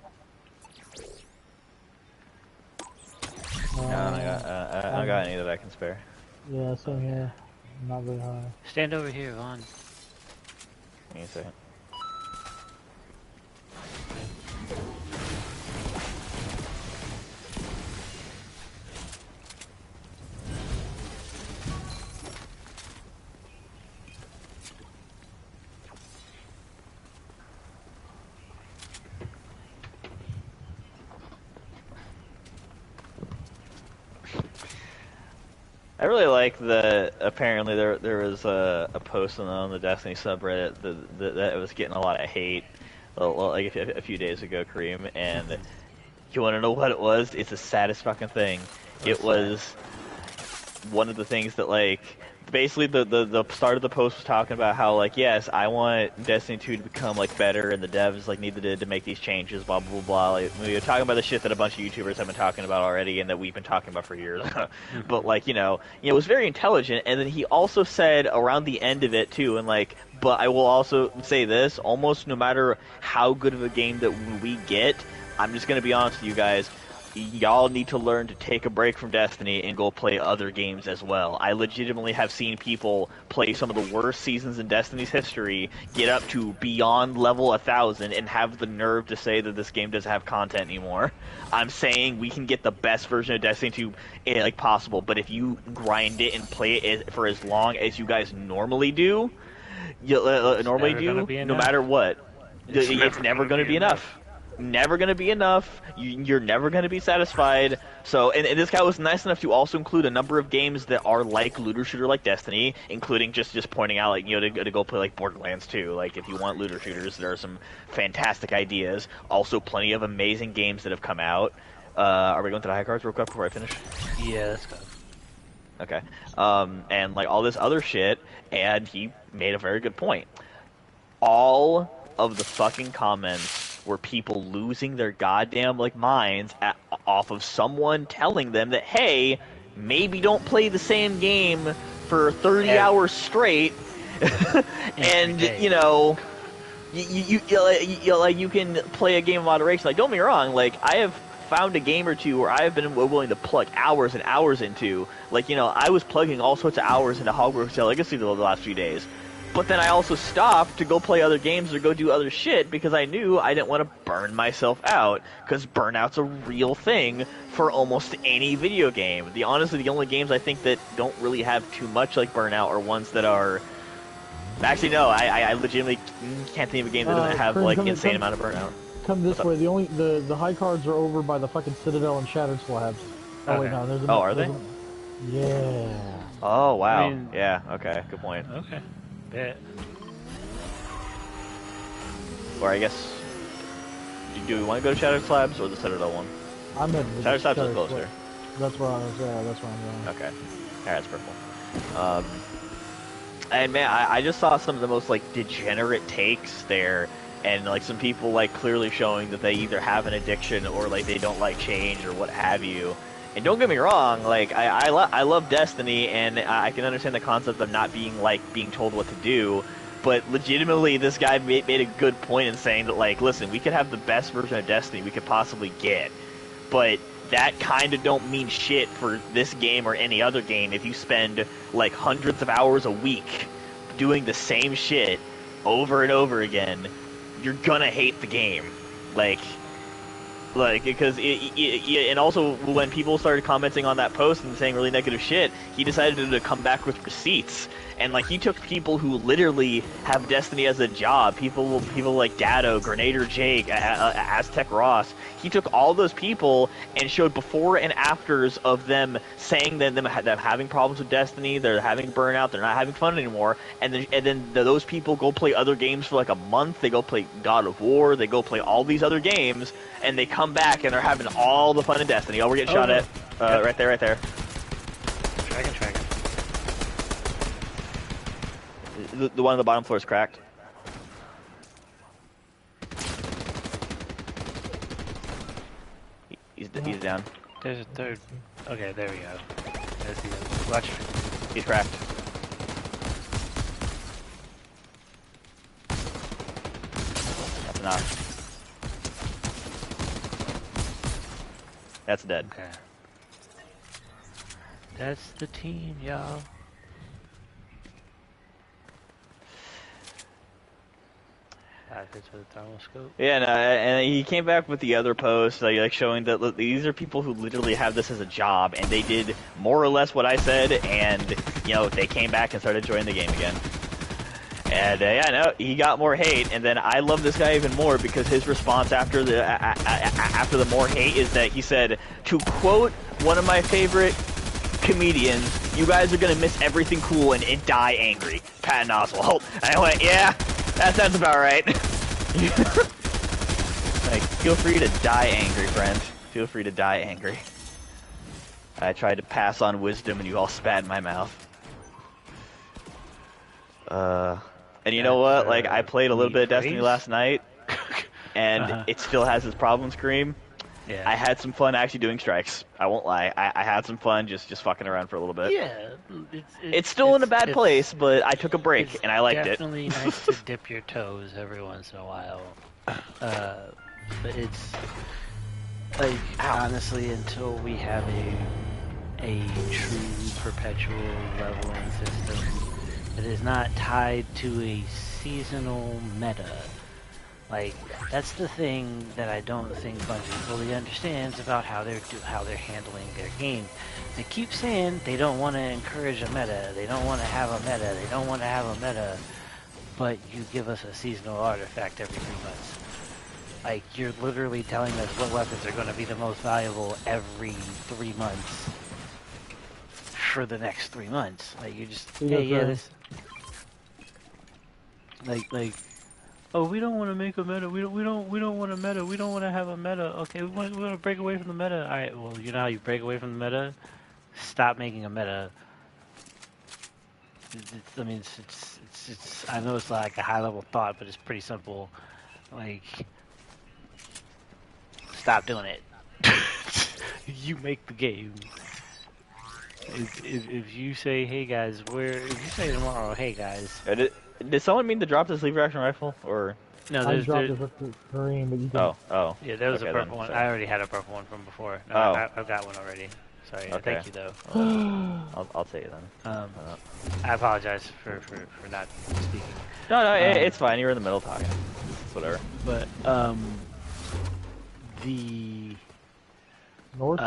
No, I don't got any that I can spare. Yeah, same here. Not very high. Stand over here, Vaughn. Give me a second. I really like the. Apparently, there was a post on the Destiny subreddit that was getting a lot of hate, like a few days ago, Kareem. And you want to know what it was? It's the saddest fucking thing. It was one of the things that like. Basically, the start of the post was talking about how, like, yes, I want Destiny 2 to become, like, better, and the devs, like, needed to make these changes, blah, blah, blah, blah. Like, we were talking about the shit that a bunch of YouTubers have been talking about already and that we've been talking about for years. But, like, it was very intelligent, and then he also said around the end of it, too, and, like, but I will also say this, almost no matter how good of a game that we get, I'm just going to be honest with you guys, y'all need to learn to take a break from Destiny and go play other games as well. I legitimately have seen people play some of the worst seasons in Destiny's history, get up to beyond level 1,000, and have the nerve to say that this game doesn't have content anymore. I'm saying we can get the best version of Destiny 2 like possible, but if you grind it and play it for as long as you guys normally do, no matter what, it's never going to be enough. Never going to be enough. You're never going to be satisfied. So, and this guy was nice enough to also include a number of games that are like looter shooter like Destiny, including just pointing out, like, to go play like Borderlands 2. Like, if you want looter shooters, there are some fantastic ideas. Also, plenty of amazing games that have come out. Are we going to the high cards real quick before I finish? Yeah, let's go. Okay. And like all this other shit, and he made a very good point. All of the fucking comments were people losing their goddamn like minds off of someone telling them that, hey, maybe don't play the same game for 30 hours straight, and you can play a game of moderation. Like, don't get me wrong, like I have found a game or two where I have been willing to plug hours and hours into. Like, I was plugging all sorts of hours into Hogwarts Legacy the last few days. But then I also stopped to go play other games or go do other shit because I knew I didn't want to burn myself out, because burnout's a real thing for almost any video game. Honestly, the only games I think that don't really have too much like burnout are ones that are... Actually, no, I legitimately can't think of a game that doesn't have like insane amount of burnout. Come this way. The high cards are over by the fucking Citadel and Shattered Slabs. Oh Okay. wait, no, there's Are they? Yeah. Oh, wow. I mean- Yeah, okay, good point. Okay. Bet. Or I guess... Do we want to go to Shattered Slabs or the Citadel one? I'm at the Shattered Slabs is Shattered closer. That's where I was. Yeah, that's where I'm going. Okay. Alright, that's purple. And man, I just saw some of the most like degenerate takes there, and like some people like clearly showing that they either have an addiction or like they don't like change or what have you. And don't get me wrong, like I love Destiny, and I can understand the concept of not being being told what to do. But legitimately, this guy made a good point in saying that, like, listen, we could have the best version of Destiny we could possibly get, but that kind of don't mean shit for this game or any other game if you spend like hundreds of hours a week doing the same shit over and over again. You're gonna hate the game, like because and also when people started commenting on that post and saying really negative shit, he decided to come back with receipts. And like he took people who literally have Destiny as a job, people like Dado, Grenader Jake, Aztec Ross. He took all those people and showed before and afters of them saying that them having problems with Destiny, they're having burnout, they're not having fun anymore. And then those people go play other games for like a month. They go play God of War, they go play all these other games, and they come back and they're having all the fun in Destiny. Oh, we're getting shot at. Yep. Right there. Dragon. The one on the bottom floor is cracked. He's down. There's a third. Okay, there we go. There's the other. Watch. He's cracked. That's enough. That's dead. Okay. That's the team, y'all. Hits with a thermal scope. Yeah, and he came back with the other post, like showing that look, these are people who literally have this as a job, and they did more or less what I said, and they came back and started enjoying the game again. And yeah, no, he got more hate, and then I love this guy even more because his response after the more hate is that he said, to quote one of my favorite comedians, you guys are gonna miss everything cool and die angry. Patton Oswalt. And I went, yeah, that sounds about right. Like, feel free to die angry, friends. Feel free to die angry. I tried to pass on wisdom and you all spat in my mouth. And you know what? Like, I played a little bit of Destiny last night, and it still has its problem scream. Yeah. I had some fun actually doing strikes. I won't lie. I had some fun just fucking around for a little bit. Yeah. It's still in a bad place, but I took a break, and I liked it. It's definitely nice to dip your toes every once in a while. But it's, like, honestly, until we have a true perpetual leveling system that is not tied to a seasonal meta. Like, that's the thing that I don't think Bungie fully understands about how they're handling their game. They keep saying they don't want to encourage a meta, they don't want to have a meta, they don't want to have a meta, but you give us a seasonal artifact every 3 months. Like, you're literally telling us what weapons are going to be the most valuable every 3 months for the next 3 months. Like, you just, hey, yeah, this... Like, oh, we don't want to make a meta. We don't want a meta. We don't want to have a meta. Okay, we want to break away from the meta. All right. Well, you know how you break away from the meta? Stop making a meta. I mean, it's. I know it's like a high level thought, but it's pretty simple. Like, stop doing it. You make the game. If you say, hey guys, if you say tomorrow, hey guys. Did someone mean to drop this lever action rifle, or? No, I dropped it for Kareem, but you can... Oh. Yeah, there was a purple one. I already had a purple one from before. No, I've got one already. Sorry. Okay. Thank you, though. I'll take it then. I apologize for not speaking. No, it's fine. You're in the middle talking. It's whatever. But, the... North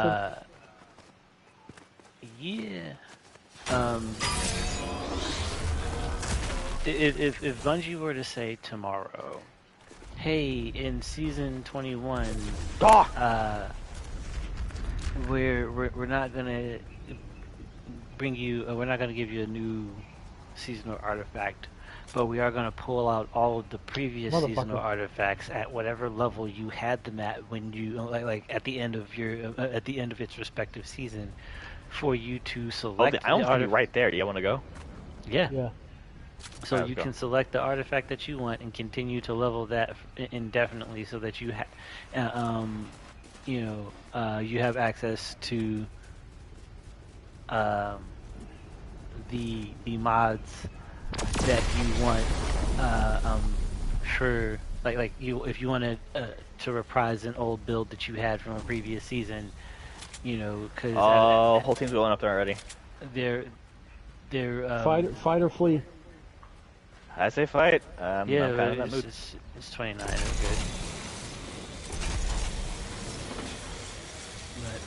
yeah. If Bungie were to say tomorrow, hey, in season 21, we're not gonna bring you, we're not gonna give you a new seasonal artifact, but we are gonna pull out all of the previous seasonal artifacts at whatever level you had them at when you like at the end of your at the end of its respective season, for you to select. I don't think you're right there. Do you want to go? Yeah. Yeah. So you can select the artifact that you want and continue to level that indefinitely, so that you you have access to the mods that you want for if you wanted to reprise an old build that you had from a previous season, because whole team's going up there already. They're fight or flee. I say fight. Yeah, I'm kind of in that mood. It's 29. It's good.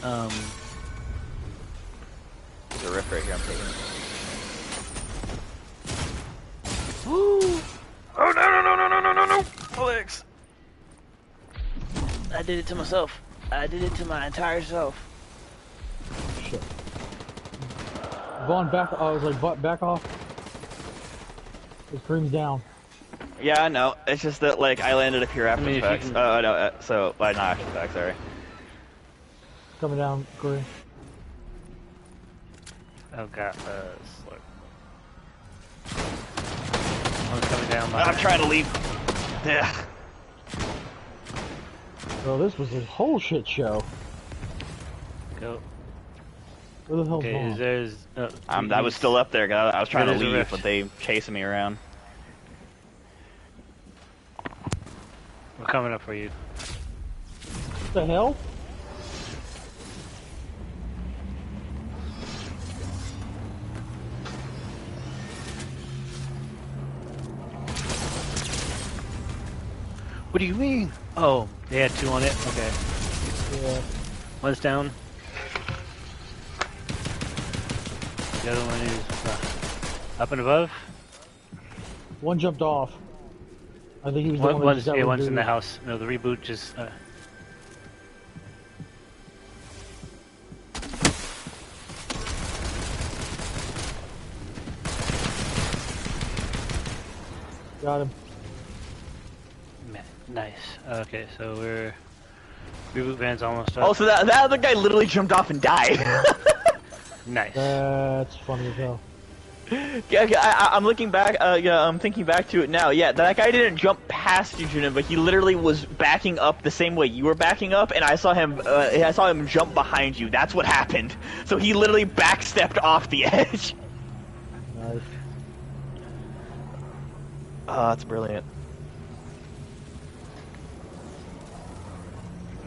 But there's a rift right here. I'm taking it. Woo! Oh no! Alex! I did it to myself. I did it to my entire self. Shit. Vaughn, back. I was like, back off. His Kareem's down. Yeah, I know. It's just that, like, I landed up here after effects. Oh, no, not after effects, sorry. Coming down, Kareem. Oh god, slip. I'm coming down. I'm trying to leave. Yeah. Bro, this was a whole shit show. Go. Where the hell's Okay, Vaughn? I was still up there. I was trying to leave, rift. but they chasing me around. We're coming up for you. What the hell? What do you mean? Oh, they had 2 on it? Okay. Yeah. One's down. The other one is up and above. One jumped off. I think he was one's in the house. No, the reboot just... Got him. Nice. Okay, so we're reboot van's almost up. Oh, so that other guy literally jumped off and died. Nice. That's funny as hell. Yeah, I'm looking back. I'm thinking back to it now. Yeah, that guy didn't jump past you, Janemba, but he literally was backing up the same way you were backing up, and I saw him. I saw him jump behind you. That's what happened. So he literally backstepped off the edge. Nice. Oh, that's brilliant.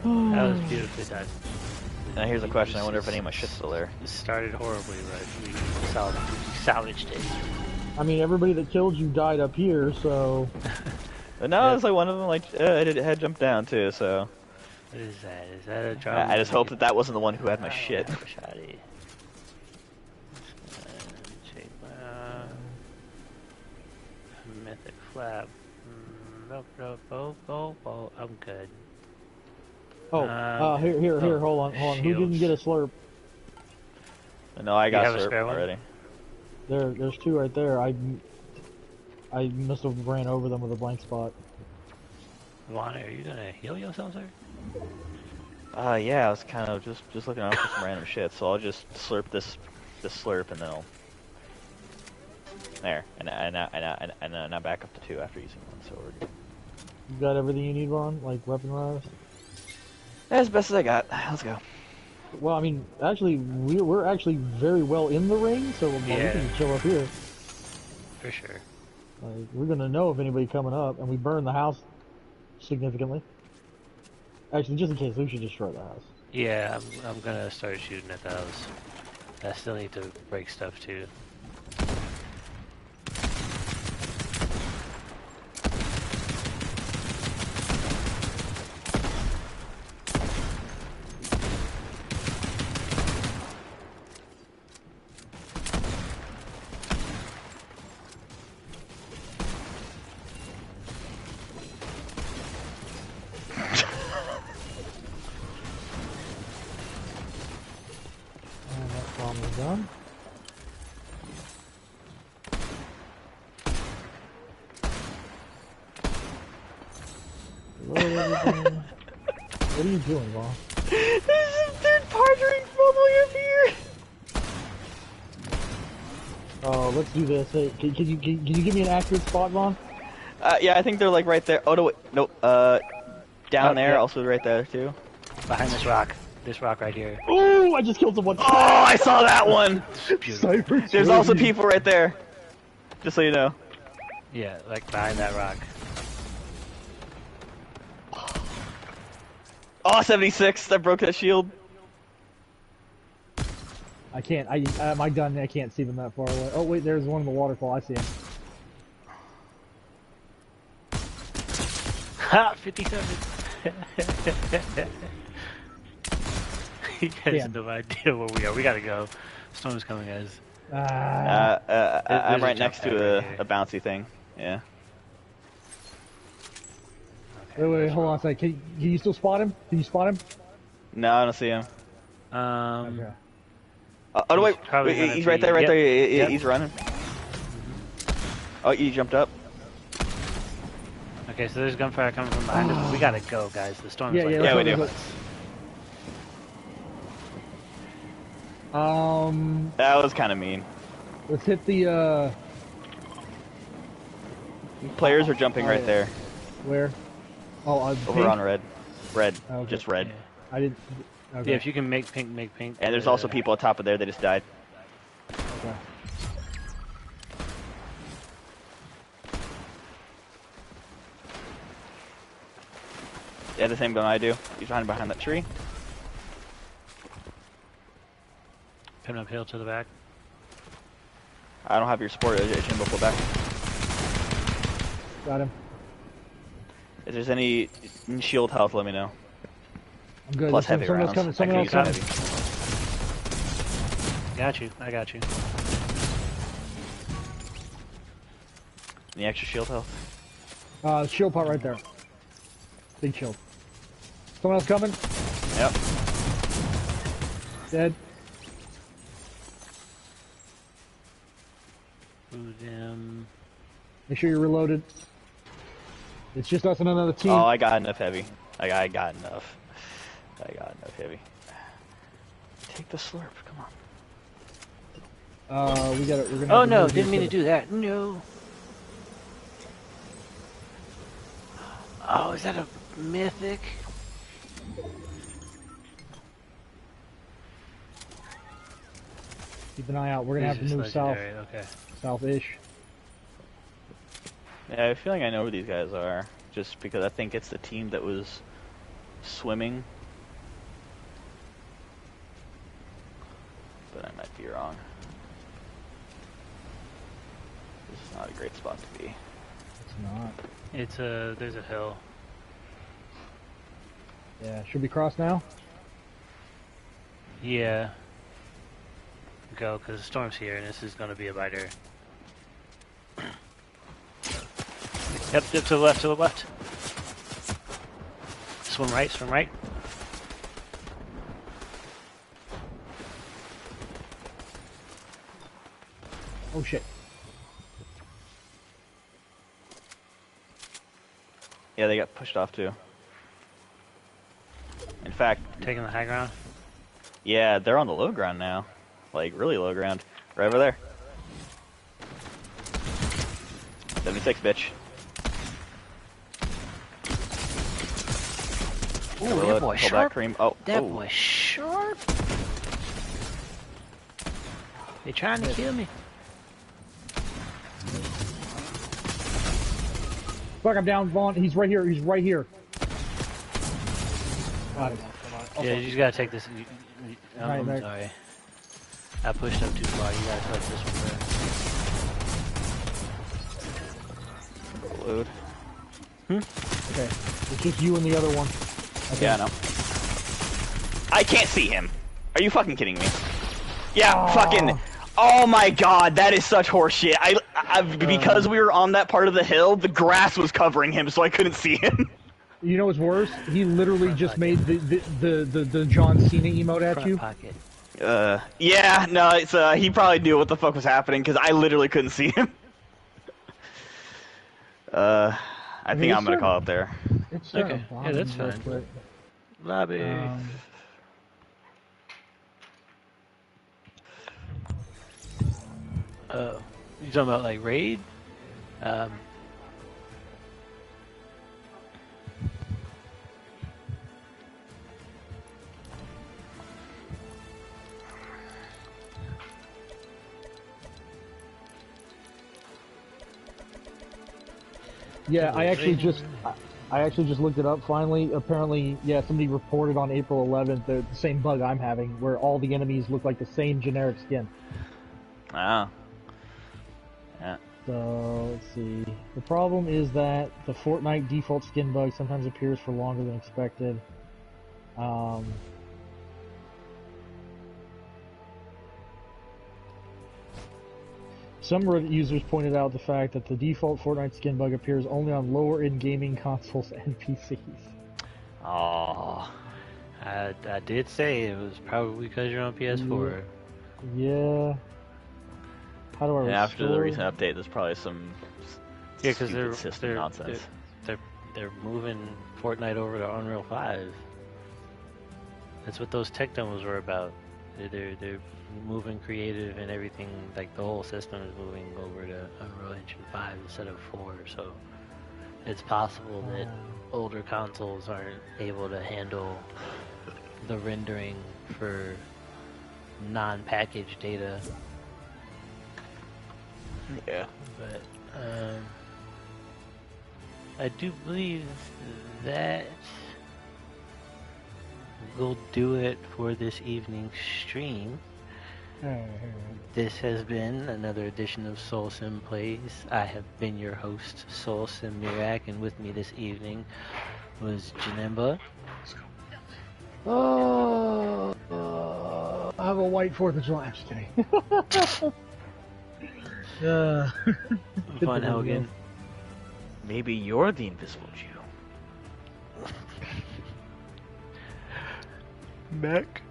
That was beautifully done. Now here's a question. I wonder if any of my shit's still there. It started horribly, but we salvaged it. I mean, everybody that killed you died up here, so... No, it's like one of them had jumped down too. So. What is that? Is that a drop? I just hope that wasn't the one who had my shit. Shoddy. Mythic flap. I'm good. Oh, here, hold on. Who didn't get a slurp? No, I got have a slurp spare one? already. There's two right there. I must have ran over them with a blank spot. Lonnie, are you gonna heal yourself, sir? Yeah, I was kind of just looking out for some random shit, so I'll just slurp this slurp and then I'll... There, and now back up to 2 after using one, so we're good. You got everything you need, Ron? Like weapon-wise? As best as I got. Let's go. Well, I mean, actually, we're actually very well in the ring, so we can chill up here. For sure. Like, we're gonna know if anybody coming up, and we burn the house significantly. Actually, just in case, we should destroy the house. Yeah, I'm gonna start shooting at those. I still need to break stuff too. Done. What are you doing, Law? There's a third partnering bubble up here! Oh, let's do this. Hey, can you give me an accurate spot, Vaughn? Yeah, I think they're like right there. Oh, no, wait. Nope. Down there, yeah. also right there, too. Behind this rock. This rock right here. Oh, I just killed someone. Oh, I saw that one! Cyber There's also people right there. Just so you know. Yeah, like behind that rock. Oh, 76! That broke that shield. I can't. My gun. I can't see them that far away. Oh wait, there's one in the waterfall. I see him. Ha! 57. You guys have no idea where we are. We gotta go. Storm's coming, guys. I'm right next pad to right here. a bouncy thing. Yeah. Okay, Wait, hold on a second. Can you still spot him? Can you spot him? No, I don't see him. Okay. Oh, no, wait. probably gonna He's right be- there, right yep, there. yep. He's running. Oh, you jumped up. Okay, so there's gunfire coming from behind us. We gotta go, guys. The storm's Yeah, like... yeah, Yeah, we let's do. go. That was kind of mean. Let's hit the Players are jumping right there. where? Oh, Over pink? on red. Red. Okay. Just red. Yeah. I didn't. Okay. Yeah, if you can make pink, make pink. And there's also people on top of there. They just died. Okay. Yeah, the same gun I do. He's hiding behind that tree. Pin uphill to the back. I don't have your support. Janemba, pull back. Got him. If there's any shield health, let me know. I'm good. Plus There's heavy someone rounds. else coming. I Someone can else use coming. heavy. Got you. I got you. Any extra shield health? Shield pot right there. Big shield. Someone else coming? Yep. Dead. Ooh, damn. Make sure you're reloaded. It's just us and another team. Oh, I got enough heavy. I got enough. I got enough heavy. Take the slurp. Come on. We got it. We're gonna. Oh have to no, move didn't mean to here do that. No. Oh, is that a mythic? Keep an eye out. We're gonna have to This is move south, legendary, okay. south-ish. Yeah, I feel like I know where these guys are, just because I think it's the team that was swimming. But I might be wrong. This is not a great spot to be. It's not. It's a, there's a hill. Yeah. Should we cross now? Yeah. Go, because the storm's here and this is going to be a biter. Yep, to the left, to the left. Swim right, swim right. Oh shit. Yeah, they got pushed off too. In fact, Taking the high ground. yeah, they're on the low ground now. Like, really low ground. Right over there. 76, bitch. Ooh, Reload, that boy pull back sharp. cream. Oh, That oh. boy sharp. They trying to kill me. Fuck, I'm down, Vaughn. He's right here. He's right here. Got it. Yeah, you just gotta take this. Right, I'm right. sorry. I pushed up too far. You gotta touch this one Load. Okay. It's just you and the other one. Okay. Yeah, I know. I can't see him. Are you fucking kidding me? Yeah, fucking. Oh my god, that is such horseshit. Because we were on that part of the hill, the grass was covering him, so I couldn't see him. You know what's worse? He literally just made the John Cena emote at front you. pocket. Yeah, no, it's he probably knew what the fuck was happening because I literally couldn't see him. I think I'm gonna call it there. It's Okay. Yeah, that's real fine. quick. Lobby. You talking about like raid? Yeah, I actually just looked it up finally. Apparently, yeah, somebody reported on April 11th the same bug I'm having, where all the enemies look like the same generic skin. Ah. Yeah. So, let's see. The problem is that the Fortnite default skin bug sometimes appears for longer than expected. Some Reddit users pointed out the fact that the default Fortnite skin bug appears only on lower-end gaming consoles and PCs. Oh, I did say it was probably because you're on PS4. Yeah. How do I And after the restore? recent update, there's probably some Yeah, because stupid system nonsense. they're moving Fortnite over to Unreal 5. That's what those tech demos were about. They're moving creative and everything. Like the whole system is moving over to Unreal Engine 5 instead of 4. So it's possible that older consoles aren't able to handle the rendering for non-packaged data. Yeah. But I do believe that will do it for this evening's stream. This has been another edition of SoulSymPlays. I have been your host, SoulSym Mirak, and with me this evening was Janemba. I have a white 4th of July. I'm just kidding. Vonhelgen. Maybe you're the invisible Jew. MEK.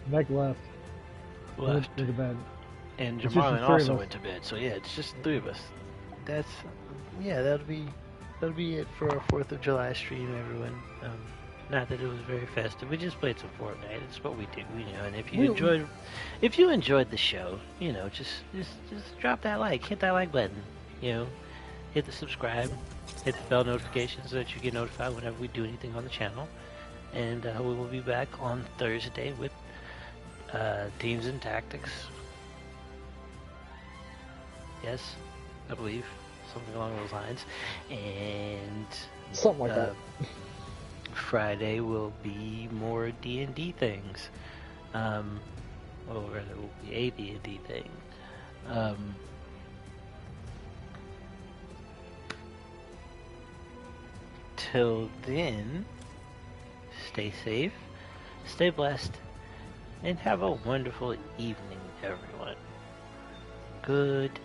MEK left. Left. To the bed. And It's just the JaMarlon three of also us. went to bed, so yeah, it's just the 3 of us. That's, yeah, that'll be that'll be it for our 4th of July stream, everyone. Not that it was very festive. We just played some Fortnite. It's what we do, And if you enjoyed the show, just drop that like, hit that like button, hit the subscribe, hit the bell notification so that you get notified whenever we do anything on the channel. And we will be back on Thursday with Teams and Tactics. Yes, I believe something along those lines. And Something like that. Friday will be more D&D things. Or rather, it will be a D&D thing. Till then, stay safe, stay blessed, and have a wonderful evening, everyone. Good